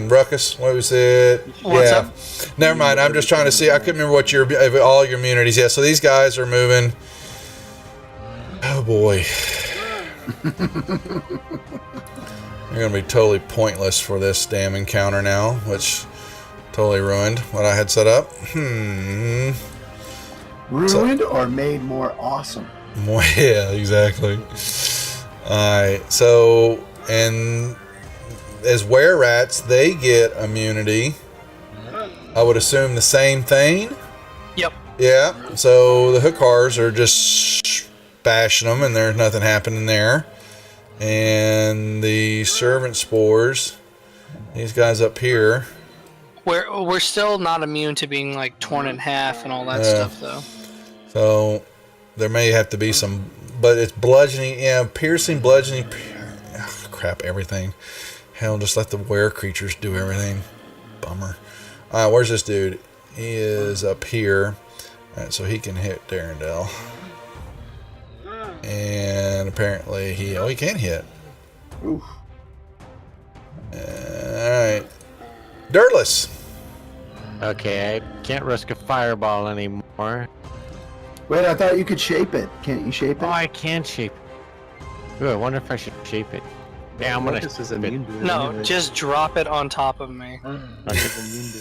Ruckus, what was it? What's up? Never mind. I'm just trying to see. I couldn't remember what all your immunities. Yeah, so these guys are moving. Oh boy. They're going to be totally pointless for this damn encounter now, which totally ruined what I had set up. Ruined or made more awesome? Yeah, exactly. Alright, so, and as were-rats, they get immunity. I would assume the same thing. Yep. Yeah, so the hookars are just bashing them, and there's nothing happening there. And the servant spores, these guys up here. We're still not immune to being like torn in half and all that stuff, though. So there may have to be some, but it's bludgeoning, piercing, bludgeoning, crap, everything. Hell, just let the were creatures do everything. Bummer. All right, where's this dude? He is up here. All right, so he can hit Darendale. And apparently he can't hit. Oof. Alright. Dirtless. Okay, I can't risk a fireball anymore. Wait, I thought you could shape it. Can't you shape it? Oh, I can shape it. Ooh, I wonder if I should shape it. Yeah, I'm gonna. Ruckus is immune to it. No, anyway. just drop it on top of me. Ruckus is immune to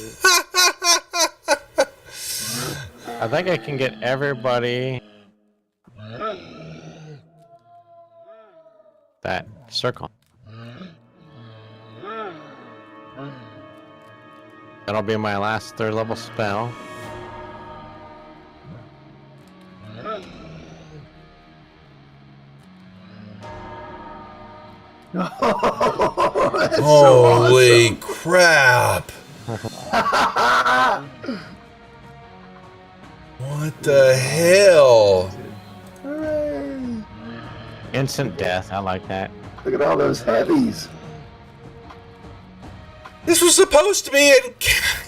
it. I think I can get everybody. That circle. That'll be my last 3rd level spell. Oh, that's Holy so crap! What the hell? awesome. Hooray. Instant death. I like that. Look at all those heavies. This was supposed to be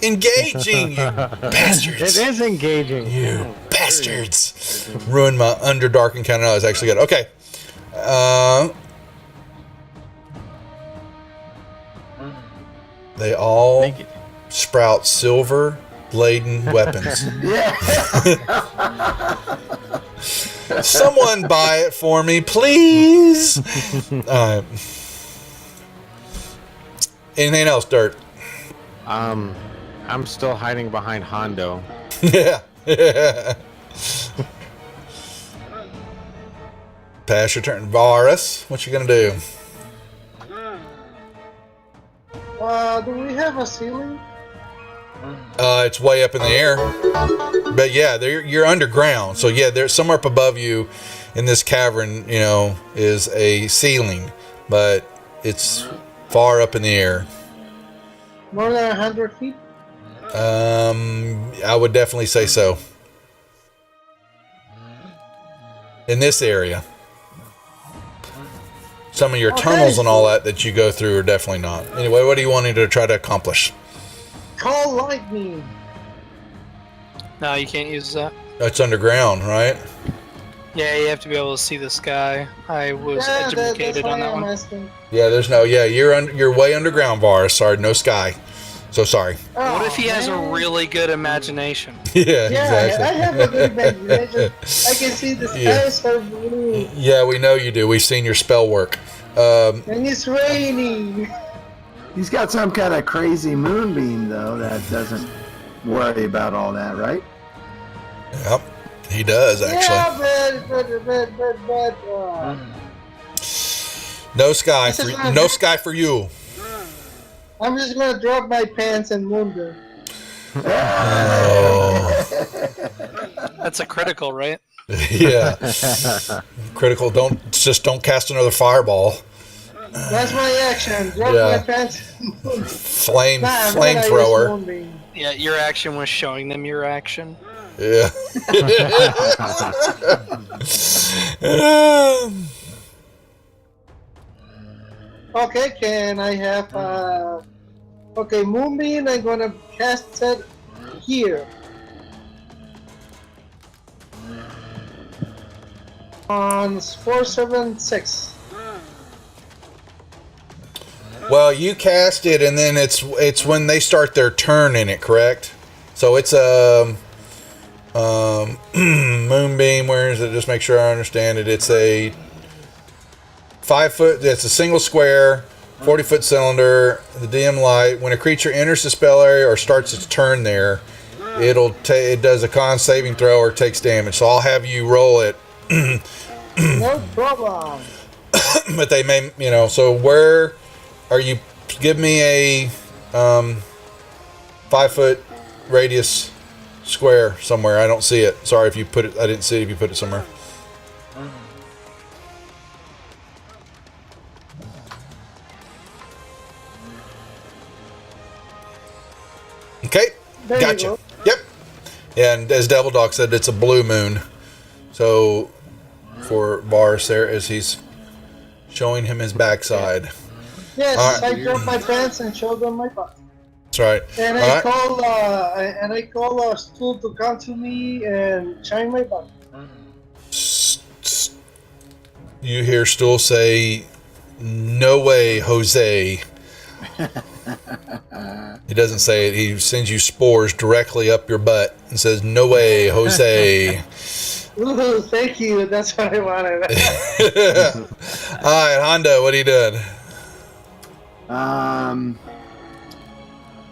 engaging, you bastards. It is engaging. You bastards. Ruined my Underdark encounter. No, it's actually good. Okay. They all Thank you. sprout silver laden weapons. Yeah. Someone buy it for me, please. Anything else, Dirt? I'm still hiding behind Hondo. Yeah. Pass your turn. Varus, what you gonna do? Do we have a ceiling? It's way up in the air. But yeah, you're underground. So yeah, there's somewhere up above you in this cavern, is a ceiling. But it's far up in the air. More than 100 feet? I would definitely say so. In this area. Some of your tunnels and all that you go through are definitely not. Anyway, what are you wanting to try to accomplish? Call lightning. No, you can't use that. It's underground, right? Yeah, you have to be able to see the sky. I was That's educated why on that I'm one. asking. Yeah, you're way underground, Varus. Sorry, no sky. So sorry. Oh, What if he has a man. really good imagination? Yeah, Yeah, exactly. I have a good imagination. I can see the Yeah. skies are blue Yeah, we know you do. We've seen your spell work. and it's raining. He's got some kind of crazy moonbeam, though, that doesn't worry about all that, right? Yep, he does actually. Yeah, but No sky This is for not- no sky for you. I'm just gonna drop my pants and wonder. Oh, That's a critical, right? yeah. Critical. Don't cast another fireball. That's my action. Drop Yeah. my pants. Flamethrower. Yeah, your action was showing them your action. Yeah. Okay, can I have okay, Moonbeam, I'm gonna cast it here. On 476. Well, you cast it, and then it's when they start their turn in it, correct? So it's a moonbeam. Where is it? Just make sure I understand it. It's a 5 foot. It's a single square, 40-foot cylinder. The dim light. When a creature enters the spell area or starts its turn there, it does a con saving throw or takes damage. So I'll have you roll it. No problem. But they may, so where are you? Give me a 5 foot radius square somewhere. I don't see it. Sorry if you put it. I didn't see it if you put it somewhere. Okay, There you gotcha. go. Yep. And as Devil Dog said, it's a blue moon. So for Varus there, as he's showing him his backside. Yes, All right. I drop my pants and show them my butt. That's right. And All I right. call a stool to come to me and shine my butt. You hear Stool say, "No way, Jose." He doesn't say it. He sends you spores directly up your butt and says, "No way, Jose." Ooh, thank you. That's what I wanted. All right, Hondo, what are you doing?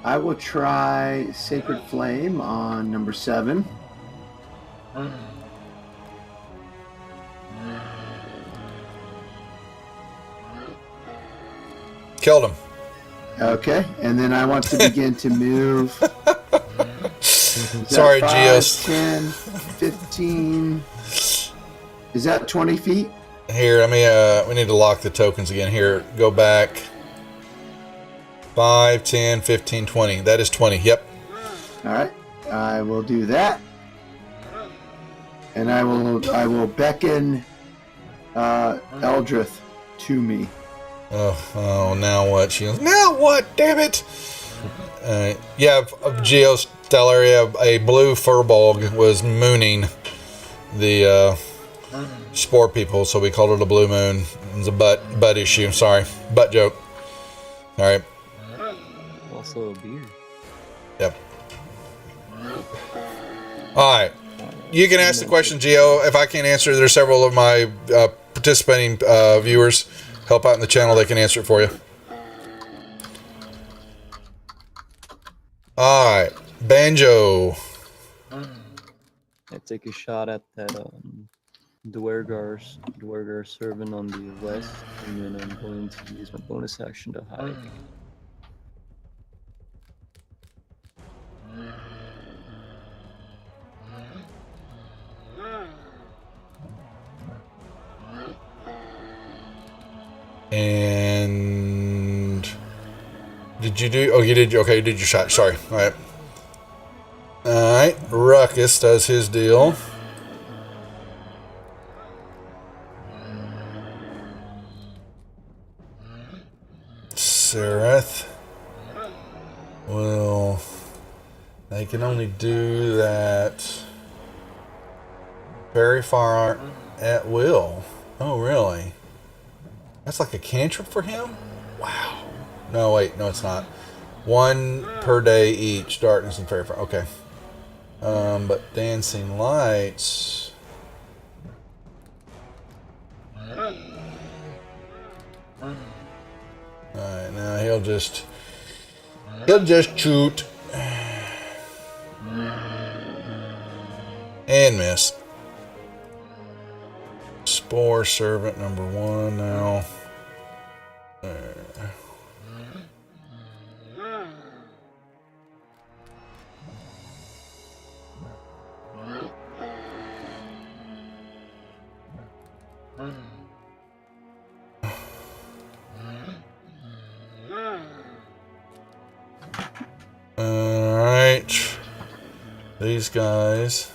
I will try Sacred Flame on number 7. Killed him. Okay, and then I want to begin to move. Sorry, 5, Geos. 10, 15. Is that 20 feet? Here, we need to lock the tokens again. Here, go back. 5, 10, 15, 20. That is 20. Yep. All right, I will do that, and I will beckon Eldrith to me. Oh, now what? She goes, now what? Damn it! Yeah, Geostellar, a blue furbolg was mooning the spore people, so we called it a blue moon. It was a butt issue. Sorry, butt joke. All right. Also a beer. Yep. All right. You can ask the question, Geo. If I can't answer, there's several of my participating viewers help out in the channel. They can answer it for you. All right. Banjo. I take a shot at that Dwergar servant on the west, and then I'm going to use my bonus action to hide. And did you do? Oh, you did. Okay, you did your shot. Sorry. All right. All right. Ruckus does his deal. Sereth will. They can only do that very far at will. Oh, really? That's like a cantrip for him? Wow. No, wait. No, it's not. 1 per day each. Darkness and fairy fire. Okay. But dancing lights. Alright, now he'll just shoot. And miss. Spore servant number 1 now. Alright. These guys.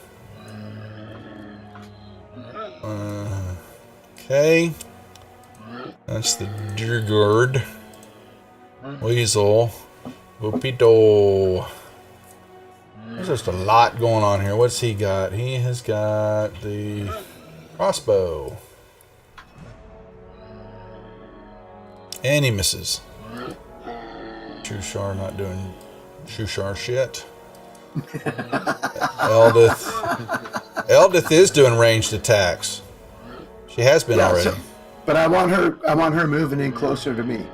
Okay. That's the Durgard. Weasel. Whoopido. There's just a lot going on here. What's he got? He has got the crossbow. And he misses. Shushar not doing Shushar shit. Eldith is doing ranged attacks. She has been already. But I want her moving in closer to me.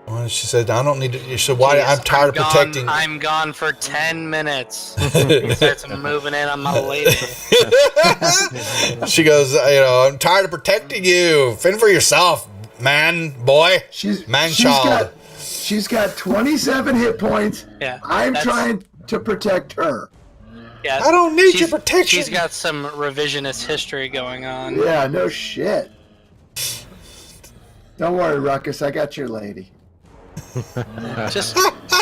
Well, she said, I don't need to. So why? I'm tired of protecting. I'm gone for 10 minutes. He starts moving in on my lady. She goes, I'm tired of protecting you. Fend for yourself, man, boy, child. She's got 27 hit points. Yeah, I'm trying to protect her. Yeah, I don't need your protection. She's got some revisionist history going on. Yeah, no shit. Don't worry, Ruckus. I got your lady. Just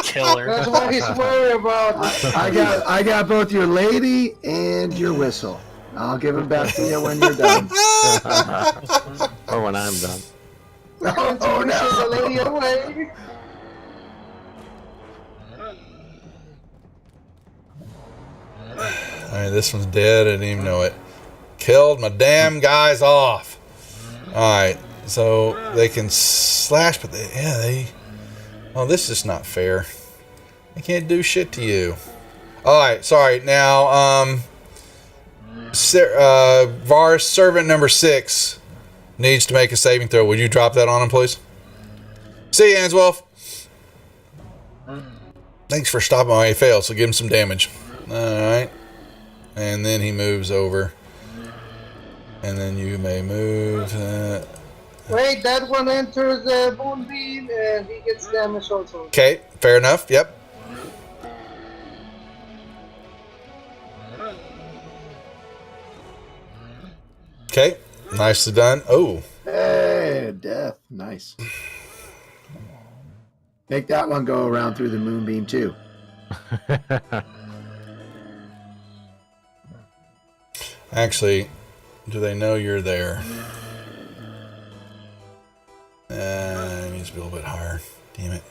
kill her. That's what he's worried about. I got both your lady and your whistle. I'll give them back to you when you're done. Or when I'm done. Oh no! The lady away. Alright, this one's dead. I didn't even know it. Killed my damn guys off. Alright, so they can slash, but they. Oh, this is not fair. They can't do shit to you. Alright, sorry. Now, Var's servant number 6 needs to make a saving throw. Would you drop that on him, please? See you, Answolf. Thanks for stopping while he failed, so give him some damage. Alright. And then he moves over. And then you may move that. Wait, that one enters the moonbeam and he gets damage also. Okay, fair enough. Yep. Okay, nicely done. Oh. Hey, death. Nice. Make that one go around through the moonbeam, too. Actually, do they know you're there? It needs to be a little bit higher. Damn it.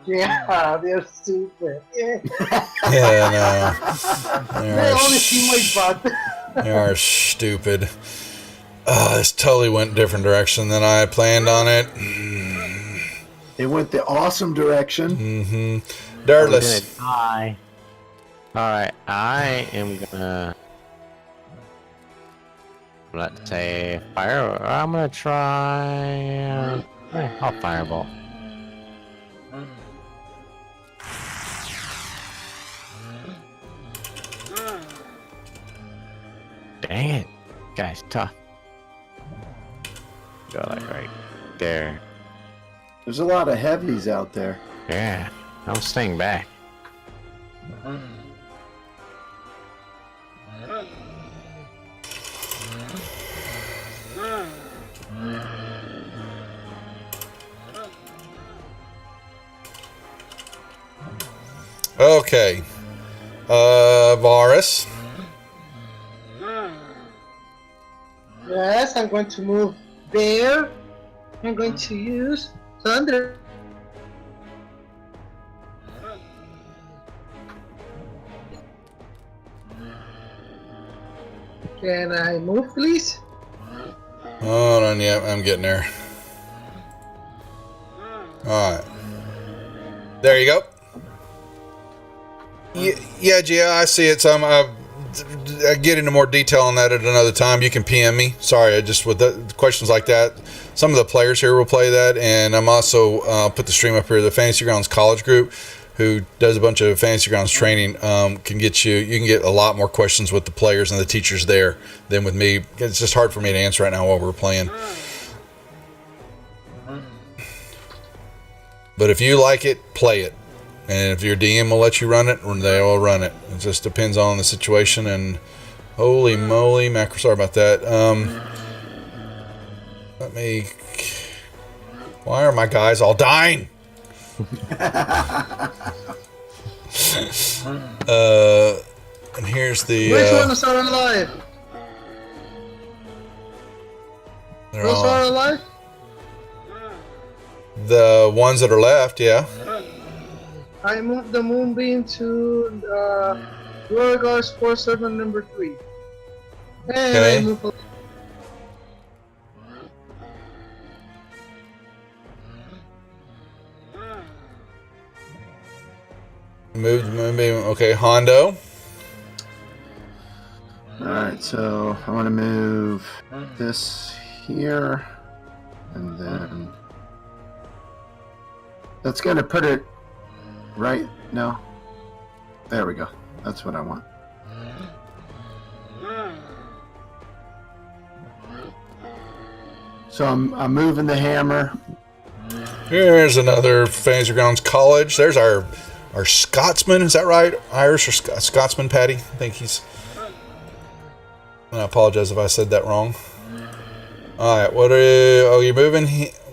Yeah, they're stupid. Yeah. Yeah, no. They only see my butt. They are stupid. This totally went a different direction than I planned on it. It went the awesome direction. Mm-hmm. Dirtless. Die. Alright, I am gonna... Let's say fire. I'm gonna try... I'll fireball. Dang it. Guy's tough. Go like right there. There's a lot of heavies out there. Yeah, I'm staying back. Okay. Varus. Yes, I'm going to move there. I'm going to use thunder. Can I move, please? Hold on, yeah, I'm getting there. Alright. There you go. Yeah, Gia, I see it. So I'll get into more detail on that at another time. You can PM me. Sorry, I just, with the questions like that, some of the players here will play that. And I'm also, put the stream up here, the Fantasy Grounds College Group, who does a bunch of Fantasy Grounds training, you can get a lot more questions with the players and the teachers there than with me. It's just hard for me to answer right now while we're playing. But if you like it, play it. And if your DM will let you run it, they will run it. It just depends on the situation. And holy moly, macro, sorry about that. Let me... Why are my guys all dying? And here's the... Which ones are alive? Those are alive? The ones that are left, yeah. I moved the moonbeam to Beauregard's 47 number 3. And Okay. I move Moved the moonbeam. Okay, Hondo. Alright, so I want to move this here. And then... That's going to put it right... No. There we go. That's what I want. So I'm moving the hammer. Here's another Fantasy Grounds College. There's our Scotsman. Is that right? Irish or Scotsman, Patty? I think he's... I apologize if I said that wrong. Alright, what are you... Oh, you're moving...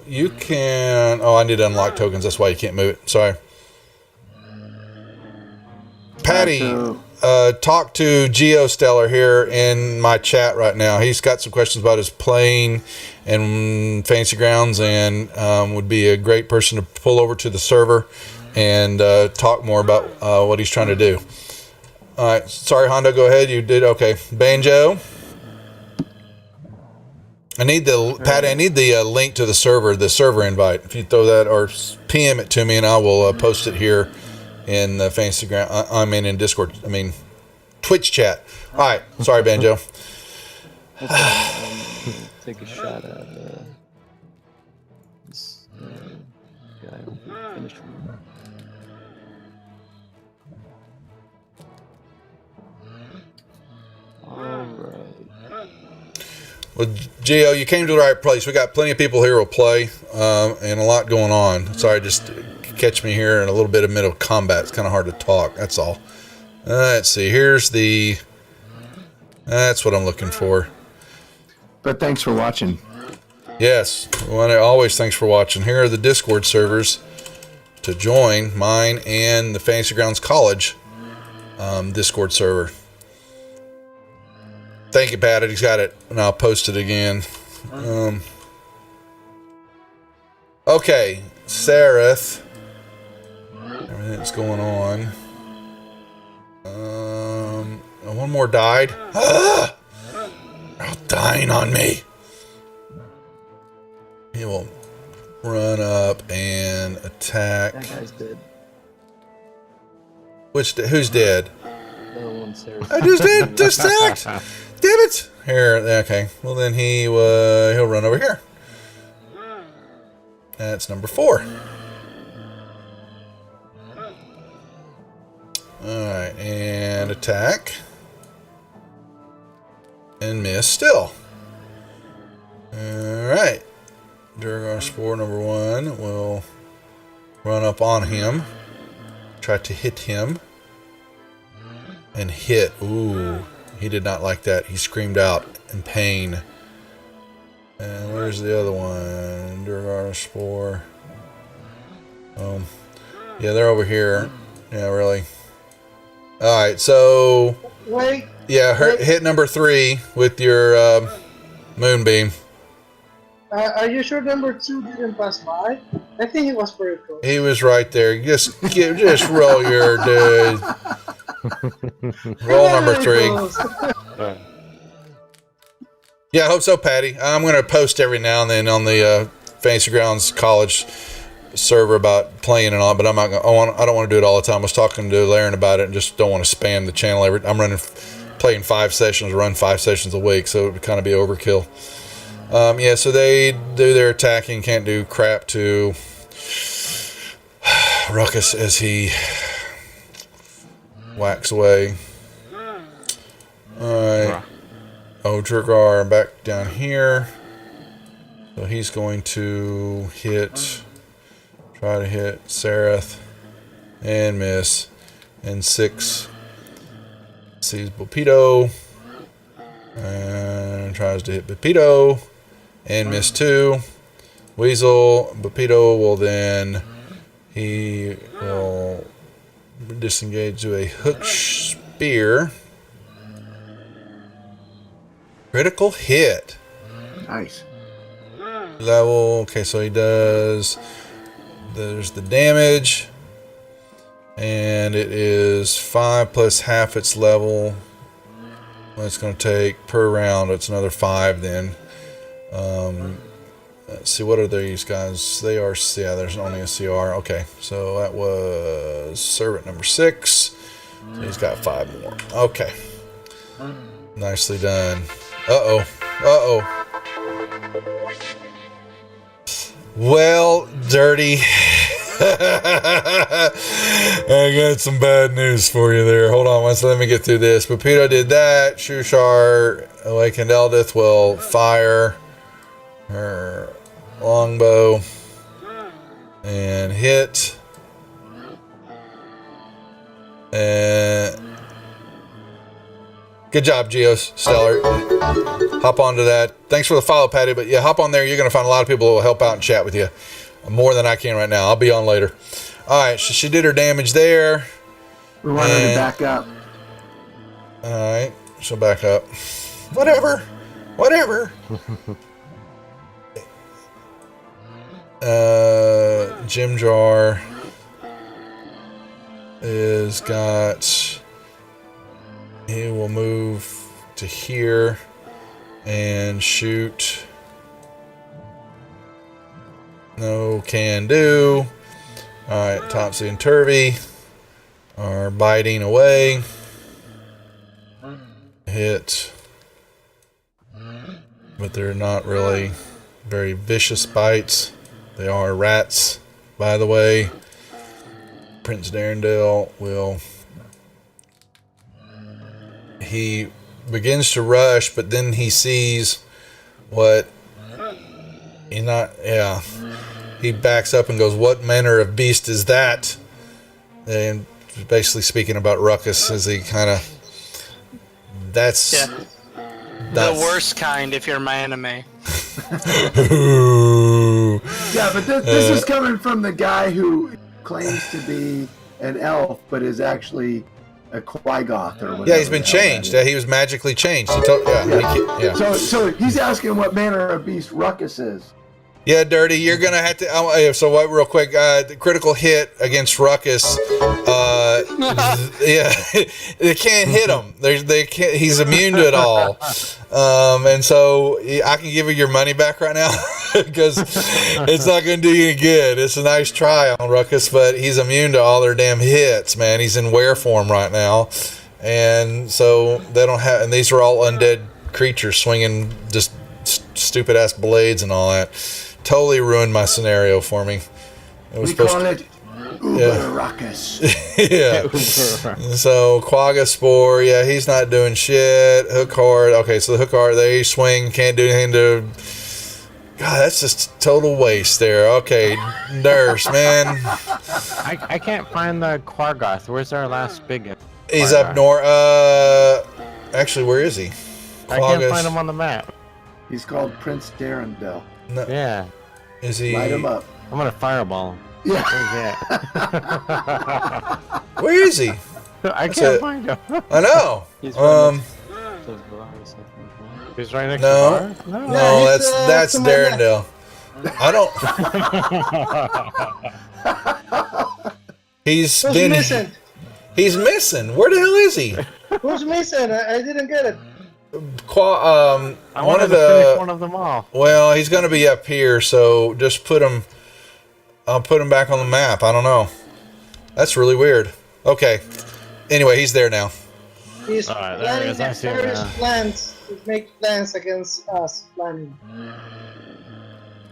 You can... Oh, I need to unlock tokens. That's why you can't move it. Sorry. Patty, talk to GeoStellar here in my chat right now. He's got some questions about his playing and Fantasy Grounds, and would be a great person to pull over to the server and talk more about what he's trying to do. All right. Sorry, Hondo. Go ahead. You did okay. Banjo. I need Patty. I need the link to the server invite. If you throw that or PM it to me, and I will post it here in the Fantasy Ground. In Discord. Twitch chat. All right. Sorry, Banjo. Take a shot at Yeah, I hope we finish one. Alright. Well, Gio, you came to the right place. We got plenty of people here who'll play, and a lot going on. Sorry, just catch me here in a little bit of middle combat. It's kind of hard to talk. That's all. Let's see. Here's the. That's what I'm looking for. But thanks for watching. Yes. Well, always thanks for watching. Here are the Discord servers to join mine and the Fantasy Grounds College Discord server. Thank you, Pat. He's got it, and I'll post it again. Okay, Sareth. Everything's going on. One more died. They're all dying on me. He will run up and attack. That guy's dead. Who's dead? The one Sarah. I just did attacked. Damn it! Here, okay. Well, then he'll run over here. That's number 4. Alright, and attack. And miss still. Alright. Durgar Spore number 1 will run up on him. Try to hit him. And hit. Ooh. He did not like that. He screamed out in pain. And where's the other one? Durgar Spore. Yeah, they're over here. Yeah, really. Alright, so... Wait. Yeah, hit number 3 with your moonbeam. Are you sure number 2 didn't pass by? I think he was pretty close. He was right there. Just roll your dude. Roll number 3. Yeah, I hope so, Patty. I'm going to post every now and then on the Fantasy Grounds College server about playing and all, but I'm not going. I don't want to do it all the time. I was talking to Laren about it and just don't want to spam the channel. I'm playing 5 sessions, run 5 sessions a week, so it would kind of be overkill. Yeah, so they do their attacking, can't do crap to Ruckus as he whacks away. Alright. Odrigar back down here. So he's going to try to hit Sareth and miss. And 6 sees Bopito and tries to hit Bopito and miss 2. Weasel, Bopito will then disengage to a hook spear. Critical hit. Nice. Level. Okay, so he does. There's the damage. And it is 5 plus half its level. It's going to take per round. It's another 5 then. Let's see, what are these guys? They are, yeah, there's only a CR. Okay, so that was servant number 6. So he's got 5 more. Okay. Nicely done. Well, dirty. I got some bad news for you there. Hold on, let me get through this. Pepito did that. Shushar, Awakened Eldith, will fire her longbow and hit. And good job, Geos. Stellar. Hop onto that. Thanks for the follow, Patty. But yeah, hop on there. You're going to find a lot of people who will help out and chat with you. More than I can right now. I'll be on later. Alright, so she did her damage there. We want her to back up. Alright, she'll back up. Whatever. Jim Jar is got. He will move to here and shoot. No can do. Alright, Topsy and Turvy are biting away. Hit. But they're not really very vicious bites. They are rats, by the way. Prince Darendale will... He begins to rush, but then he sees what... He's not... Yeah. He backs up and goes, what manner of beast is that? And basically speaking about Ruckus as he kind of... That's... Yeah. The worst kind if you're my enemy. Yeah, but this is coming from the guy who claims to be an elf, but is actually a Quagoth or whatever. Yeah, he's been changed. He was magically changed. So he's asking what manner of beast Ruckus is. Yeah, Dirty, you're going to have to... so what, real quick, the critical hit against Ruckus, yeah, they can't hit him. They can't, he's immune to it all. And so I can give you your money back right now because it's not going to do you any good. It's a nice try on Ruckus, but he's immune to all their damn hits, man. He's in were form right now. And so they don't have... And these are all undead creatures swinging just stupid-ass blades and all that. Totally ruined my scenario for me. We call it Uber Ruckus. Yeah. So Quagaspore, yeah, he's not doing shit. Hook hard. Okay, so the hook hard, they swing, can't do anything to... God, that's just total waste there. Okay, Nurse, man. I can't find the Quagoth. Where's our last big one? He's up north. Actually, where is he? I can't find him on the map. He's called Prince Darendale. No. Yeah. Is he? Light him up. I'm gonna fireball him. Yeah. Where is he? I can't find him. I know. He's right He's right next No. to Bar? No, that's to my Darendale. I don't. He's Who's been. missing? He's missing. Where the hell is he? Who's missing? I didn't get it. I One wanted of to finish the. one of them all. Well, he's going to be up here, so just put him. I'll put him back on the map. I don't know. That's really weird. Okay. Anyway, he's there now. He's Alright, there he is. I see him various now. plans to make plans against us. Planning.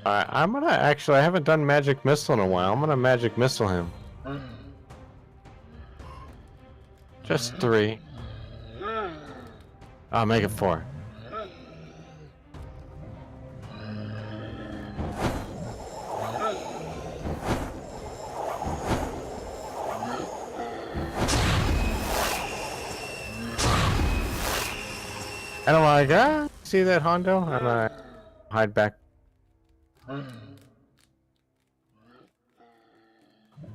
Alright, I'm gonna actually, I haven't done magic missile in a while. I'm gonna magic missile him. Just 3. I'll make it 4. And I'm like, see that Hondo? And I hide back.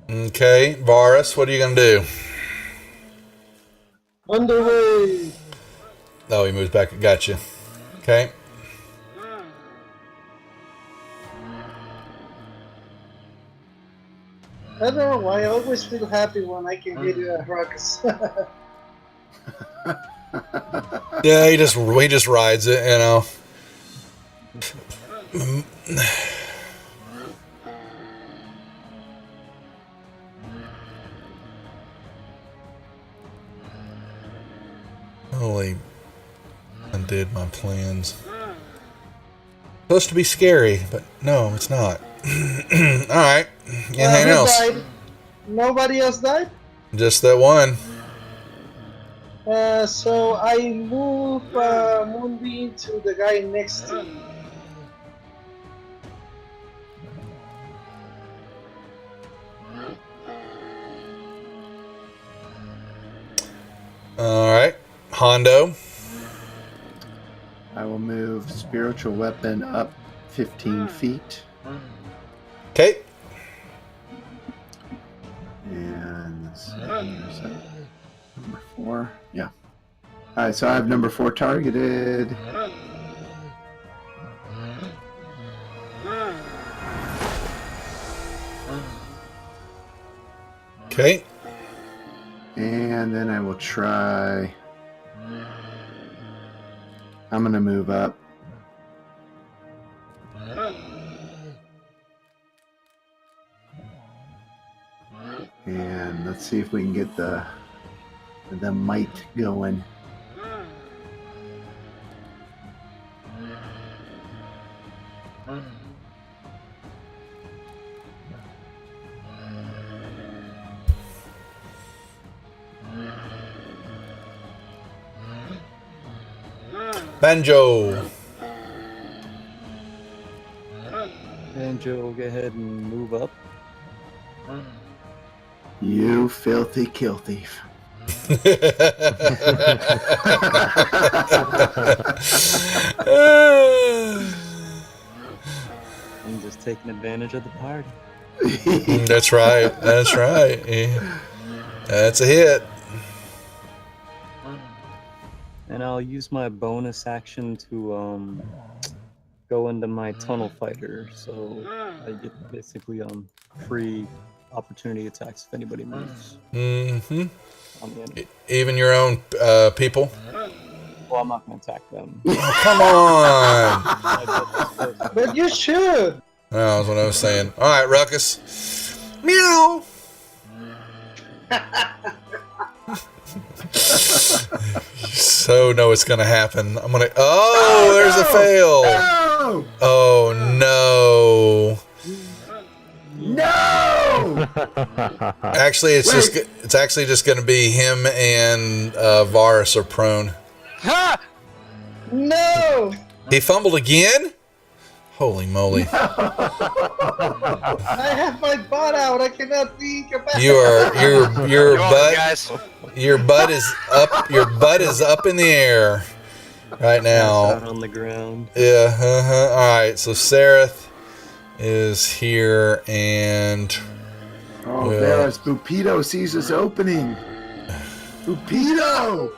Okay, Varus, what are you going to do? On the way. Oh, he moves back. Gotcha. Okay. I don't know why. I always feel happy when I can get a Ruckus. Yeah, he just rides it, you know. Holy, undid my plans. Supposed to be scary, but no, it's not. All right. Anything Who else? died? Nobody else died? Just that one. So I move Moonbeam to the guy next to me. All right. Hondo. I will move spiritual weapon up 15 feet. Okay. And let's see, where's that? Number 4. Yeah. All right, so I have number 4 targeted. Okay. And then I will try. I'm going to move up. And let's see if we can get the might going. Banjo. Banjo, go ahead and move up. You filthy kill thief. I'm just taking advantage of the party. That's right. That's right. Yeah. That's a hit. And I'll use my bonus action to go into my tunnel fighter, so I get basically free opportunity attacks if anybody moves Mm-hmm. on the enemy. Even your own people. Well, I'm not gonna attack them. Come on. But you should. That's what I was saying. All right, Ruckus. Meow. So know it's gonna happen. I'm gonna. Oh, there's a fail. No! Oh no. No! Actually, it's actually just gonna be him and Varus are prone. Ha! No! He fumbled again. Holy moly! I have my butt out. I cannot be capacitated. Your Go on, butt. guys. Your butt is up. Your butt is up in the air right now. Out on the ground. Yeah. All right. So Sareth is here, and Oh, Well. Varus, Bupido sees his opening. Bupido!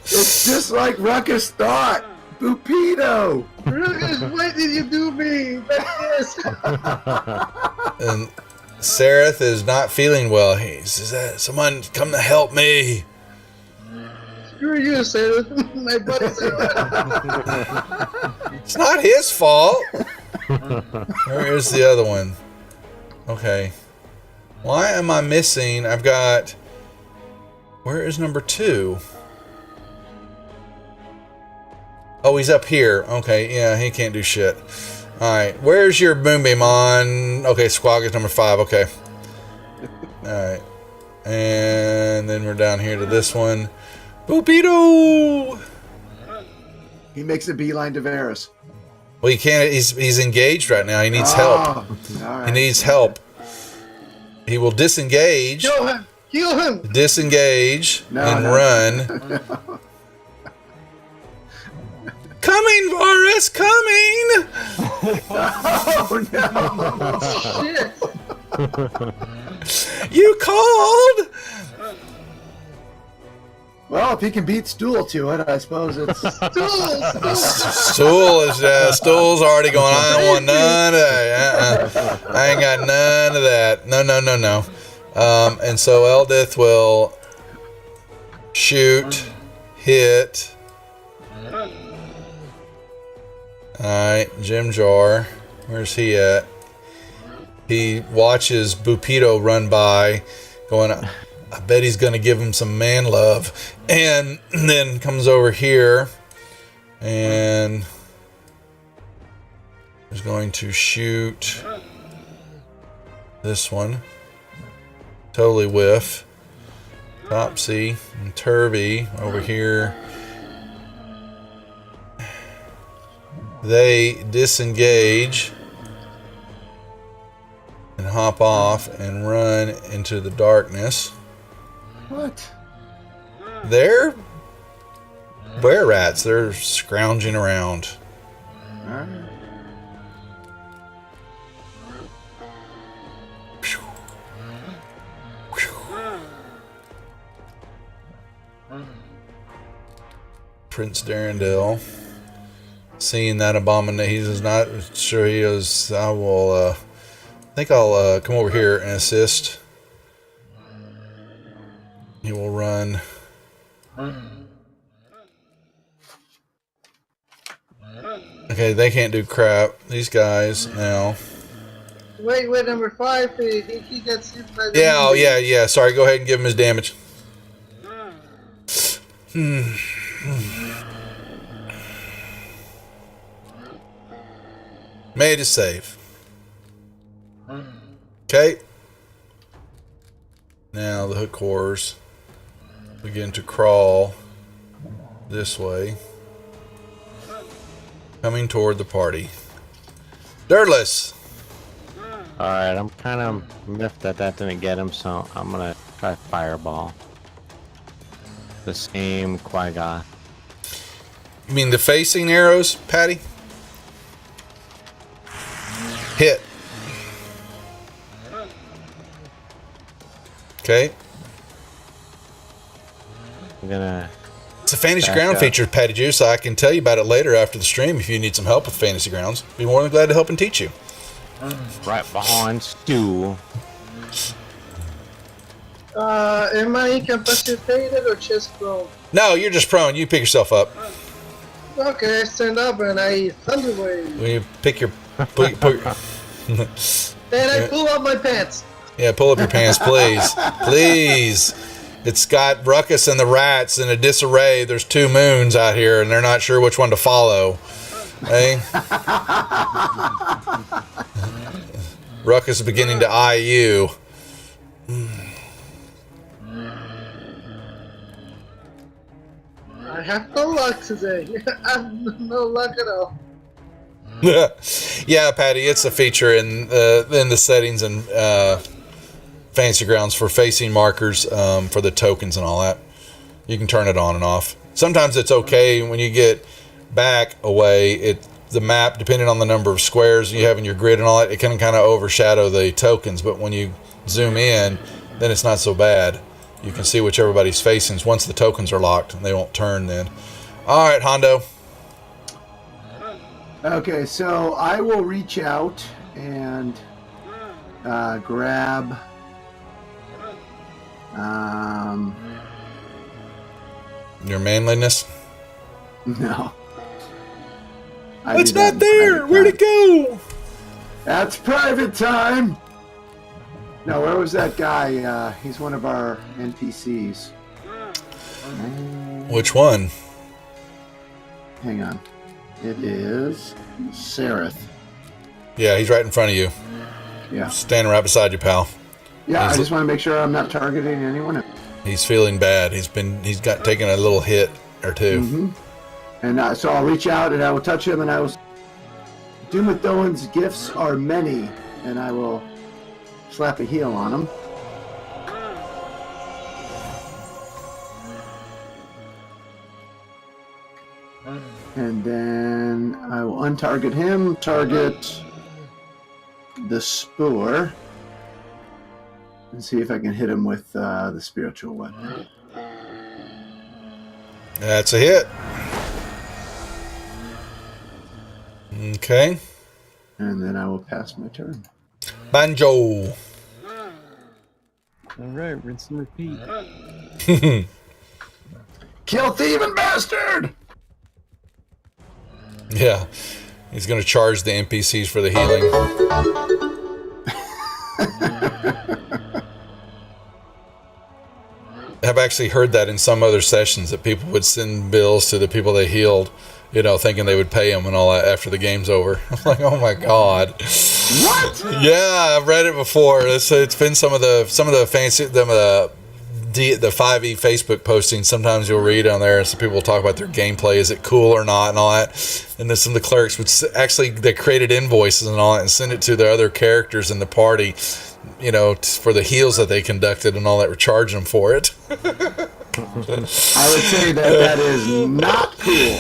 It's just like Ruckus thought. Bupido! Ruckus, why did you do me like this? and Sareth is not feeling well. He says, "Someone come to help me." Screw you, Sarah. My butt is It's not his fault. Where is the other one? Okay. Why am I missing? I've got. Where is number 2? Oh, he's up here. Okay, yeah, he can't do shit. Alright, where's your Moonbeam on? Okay, Squawk is number 5. Okay. Alright. And then we're down here to this one. Boopito! He makes a beeline to Varus. Well, he can't. He's engaged right now. He needs help. All right. He needs help. He will disengage. Kill him! Kill him! Disengage No, and no. run. Coming, Varus, coming! Oh, no! Shit! You called! Well, if he can beat Stool to it, I suppose it's... Stool's already going, I don't want none of that. I ain't got none of that. No. And so Eldith will shoot, hit. Alright, Jim Jar. Where's he at? He watches Bupido run by, going, I bet he's going to give him some man love. And then comes over here and is going to shoot this one. Totally whiff. Topsy and Turvy over here. They disengage and hop off and run into the darkness. What? They're bear rats. They're scrounging around. All right. Prince Darendale, seeing that abomination, he's not sure he is. I will. I think I'll come over here and assist. He will run. Okay, they can't do crap. These guys now. Wait, number 5, he gets hit by the... Yeah, yeah. Sorry, go ahead and give him his damage. Made a save. Okay. Now the hook horrors. begin to crawl this way, coming toward the party. Dirtless! Alright, I'm kind of miffed that didn't get him, so I'm gonna try Fireball. The same Qui-Gon. You mean the facing arrows, Patty? Hit. Okay. I'm gonna... It's a Fantasy Back Ground up. feature, Patty Juice. I can tell you about it later after the stream if you need some help with Fantasy Grounds. Be more than glad to help and teach you. Right behind Stu. Am I incapacitated or just prone? No, you're just prone. You pick yourself up. Okay, I stand up and I thunder wave. When you pick your... And I pull up my pants. Yeah, pull up your pants, please. Please. It's got Ruckus and the rats in a disarray. There's two moons out here, and they're not sure which one to follow. Hey? Ruckus is beginning to eye you. I have no luck today. I have no luck at all. Yeah, Patty, it's a feature in the settings and Fantasy Grounds for facing markers for the tokens and all that. You can turn it on and off. Sometimes it's okay when you get back away. The map, depending on the number of squares you have in your grid and all that, it can kind of overshadow the tokens. But when you zoom in, then it's not so bad. You can see which everybody's facing. Once the tokens are locked, and they won't turn then. All right, Hondo. Okay, so I will reach out and grab. Your manliness. No. It's not there. Where'd it go? That's private time. No, where was that guy? He's one of our NPCs. Which one? Hang on. It is Sereth. Yeah, he's right in front of you. Yeah. Standing right beside you, pal. Yeah, I just want to make sure I'm not targeting anyone. He's feeling bad. He's got taken a little hit or two. Mm-hmm. And so I'll reach out and I will touch him and I will. Dumathoan's gifts are many, and I will slap a heel on him. And then I will untarget him, target the Spore, and see if I can hit him with the spiritual weapon. That's a hit. Okay. And then I will pass my turn. Banjo. Alright, rinse and repeat. Kill thieving bastard! Yeah. He's going to charge the NPCs for the healing. I've actually heard that in some other sessions that people would send bills to the people they healed, thinking they would pay them and all that after the game's over. I'm like, oh my god. What? Yeah, I've read it before. It's been some of the fancy the 5e Facebook postings. Sometimes you'll read on there, and some people will talk about their gameplay. Is it cool or not, and all that. And then some of the clerics would they created invoices and all that, and send it to the other characters in the party, for the heals that they conducted and all that. Were charging them for it. I would say that is not cool.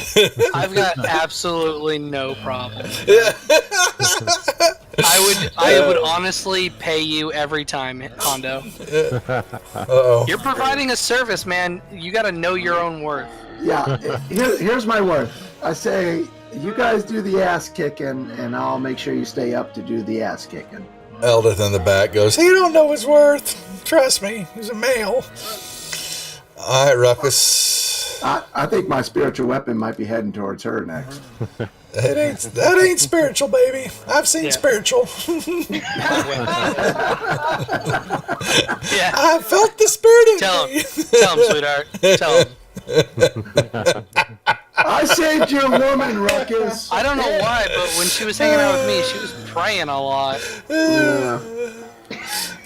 I've got absolutely no problem. Yeah. I would honestly pay you every time, Hondo. Uh-oh. You're providing a service, man. You got to know your own worth. Yeah, here's my worth. I say, you guys do the ass kicking, and I'll make sure you stay up to do the ass kicking. Eldith in the back goes, he don't know his worth. Trust me, he's a male. All right, Ruckus. I think my spiritual weapon might be heading towards her next. That ain't spiritual, baby. I've seen spiritual. Yeah. I felt the spirit of Tell me. him, sweetheart. Tell him. I saved your woman, Ruckus. I don't know why, but when she was hanging out with me, she was praying a lot. Yeah.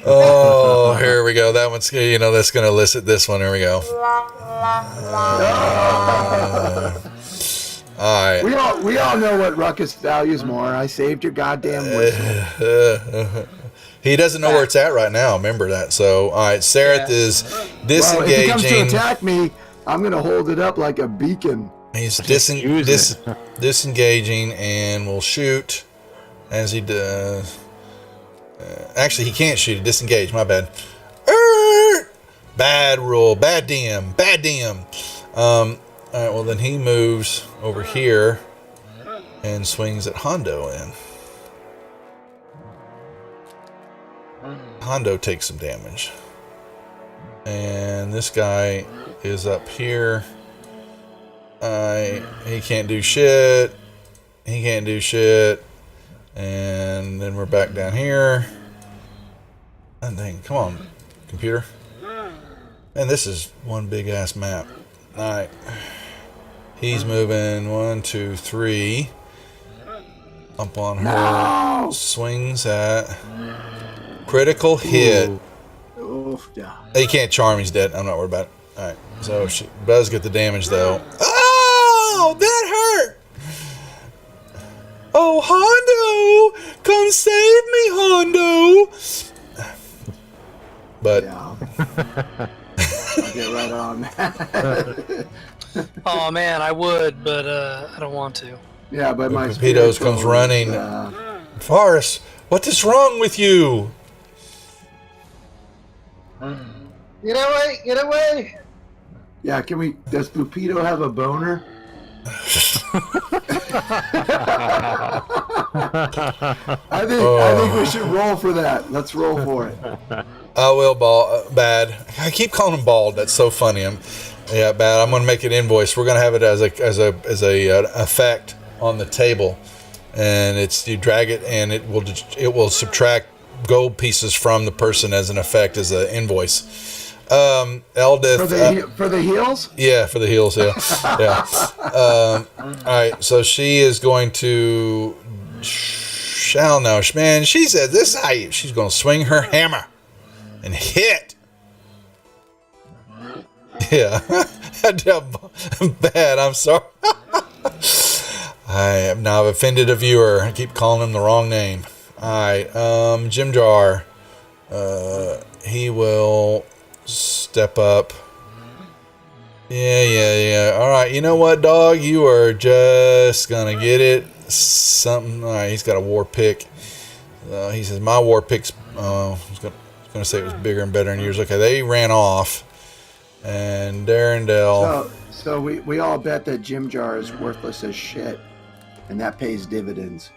Oh, here we go. That one's, that's going to elicit this one. Here we go. All right. We all know what Ruckus values more. I saved your goddamn whistle. He doesn't know where it's at right now. Remember that. So, all right. Sareth is disengaging. Well, if he comes to attack me, I'm going to hold it up like a beacon. He's disengaging and will shoot as he does. Actually, he can't shoot. Disengage. My bad. Bad rule. Bad DM. Bad DM. All right. Well, then he moves over here and swings at Hondo in. Hondo takes some damage. And this guy is up here. He can't do shit. He can't do shit. And then we're back down here. Oh, dang, come on, computer. And this is one big ass map. Alright. He's moving 1, 2, 3. Up on her. No! Swings at. Critical hit. Oof, yeah. He can't charm, he's dead. I'm not worried about it. Alright. So she does get the damage though. Oh, that hurt! Oh, Hondo! Come save me, Hondo! But Yeah. I'll get right on that. Oh man, I would, but I don't want to. Yeah, but my Torpedoes spiritual comes running. is, Forrest, what is wrong with you? Get away! Get away! yeah, does Pupido have a boner? I think we should roll for that. Let's roll for it. I will, bad. I keep calling him bald. That's so funny. Bad. I'm going to make an invoice. We're going to have it as a effect on the table, and you drag it, and it will subtract gold pieces from the person as an effect as an invoice. Eldith For the heels? Yeah, for the heels. Yeah, yeah. All right, so she is going to. Shall know, man. She said this is how she's going to swing her hammer and hit. Yeah, bad. I'm sorry. I have now offended a viewer. I keep calling him the wrong name. All right, Jim Jar. He will step up. Yeah. All right, you know what, dog? You are just gonna get it. Something. All right, he's got a war pick. He says my war pick's. I was gonna say it was bigger and better than yours. Okay, they ran off, and Darendelle. So we all bet that Jim Jar is worthless as shit, and that pays dividends.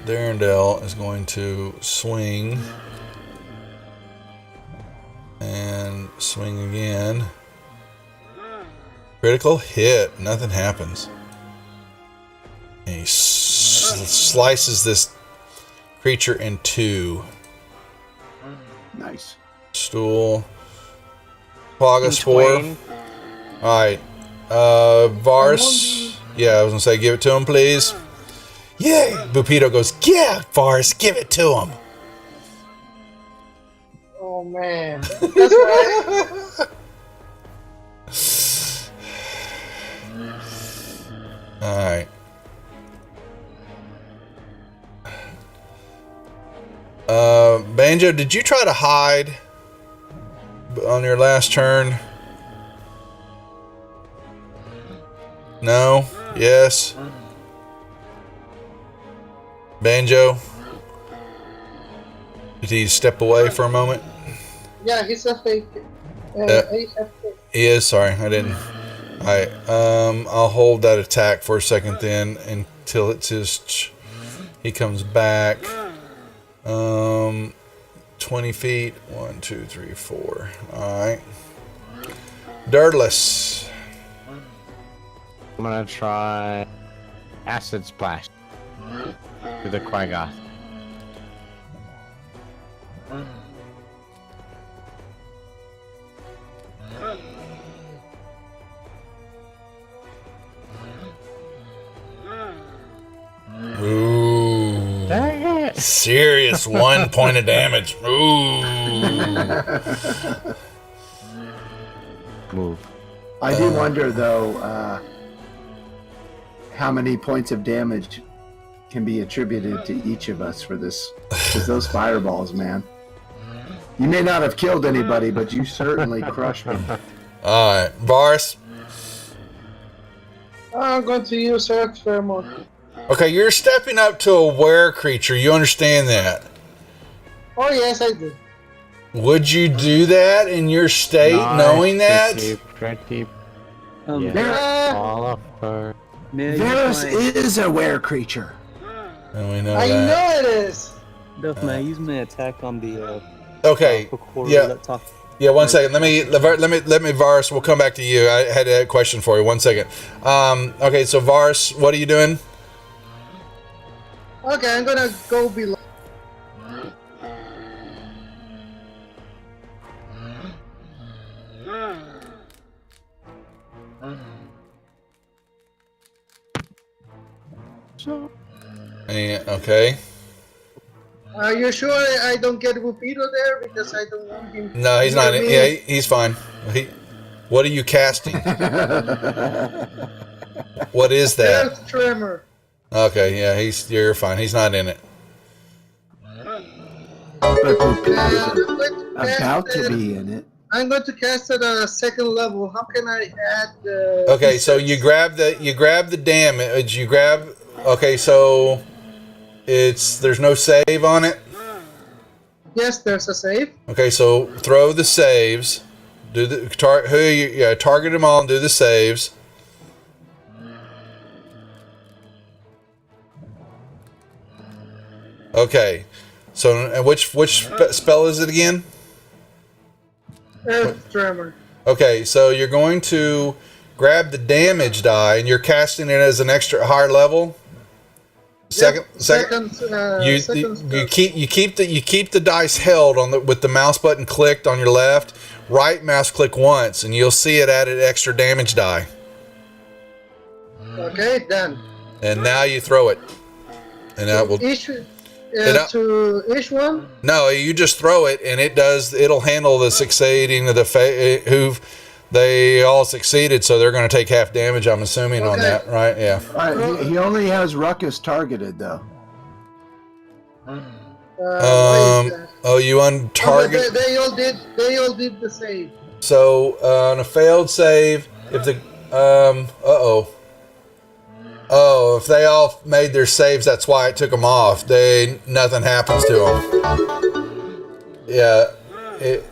Darendelle is going to swing. And swing again. Critical hit. Nothing happens. And he slices this creature in two. Nice. Stool. Plagas 4. Alright. Vars. Yeah, I was going to say, give it to him, please. Yeah. Bupito goes, yeah, Vars, give it to him. Oh man, that's right. All right. Banjo, did you try to hide on your last turn? No? Yes? Banjo? Did he step away for a moment? Yeah, he's a fake. He is. Sorry, I didn't. Alright, I'll hold that attack for a second then until it's he comes back. 20 feet. 1, 2, 3, 4. Alright. Dirtless. I'm gonna try Acid Splash to the Quaggoth. Ooh. Dang it! Serious 1 point of damage. Ooh. Move. I do wonder, though, how many points of damage can be attributed to each of us for this. Because those fireballs, man. You may not have killed anybody, but you certainly crushed them. All right, Varus. I'm going to use Earth Tremor. Okay, you're stepping up to a were creature. You understand that? Oh, yes, I do. Would you do that in your state, knowing that? Pretty. There- All of her. May I Varus use my, is a were creature. And we know I that. know it is. Duff, may I use my attack on the Okay. Kokoro Yeah. that talk? Yeah, 1 second. Let me, Varus. We'll come back to you. I had a question for you. 1 second. Okay, so Varus, what are you doing? Okay, I'm gonna go below. Okay. Are you sure I don't get Rupido there? Because I don't want him. No, he's not. near me. Yeah, he's fine. What are you casting? What is that? Earth Tremor. Okay, yeah, you're fine. He's not in it. But Rupido's I'm going to cast about to it- be in it. I'm going to cast at a second level. How can I add the? Okay, so you grab the damage. Okay, so there's no save on it. Yes, there's a save. Okay, so throw the saves. Do the target them all and do the saves. Okay, so and which spell is it again? Earth Tremor. Okay, so you're going to grab the damage die and you're casting it as an extra higher level. Second. Second You spell. keep the dice held on with the mouse button clicked on your left. Right mouse click once, and you'll see it added extra damage die. Okay, done. And now you throw it, and that will. Each up- to each one. No, you just throw it, and it'll handle the succeeding of the they all succeeded, so they're going to take half damage. I'm assuming on Okay. that, right? Yeah. All right, he only has Ruckus targeted, though. Why is that? Oh, you on target. Oh, they all did. They all did the save. So on a failed save, if the if they all made their saves, that's why it took them off. Nothing happens to them. Yeah,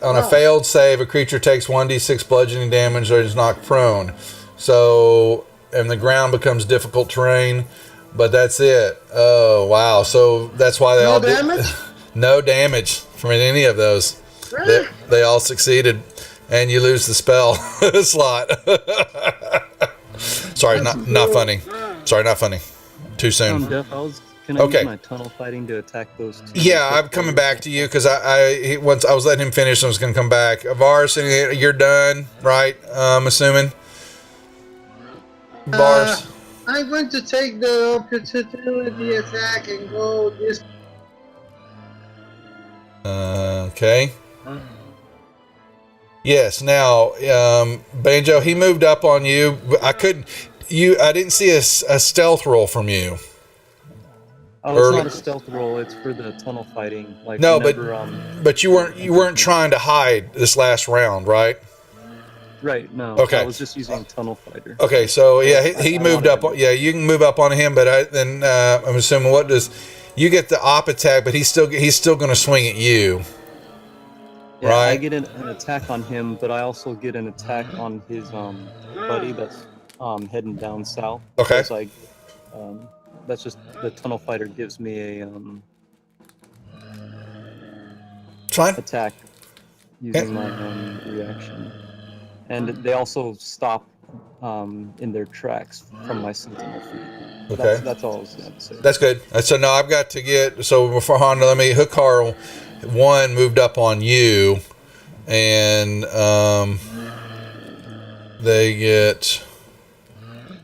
on a failed save, a creature takes 1d6 bludgeoning damage or is knocked prone. So and the ground becomes difficult terrain, but that's it. Oh wow! So that's why they No all damage? no damage from any of those. They all succeeded, and you lose the spell slot. Sorry, not funny. Sorry, not funny. Too soon. Duff, can I Okay. use my tunnel fighting to attack those two? Yeah, I'm coming back to you because once I was letting him finish, I was going to come back. Varus, you're done, right? I'm assuming. Varus. I'm going to take the opportunity attack and go this. Okay. Yes. Now, Banjo, he moved up on you. I didn't see a stealth roll from you. Oh, it's Early- not a stealth roll. It's for the tunnel fighting. Like No, whenever, but you weren't trying to hide this last round, right? Right. No. Okay. I was just using tunnel fighter. Okay, so yeah, he I moved up. wanted- Yeah, you can move up on him, but I'm assuming you get the op attack, but he's still going to swing at you. Yeah, Right. I get an attack on him, but I also get an attack on his buddy that's heading down south. Okay. Because, like, that's just the tunnel fighter gives me a Fine. attack using my reaction, and they also stop in their tracks from my sentinel feet. Okay. That's all I was going to say. That's good. So now I've got to get. So before Honda, let me. Hookar 1 moved up on you, and they get.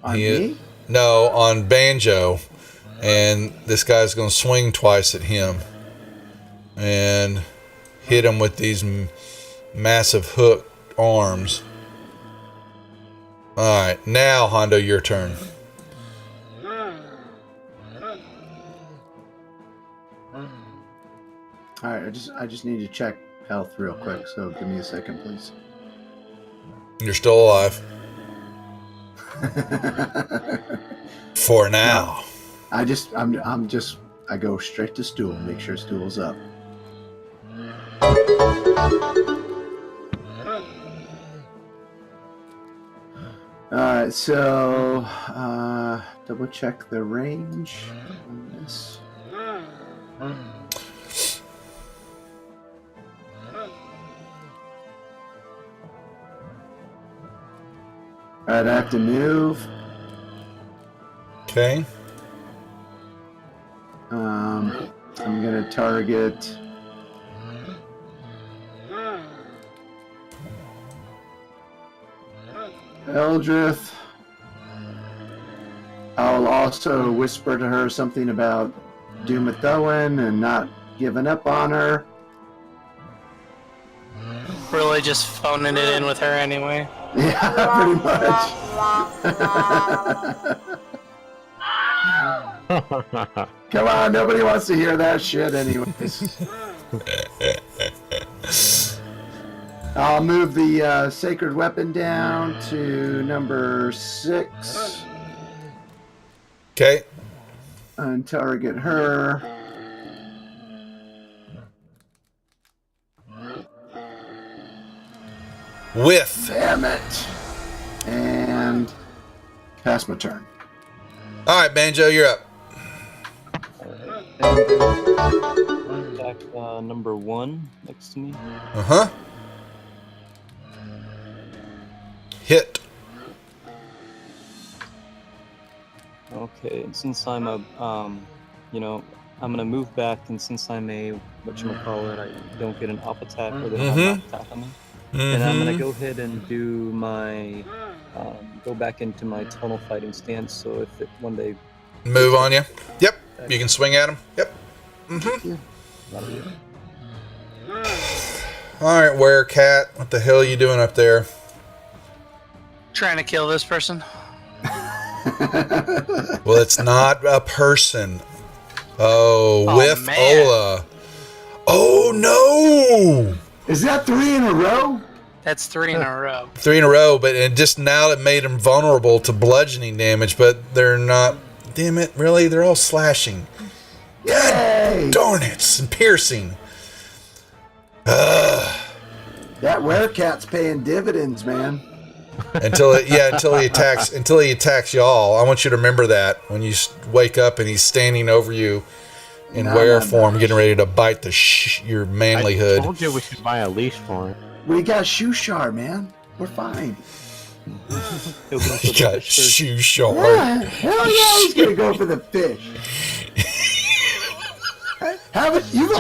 On me? No, on Banjo, And this guy's going to swing twice at him and hit him with these massive hooked arms. All right, now Hondo, your turn. All right, I just need to check health real quick. So give me a second, please. You're still alive for now. I go straight to stool. Make sure stool's up. Alright, so double check the range on this. Alright, I have to move. Okay. I'm gonna target Eldrith. I'll also whisper to her something about Dumathoen and not giving up on her. Really just phoning it in with her anyway. Yeah, pretty much. Come on, nobody wants to hear that shit anyways. I'll move the sacred weapon down to number 6. Okay. And target her. Whiff. Damn it. And pass my turn. All right, Banjo, you're up. Attack number 1 next to me. Uh-huh. Hit. Okay, and since I'm a, I'm gonna move back, and since I'm a whatchamacallit, I don't get an up attack or they have an up attack on me. And I'm gonna go ahead and do my, go back into my tunnel fighting stance. So if it one day Move on you. Yep. You can swing at him. Yep. All right, Werecat. What the hell are you doing up there? Trying to kill this person. Well, it's not a person. Oh, Whiff man. Ola. Oh, no. Is that 3 in a row? That's 3 in a row. 3 in a row, but it just now it made them vulnerable to bludgeoning damage, but they're not. Damn it, really? They're all slashing. Yay! Darn it, and piercing. That Werecat's paying dividends, man. Until he attacks y'all. I want you to remember that when you wake up and he's standing over you in were form, getting ready to bite your manlyhood. I told you we should buy a leash for it. We got Shushar, man. We're fine. he'll go for He the got fish first. shoe short. Yeah, hell yeah, he's gonna go for the fish. You've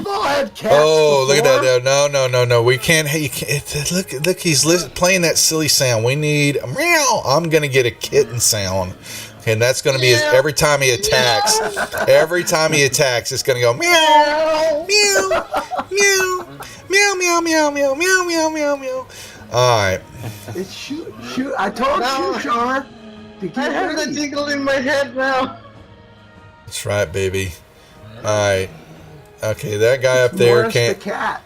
all had cats. Oh, look at before? that! No! We can't. You can't. Look! He's playing that silly sound. We need a meow. I'm gonna get a kitten sound, and that's gonna be every time he attacks. Every time he attacks, it's gonna go meow, meow, meow, meow, meow, meow, meow, meow, meow, meow, meow. All right. It's shoot. I told Shushar to get I have the ready. tingle in my head now. That's right, baby. All right. Okay, that guy up there Morris can't. the cat.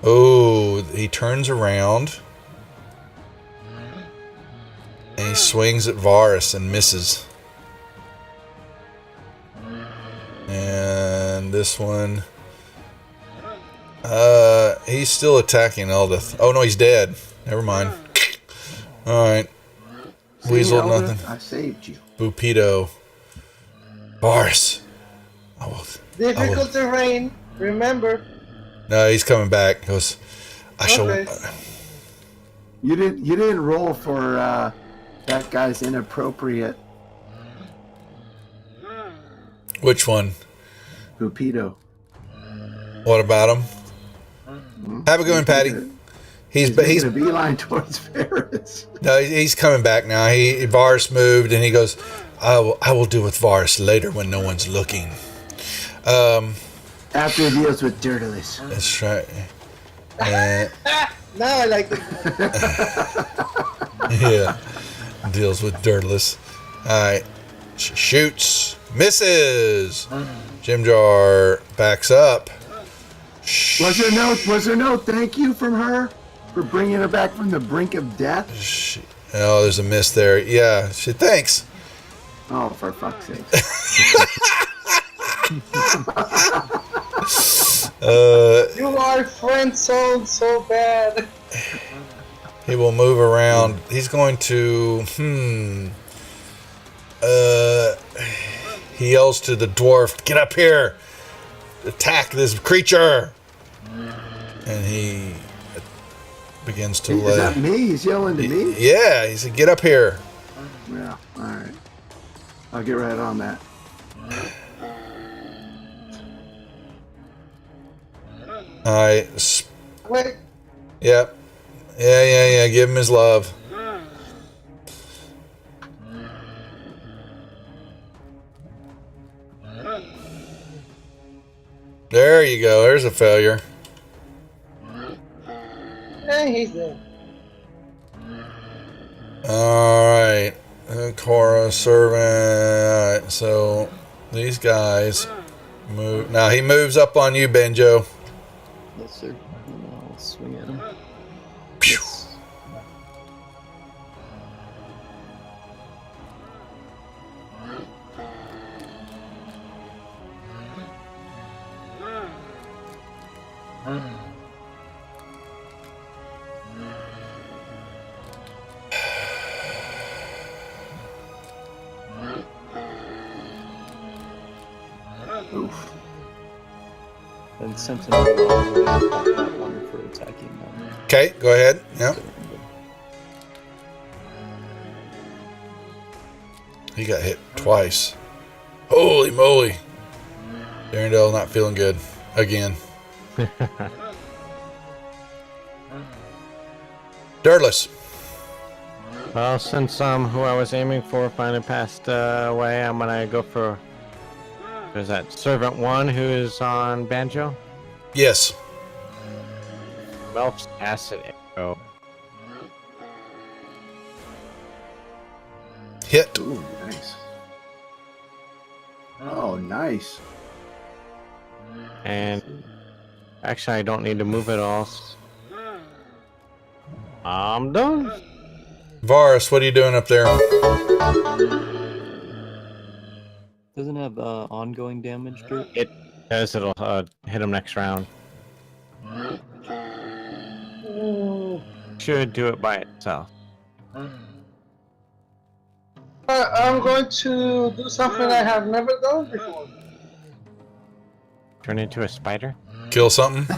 Oh, he turns around and he swings at Varus and misses. And this one, he's still attacking Eldith. Oh no, he's dead. Never mind. All right, See, Weasel, Elder, nothing. I saved you. Bupito, Varus. Difficult terrain, remember. No, he's coming back. He goes, I shall. Okay. You didn't roll for that guy's inappropriate Which one? Bupito. What about him? Have a good one, Patty. He's He's a beeline towards Ferris. no, he's coming back now. Varus moved and he goes, I will deal with Varus later when no one's looking. After he deals with Dirtles. That's right. And, Now I like it. yeah, deals with Dirtless. All right, shoots, misses. Jim Jar backs up. Was there no thank you from her for bringing her back from the brink of death? Oh, there's a miss there. Yeah, she thanks. Oh, for fuck's sake. You are friend zone so bad. He will move around. He's going to. He yells to the dwarf, "Get up here! Attack this creature!" And he begins to Is that me? He's yelling to me? Yeah, he said, "Get up here!" Yeah, alright. I'll get right on that. All right. Wait, Yep. Yeah. Give him his love. There you go. There's a failure. he's dead. All right. Cora, servant. All right. So these guys move. Now he moves up on you, Benjo. Yes, sir. And I'll swing at him. Pew. Yes. Oof. And Sentinel one for attacking them. Okay, go ahead. Yep. He got hit twice. Holy moly. Darendale not feeling good again. Dirtless. Well, since who I was aiming for finally passed away, I'm gonna go for. There's that servant one who is on Banjo. Yes. Melf's acid arrow. Hit. Ooh, nice. Oh, nice. And actually, I don't need to move at all. I'm done. Varus, what are you doing up there? Doesn't have ongoing damage, Dirt? It does. It'll hit him next round. Should do it by itself. I'm going to do something I have never done before. Turn into a spider. Kill something? I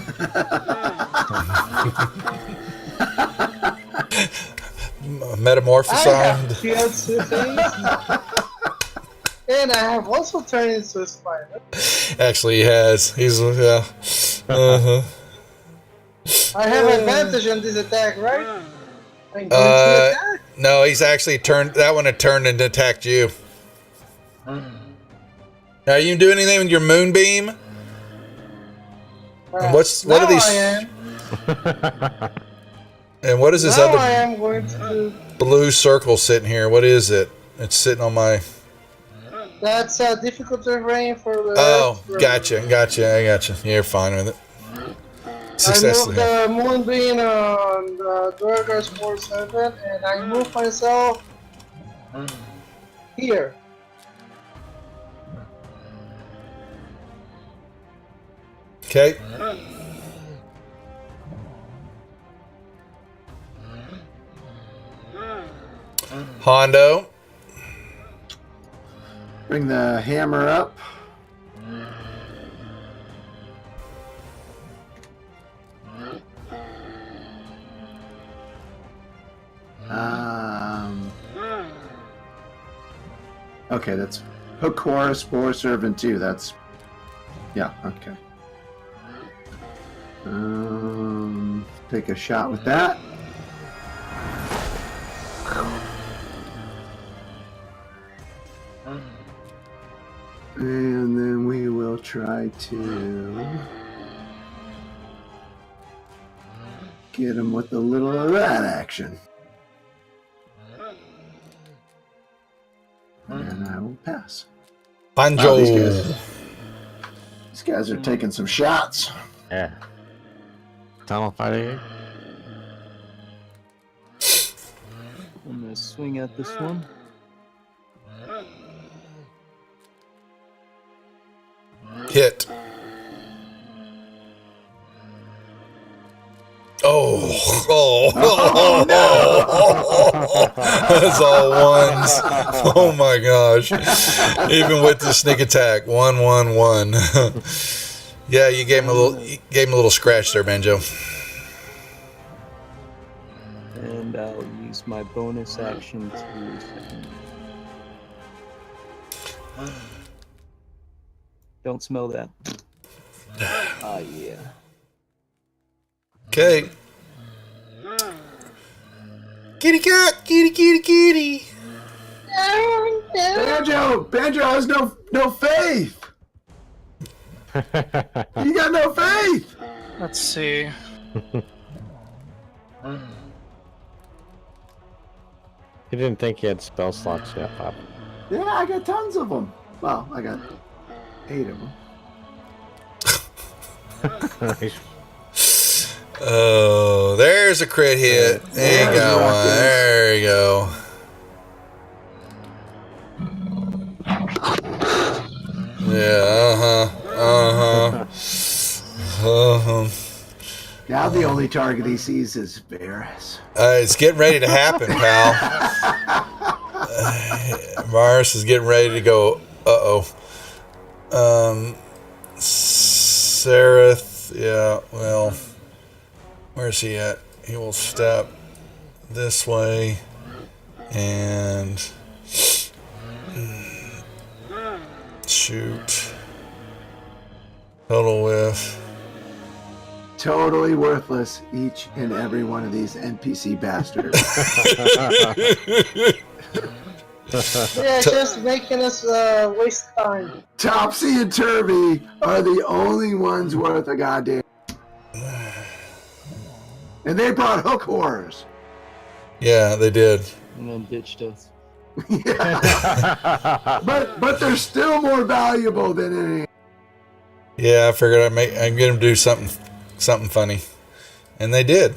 Metamorphosized. have killed two things. And I have also turned into a spider. Actually, he has. He's, yeah. Uh-huh. I have advantage on this attack, right? I'm going to attack. No, he's actually turned. That one had turned and attacked you. Now, you do anything with your moonbeam? And what now are these? I am. And what is this Now other I am going to do. blue circle sitting here? What is it? It's sitting on my. That's a difficult terrain for the. Oh, rest gotcha. I gotcha. You're fine with it. I Success. moved the moonbeam on the Durgar's 4-7, and I move myself here. Okay. Hondo. Bring the hammer up. Okay, that's Hook Horse, Spore Servant 2. That's. Yeah, okay. Take a shot with that. And then we will try to get him with a little of that action. And I will pass. Banjo. Wow, these guys are taking some shots. Yeah. Tunnel fighting. I'm gonna swing at this one. Hit. Oh, that's all ones. Oh my gosh. Even with the sneak attack. 1-1-1. Yeah, you gave him a little scratch there, Banjo. And I'll use my bonus action to don't smell that. Ah, yeah. Okay. Kitty cat, kitty, kitty, kitty. Banjo has no faith. You got no faith. Let's see. He didn't think he had spell slots yet, Pop. Yeah, I got tons of them. Well, I got 8 of them. Oh, there's a crit hit. There you go. There you go. Yeah, Now the only target he sees is Varys. It's getting ready to happen, pal. Varys is getting ready to go. Sareth. Yeah, well, where's he at? He will step this way and shoot. Total whiff. Totally worthless, each and every one of these NPC bastards. Yeah, just making us waste time. Topsy and Turvy are the only ones worth a goddamn. And they brought hook horrors. Yeah, they did. And then ditched us. Yeah. but they're still more valuable than any. Yeah, I figured I'd get them to do something funny, and they did.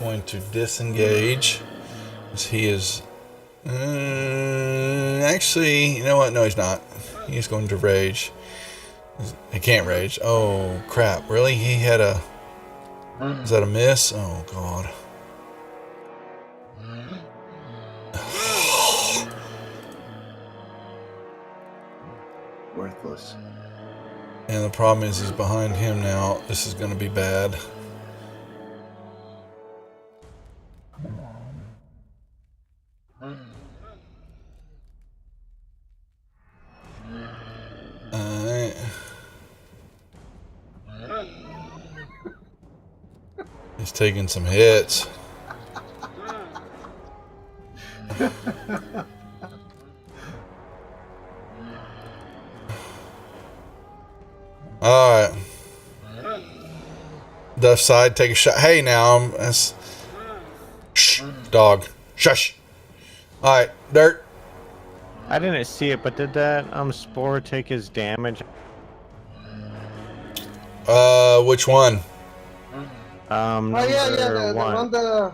Going to disengage as he is actually, you know what, no he's not, he's going to rage. He can't rage. Oh crap, really? He had a, is that a miss? Oh god. Worthless. And the problem is he's behind him now. This is going to be bad. Alright. He's taking some hits. Alright. Left side, take a shot. Hey now, that's... Shh, dog. Shush. Alright, Dirt. I didn't see it, but did that Spore take his damage? Which one? Oh yeah, the one The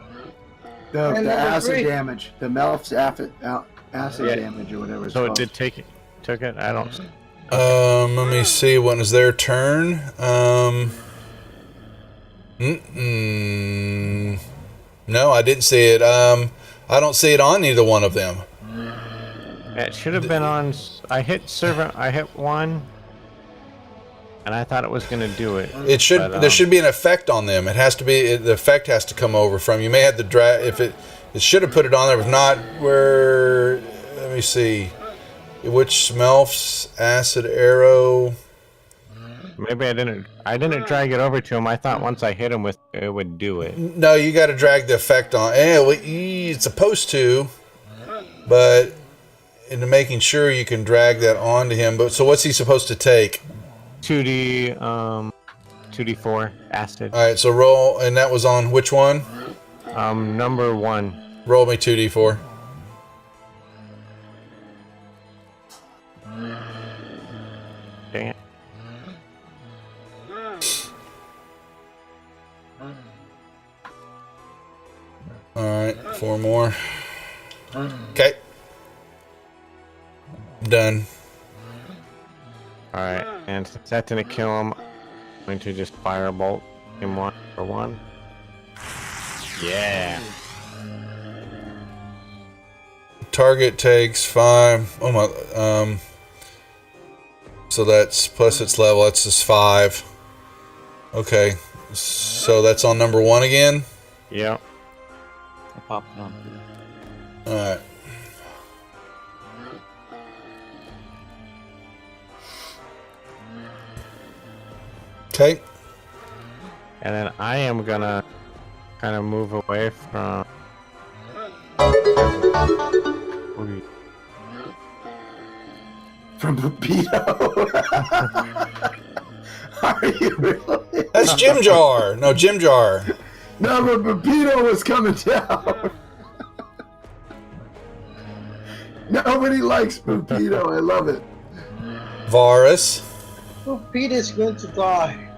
And number acid 3. damage. The Melf's acid damage or whatever it's So it called. did take it. Took it. I don't. Let me see. When is their turn? No, I didn't see it. I don't see it on either one of them. It should have been on. I hit servant. I hit one. and I thought it was going to do it. It should. But, There should be an effect on them. It has to be. The effect has to come over from. You may have to drag. If it should have put it on there. If not, where? Let me see. Which Smelf's acid arrow? Maybe I didn't drag it over to him. I thought once I hit him with it would do it. No, you got to drag the effect on. It's supposed to, but into making sure you can drag that onto him. But so what's he supposed to take? 2d4 acid. All right, so roll, and that was on which one? Number 1. Roll me 2d4. Dang it. All right, 4 more. Okay. Done. Alright, and since that didn't kill him, I'm going to just firebolt him 1 for 1. Yeah. Target takes 5. Oh my. So that's plus its level. That's just 5. Okay. So that's on number 1 again. Yep. I popped it on. All right. Okay. And then I am gonna kind of move away from. From Pepito. Are you really? That's Jim Jar. No, Jim Jar. No, but Pepito was coming down. Nobody likes Pepito. I love it. Varus. Oh, Pete is going to die.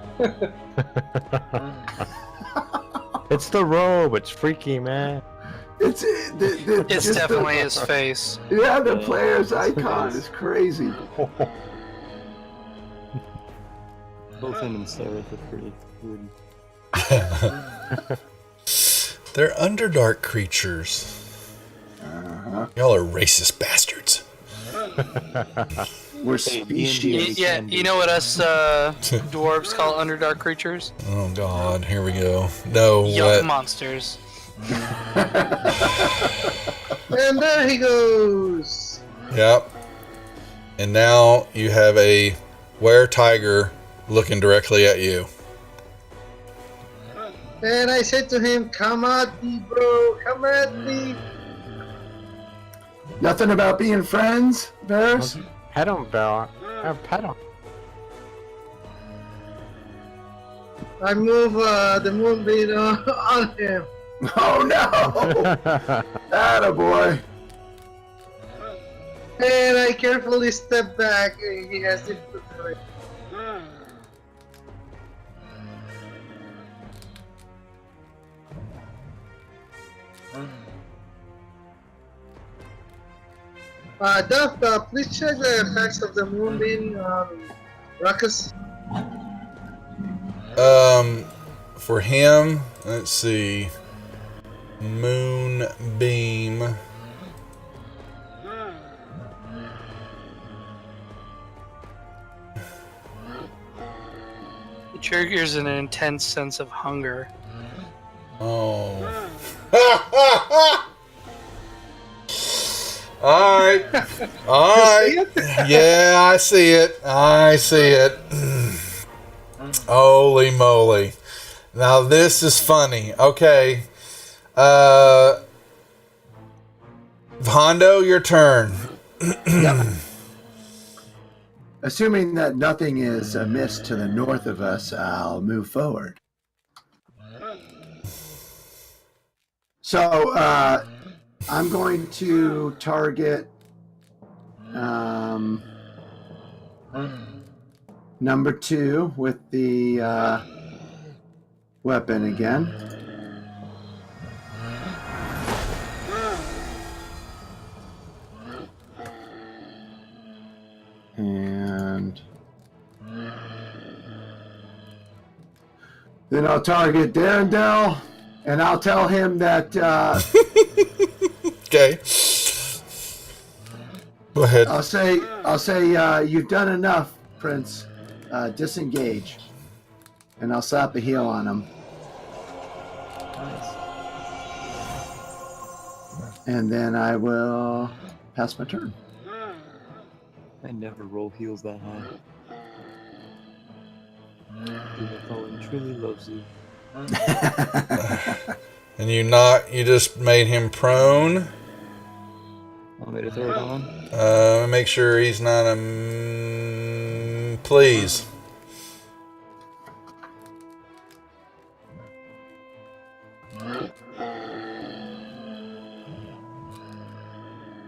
It's the robe. It's freaky, man. It's It's definitely his face. Yeah, the player's icon is crazy. Both him and Seraph are pretty weird. They're Underdark creatures. Y'all are racist bastards. We're Hey, species. Yeah, you know what us dwarves call Underdark creatures? Oh God, here we go. No, Yuck what? monsters. And there he goes. Yep. And now you have a were-tiger looking directly at you. And I said to him, come at me, bro. Come at me. Nothing about being friends, Varus? Pet him, Bella. Pet him. I move the moonbeam on him. Oh no! Attaboy. And I carefully step back, and he has it to do it. Duff, please check the effects of the moonbeam Ruckus. For him, let's see. Moonbeam. It triggers an intense sense of hunger. Oh. All right. All right. Yeah, I see it. I see it. Holy moly. Now this is funny. Okay. Hondo, your turn. Yep. Assuming that nothing is amiss to the north of us, I'll move forward. So, I'm going to target number 2 with the weapon again. And then I'll target Darendelle, and I'll tell him that Okay. Go ahead. I'll say you've done enough, Prince. disengage, and I'll slap a heal on him. Nice. And then I will pass my turn. I never roll heals that high. Demon Fallen truly loves you. And you just made him prone. Want me to throw it on? Make sure he's not please.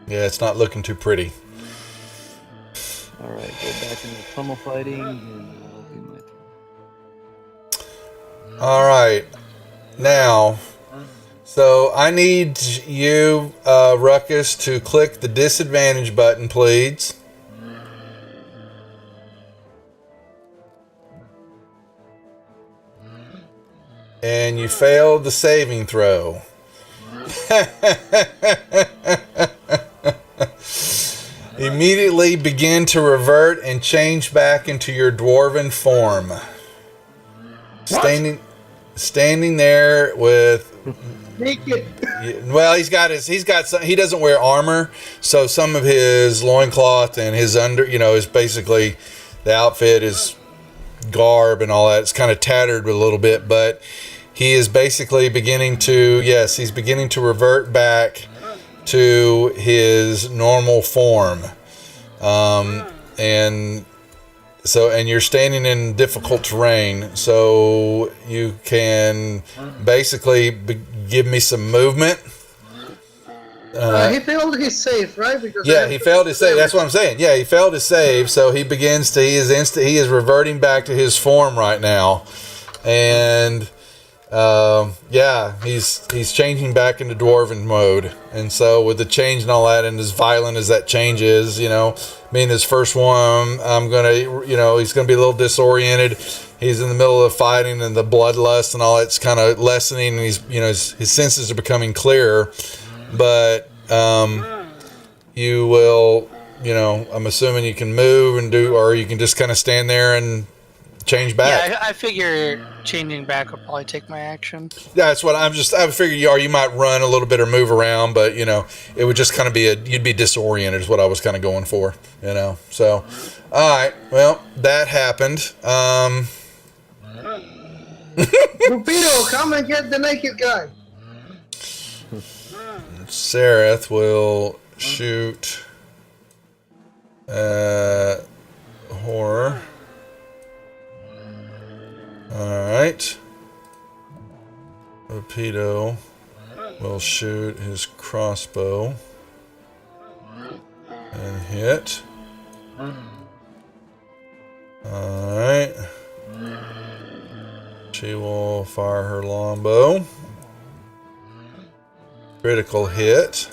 Yeah, it's not looking too pretty. Alright, go back into pummel fighting, and that'll be my turn. All right. Now, so I need you, Ruckus, to click the disadvantage button, please. And you failed the saving throw. Immediately begin to revert and change back into your dwarven form. Standing there with Naked. well, he doesn't wear armor, so some of his loincloth and his is basically the outfit, his garb and all that. It's kind of tattered a little bit, but he is basically beginning to revert back to his normal form. And you're standing in difficult terrain, so you can basically give me some movement. He failed his save, right? Because He failed his save. That's what I'm saying. Yeah, he failed his save, so he is reverting back to his form right now. And he's changing back into dwarven mode. And so with the change and all that, and as violent as that change is, being his first one, he's gonna be a little disoriented. He's in the middle of fighting, and the bloodlust and all that's kind of lessening, and his senses are becoming clearer. But you will, I'm assuming you can move and or you can just kind of stand there and change back. Yeah, I figure changing back would probably take my action. Yeah, that's what I figured you might run a little bit or move around, but it would just kind of you'd be disoriented is what I was kind of going for, So, all right, well, that happened. Rupido, come and get the naked guy. Sereth will shoot horror. Alright. Rapido will shoot his crossbow and hit. Alright. She will fire her longbow. Critical hit.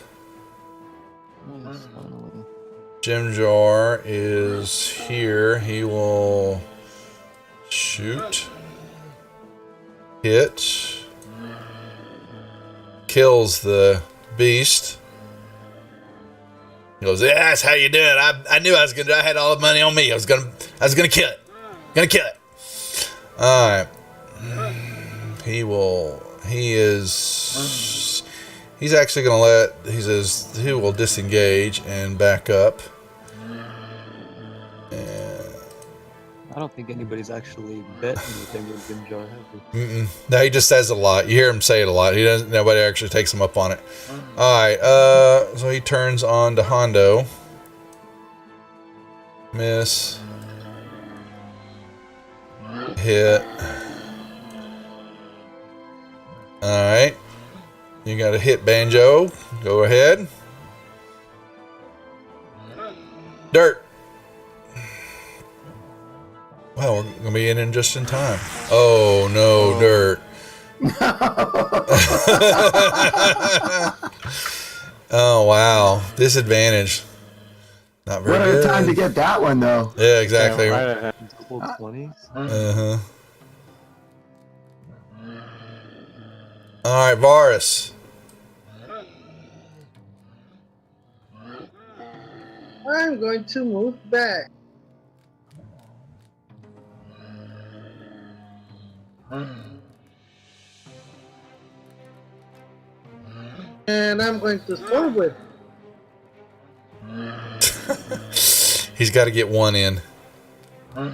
Nice, finally. Jim Jar is here. He will shoot. Hit. Kills the beast. He goes, yeah, that's how you do it. I knew I had all the money on me. I was gonna kill it. Kill it. Alright. He's actually gonna he will disengage and back up. I don't think anybody's actually bet anything with Jim Jar, have they? No, he just says it a lot. You hear him say it a lot. Nobody actually takes him up on it. Alright, so he turns on to Hondo. Miss. Hit. Alright. You got a hit, Banjo. Go ahead. Dirt. Well, we're going to be in just in time. Oh, no, dirt. Oh, wow. Disadvantage. Not very good. What a time to get that one, though. Yeah, exactly. Yeah, right ahead. Double 20s? Uh-huh. All right, Varus. I'm going to move back. And I'm going to storm with. He's got to get one in. Huh?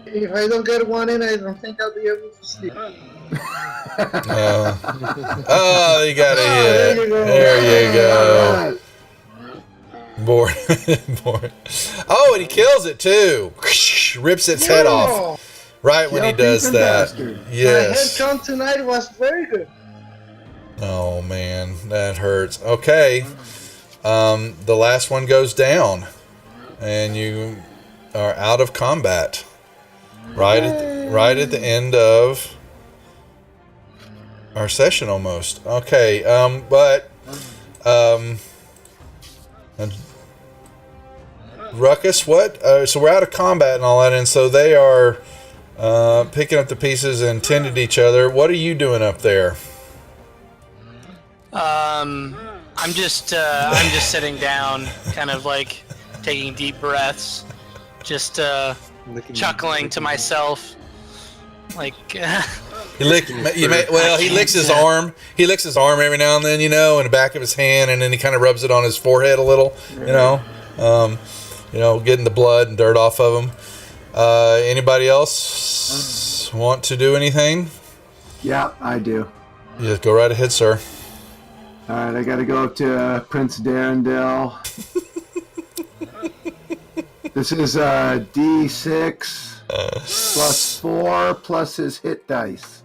If I don't get one in, I don't think I'll be able to sleep. Oh, you got a there hit. you go. There you go. Bored. Bored. Oh, and he kills it too. Rips its head off right when he does that. Yes. My head count tonight was very good. Oh man, that hurts. Okay. The last one goes down, and you are out of combat. Right at the end of our session almost. Okay. Ruckus, what? So we're out of combat and all that, and so they are picking up the pieces and tending to each other. What are you doing up there? I'm just sitting down, kind of like taking deep breaths, just chuckling to myself, like. He licks his arm. He licks his arm every now and then, in the back of his hand, and then he kind of rubs it on his forehead a little, getting the blood and dirt off of him. Anybody else want to do anything? Yeah, I do. Yeah, go right ahead, sir. All right, I got to go up to Prince Darendale. This is D6 plus 4 plus his hit dice.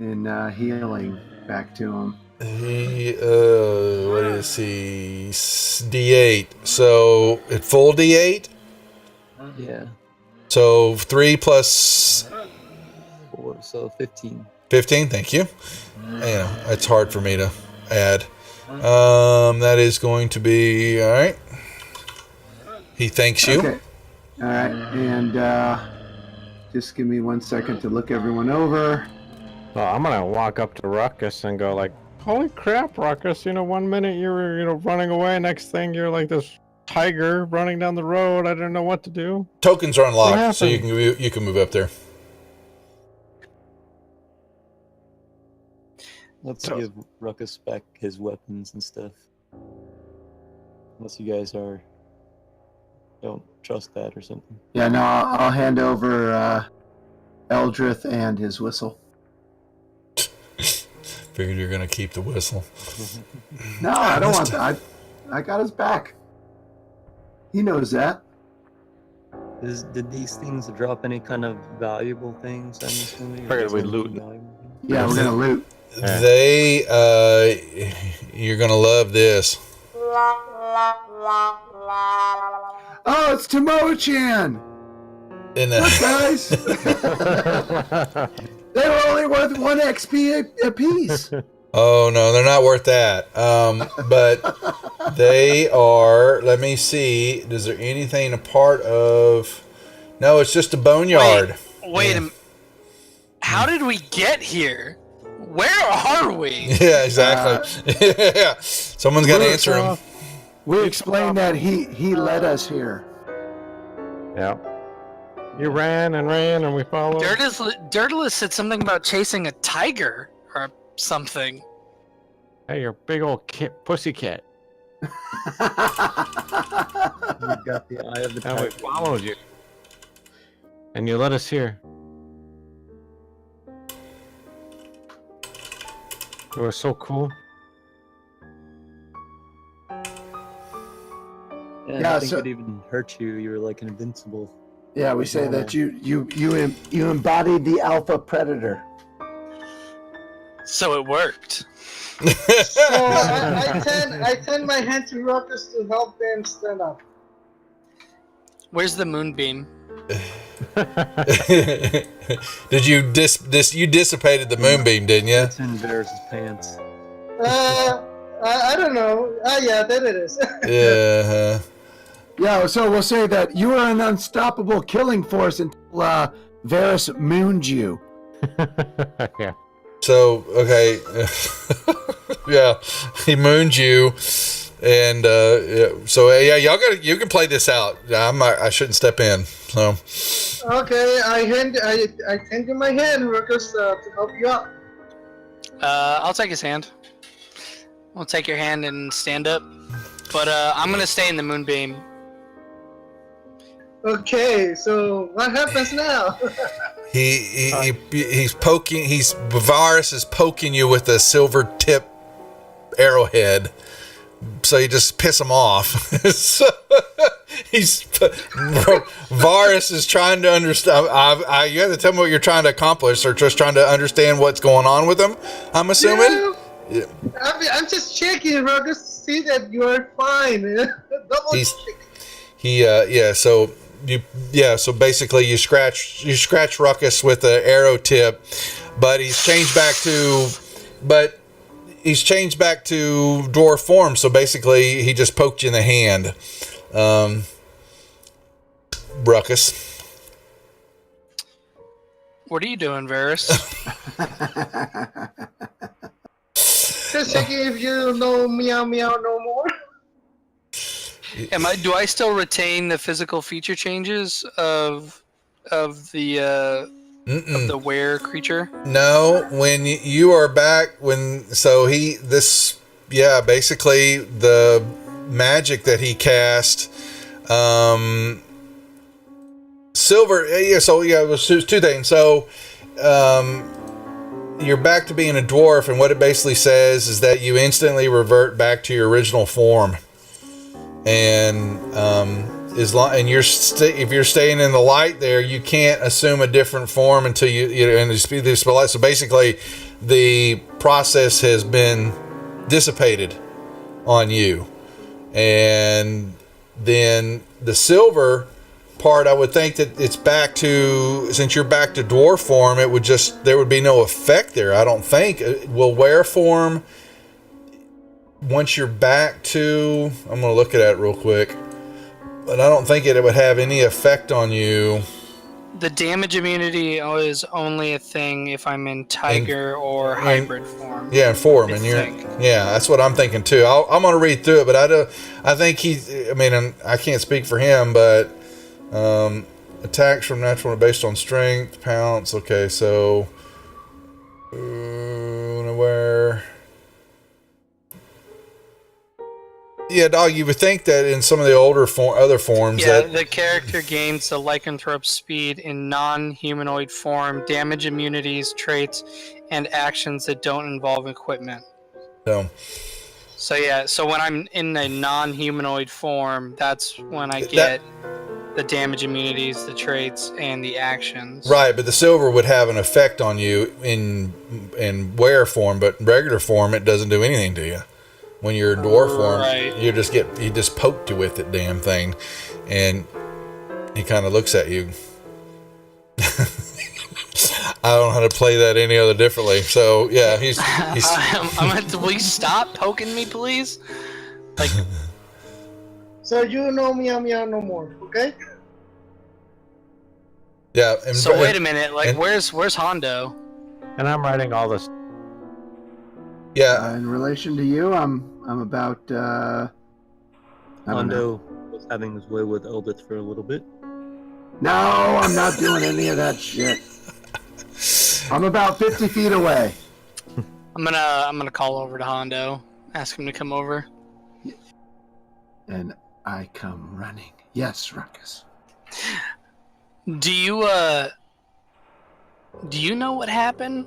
And healing back to him. What is he? D8. So, at full D8? Yeah. So, 3 plus... 4, so 15. 15, thank you. It's hard for me to add. That is going to be... All right. He thanks you. Okay. All right, and just give me 1 second to look everyone over. Well, I'm gonna walk up to Ruckus and go like, "Holy crap, Ruckus! 1 minute you were running away, next thing you're like this tiger running down the road. I didn't know what to do." Tokens are unlocked, so you can move up there. Let's give Ruckus back his weapons and stuff. Unless you guys don't trust that or something. Yeah, no, I'll hand over Eldrith and his whistle. Figured you're gonna keep the whistle. No, I don't want that. I got his back. He knows that. Did these things drop any kind of valuable things? I'm assuming. Figured we'd loot. Yeah, we're gonna loot. They, you're gonna love this. Oh, it's Tomoe-chan! Look, guys! They were only worth 1 XP a piece. Oh no, they're not worth that. But they are. Let me see. Is there anything a part of? No, it's just a boneyard. Wait a minute. How did we get here? Where are we? Yeah, exactly. Yeah, someone's got to answer him. We explained that he led us here. Yeah. You ran and we followed. Dirtless said something about chasing a tiger or something. Hey, you're a big old pussycat. You got the eye of the And we tiger. followed you. And you led us here. You were so cool. Yeah, I think it even hurt you. You were like invincible. Yeah, we say that you embodied the alpha predator. So it worked. So I tend my hand to Ruckus to help them stand up. Where's the moonbeam? Did you you dissipated the moonbeam, didn't you? It's in Varys' pants. I don't know. Yeah, there it is. Yeah. Yeah, so we'll say that you were an unstoppable killing force until Varys mooned you. Yeah. So okay, yeah, he mooned you, and you can play this out. I shouldn't step in. So Okay, I tend you my hand, Ruckus, to help you out. I'll take his hand. I'll take your hand and stand up. But I'm gonna stay in the moonbeam. Okay, so what happens now? he's poking. Varus is poking you with a silver tip arrowhead. So you just piss him off. So Varus is trying to understand. You have to tell me what you're trying to accomplish, or just trying to understand what's going on with him. I'm assuming. Yeah. I'm just checking, Ruckus, to see that you are fine. Double check. So basically you scratch Ruckus with the arrow tip, but he's changed back to dwarf form. So basically he just poked you in the hand. Ruckus. What are you doing, Varus? Just checking if you know meow meow no more. Do I still retain the physical feature changes of the were creature? No, when you are back, basically the magic that he cast, silver. It was two things. So, you're back to being a dwarf, and what it basically says is that you instantly revert back to your original form. And if you're staying in the light there, you can't assume a different form until so basically the process has been dissipated on you. And then the silver part, I would think that it's back to, since you're back to dwarf form, there would be no effect there. I don't think. Will wear form, once you're back to, I'm going to look at that real quick, but I don't think it would have any effect on you. The damage immunity is only a thing if I'm in tiger or hybrid form. Yeah, in form, that's what I'm thinking too. I'm going to read through it, but I can't speak for him, but attacks from natural based on strength, pounce. Okay, so where? Yeah, dog. You would think that in some of the older other forms, the character gains the lycanthrope speed in non-humanoid form, damage immunities, traits, and actions that don't involve equipment. So when I'm in a non-humanoid form, that's when I get the damage immunities, the traits, and the actions. Right, but the silver would have an effect on you in wear form, but in regular form, it doesn't do anything to you. When you're in dwarf form, he just poked you with it, damn thing, and he kind of looks at you. I don't know how to play that any other differently. So yeah, he's. Will you stop poking me, please? Like. So you know meow meow no more, okay? Yeah. Wait a minute. Where's Hondo? And I'm writing all this. Yeah. In relation to you, I'm about. Hondo was having his way with Eldith for a little bit. No, I'm not doing any of that shit. I'm about 50 feet away. I'm gonna call over to Hondo, ask him to come over. And I come running. Yes, Ruckus. Do you know what happened?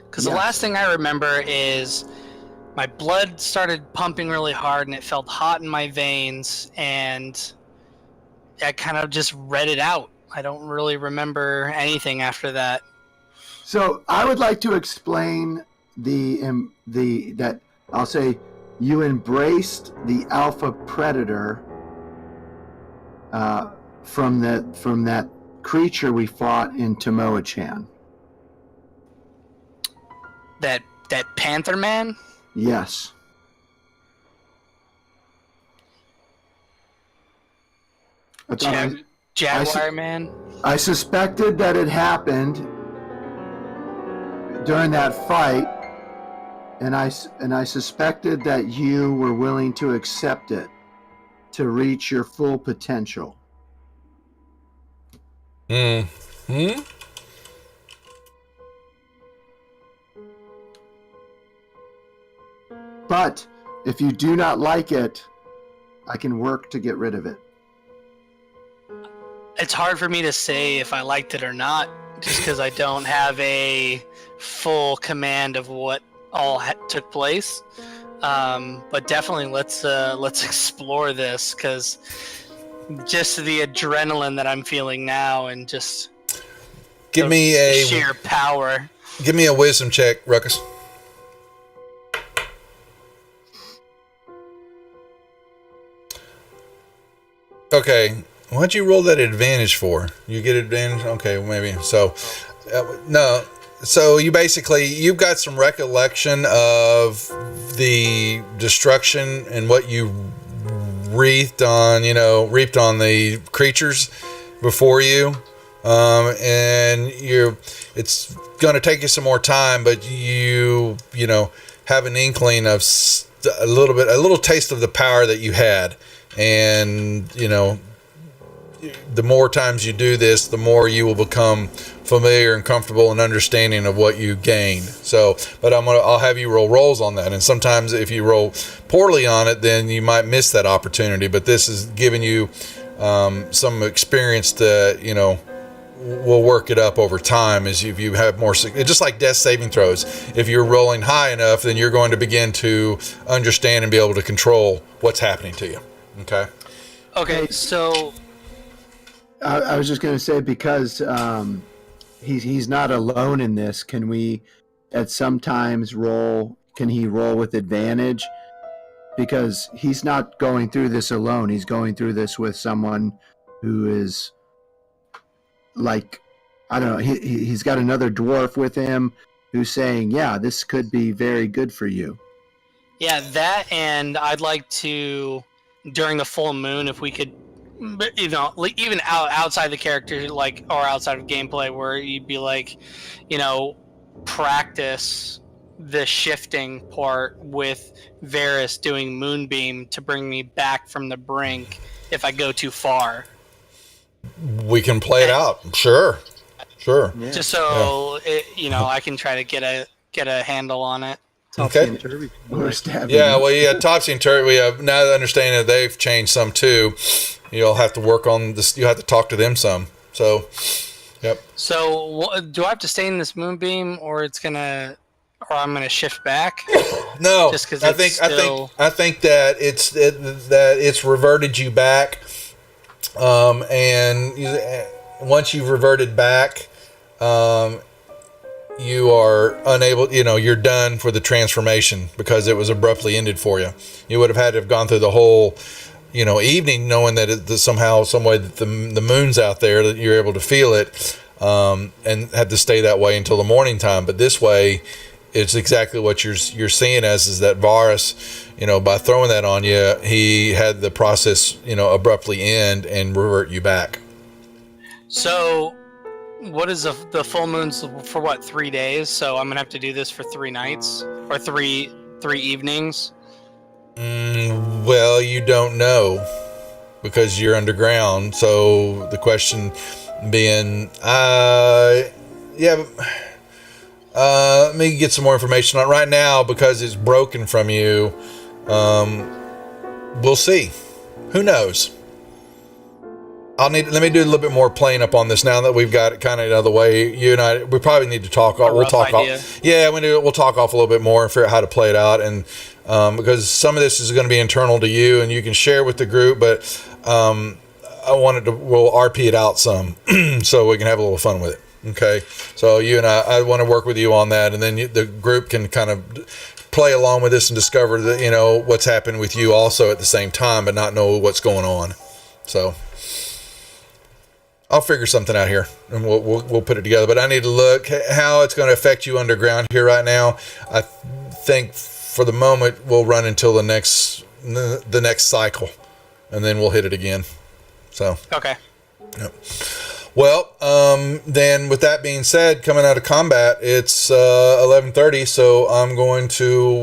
Because the last thing I remember is my blood started pumping really hard and it felt hot in my veins, and I kind of just read it out. I don't really remember anything after that. So I would like to explain that I'll say you embraced the alpha predator from that creature we fought in Tomoa-chan. That Panther Man? Yes. Jaguar Man? I suspected that it happened during that fight, and I suspected that you were willing to accept it to reach your full potential. Hmm. But if you do not like it, I can work to get rid of it. It's hard for me to say if I liked it or not, just because I don't have a full command of what all took place. But definitely, let's explore this, because just the adrenaline that I'm feeling now, and just Give the me a sheer power. Give me a wisdom check, Ruckus. Okay, what'd you roll that advantage for? You get advantage? Okay, maybe. So, no. So you've got some recollection of the destruction and what you reaped on the creatures before you. And it's going to take you some more time, but you have an inkling of a little taste of the power that you had. And, the more times you do this, the more you will become familiar and comfortable and understanding of what you gained. So, but I'll have you roll rolls on that. And sometimes if you roll poorly on it, then you might miss that opportunity. But this is giving you some experience that, will work it up over time as you have more, just like death saving throws. If you're rolling high enough, then you're going to begin to understand and be able to control what's happening to you. Okay, so I was just going to say, because he's not alone in this, can we at some times can he roll with advantage? Because he's not going through this alone. He's going through this with someone who is like, I don't know, he's got another dwarf with him who's saying, yeah, this could be very good for you. Yeah, that, and I'd like to, during the full moon, if we could, even outside the character, like, or outside of gameplay, where you'd be like, practice the shifting part with Varys doing Moonbeam to bring me back from the brink if I go too far. We can play it out. Sure. Yeah. Just so I can try to get a handle on it. Okay. Topsy and Turvy. We have now understanding that they've changed some too. You'll have to work on this. You have to talk to them some. So, yep. So, do I have to stay in this Moonbeam, or I'm gonna shift back? No, just because I think that it's reverted you back. And once you've reverted back, you are unable, you're done for the transformation because it was abruptly ended for you. You would have had to have gone through the whole, evening knowing that somehow, some way that the moon's out there, that you're able to feel it, and had to stay that way until the morning time. But this way, it's exactly what you're seeing is that Varys, by throwing that on you, he had the process, abruptly end and revert you back. So, what is the full moon's for? What, 3 days? So I'm gonna have to do this for 3 nights or three evenings. Well, you don't know because you're underground. So the question being, let me get some more information on it right now because it's broken from you. We'll see. Who knows? Let me do a little bit more playing up on this now that we've got it kind of out of the way. You and I, we probably need to talk. We'll talk off. Yeah, we'll talk off a little bit more and figure out how to play it out. And because some of this is going to be internal to you, and you can share with the group, but we'll RP it out some so we can have a little fun with it. Okay, so you and I want to work with you on that, and then the group can kind of play along with this and discover that what's happened with you also at the same time, but not know what's going on. So I'll figure something out here, and we'll put it together. But I need to look how it's going to affect you underground here right now. I think for the moment we'll run until the next cycle, and then we'll hit it again. So okay. Yep. Well, then with that being said, coming out of combat, it's 11:30, so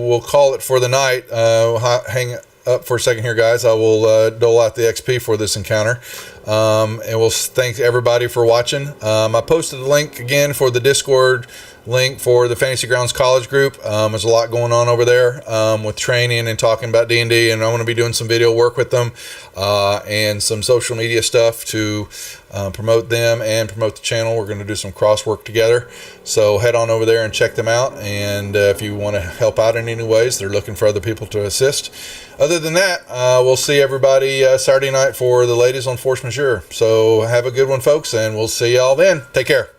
we'll call it for the night. Hang up for a second here, guys. I will dole out the XP for this encounter. And we'll thank everybody for watching. I posted the link again for the Discord link for the Fantasy Grounds College group. There's a lot going on over there with training and talking about D&D, and I want to be doing some video work with them and some social media stuff to promote them and promote the channel. We're going to do some cross work together, so head on over there and check them out. And if you want to help out in any ways, they're looking for other people to assist. Other than that, we'll see everybody Saturday night for the ladies on Force Majeure. So have a good one, folks, and we'll see y'all then. Take care.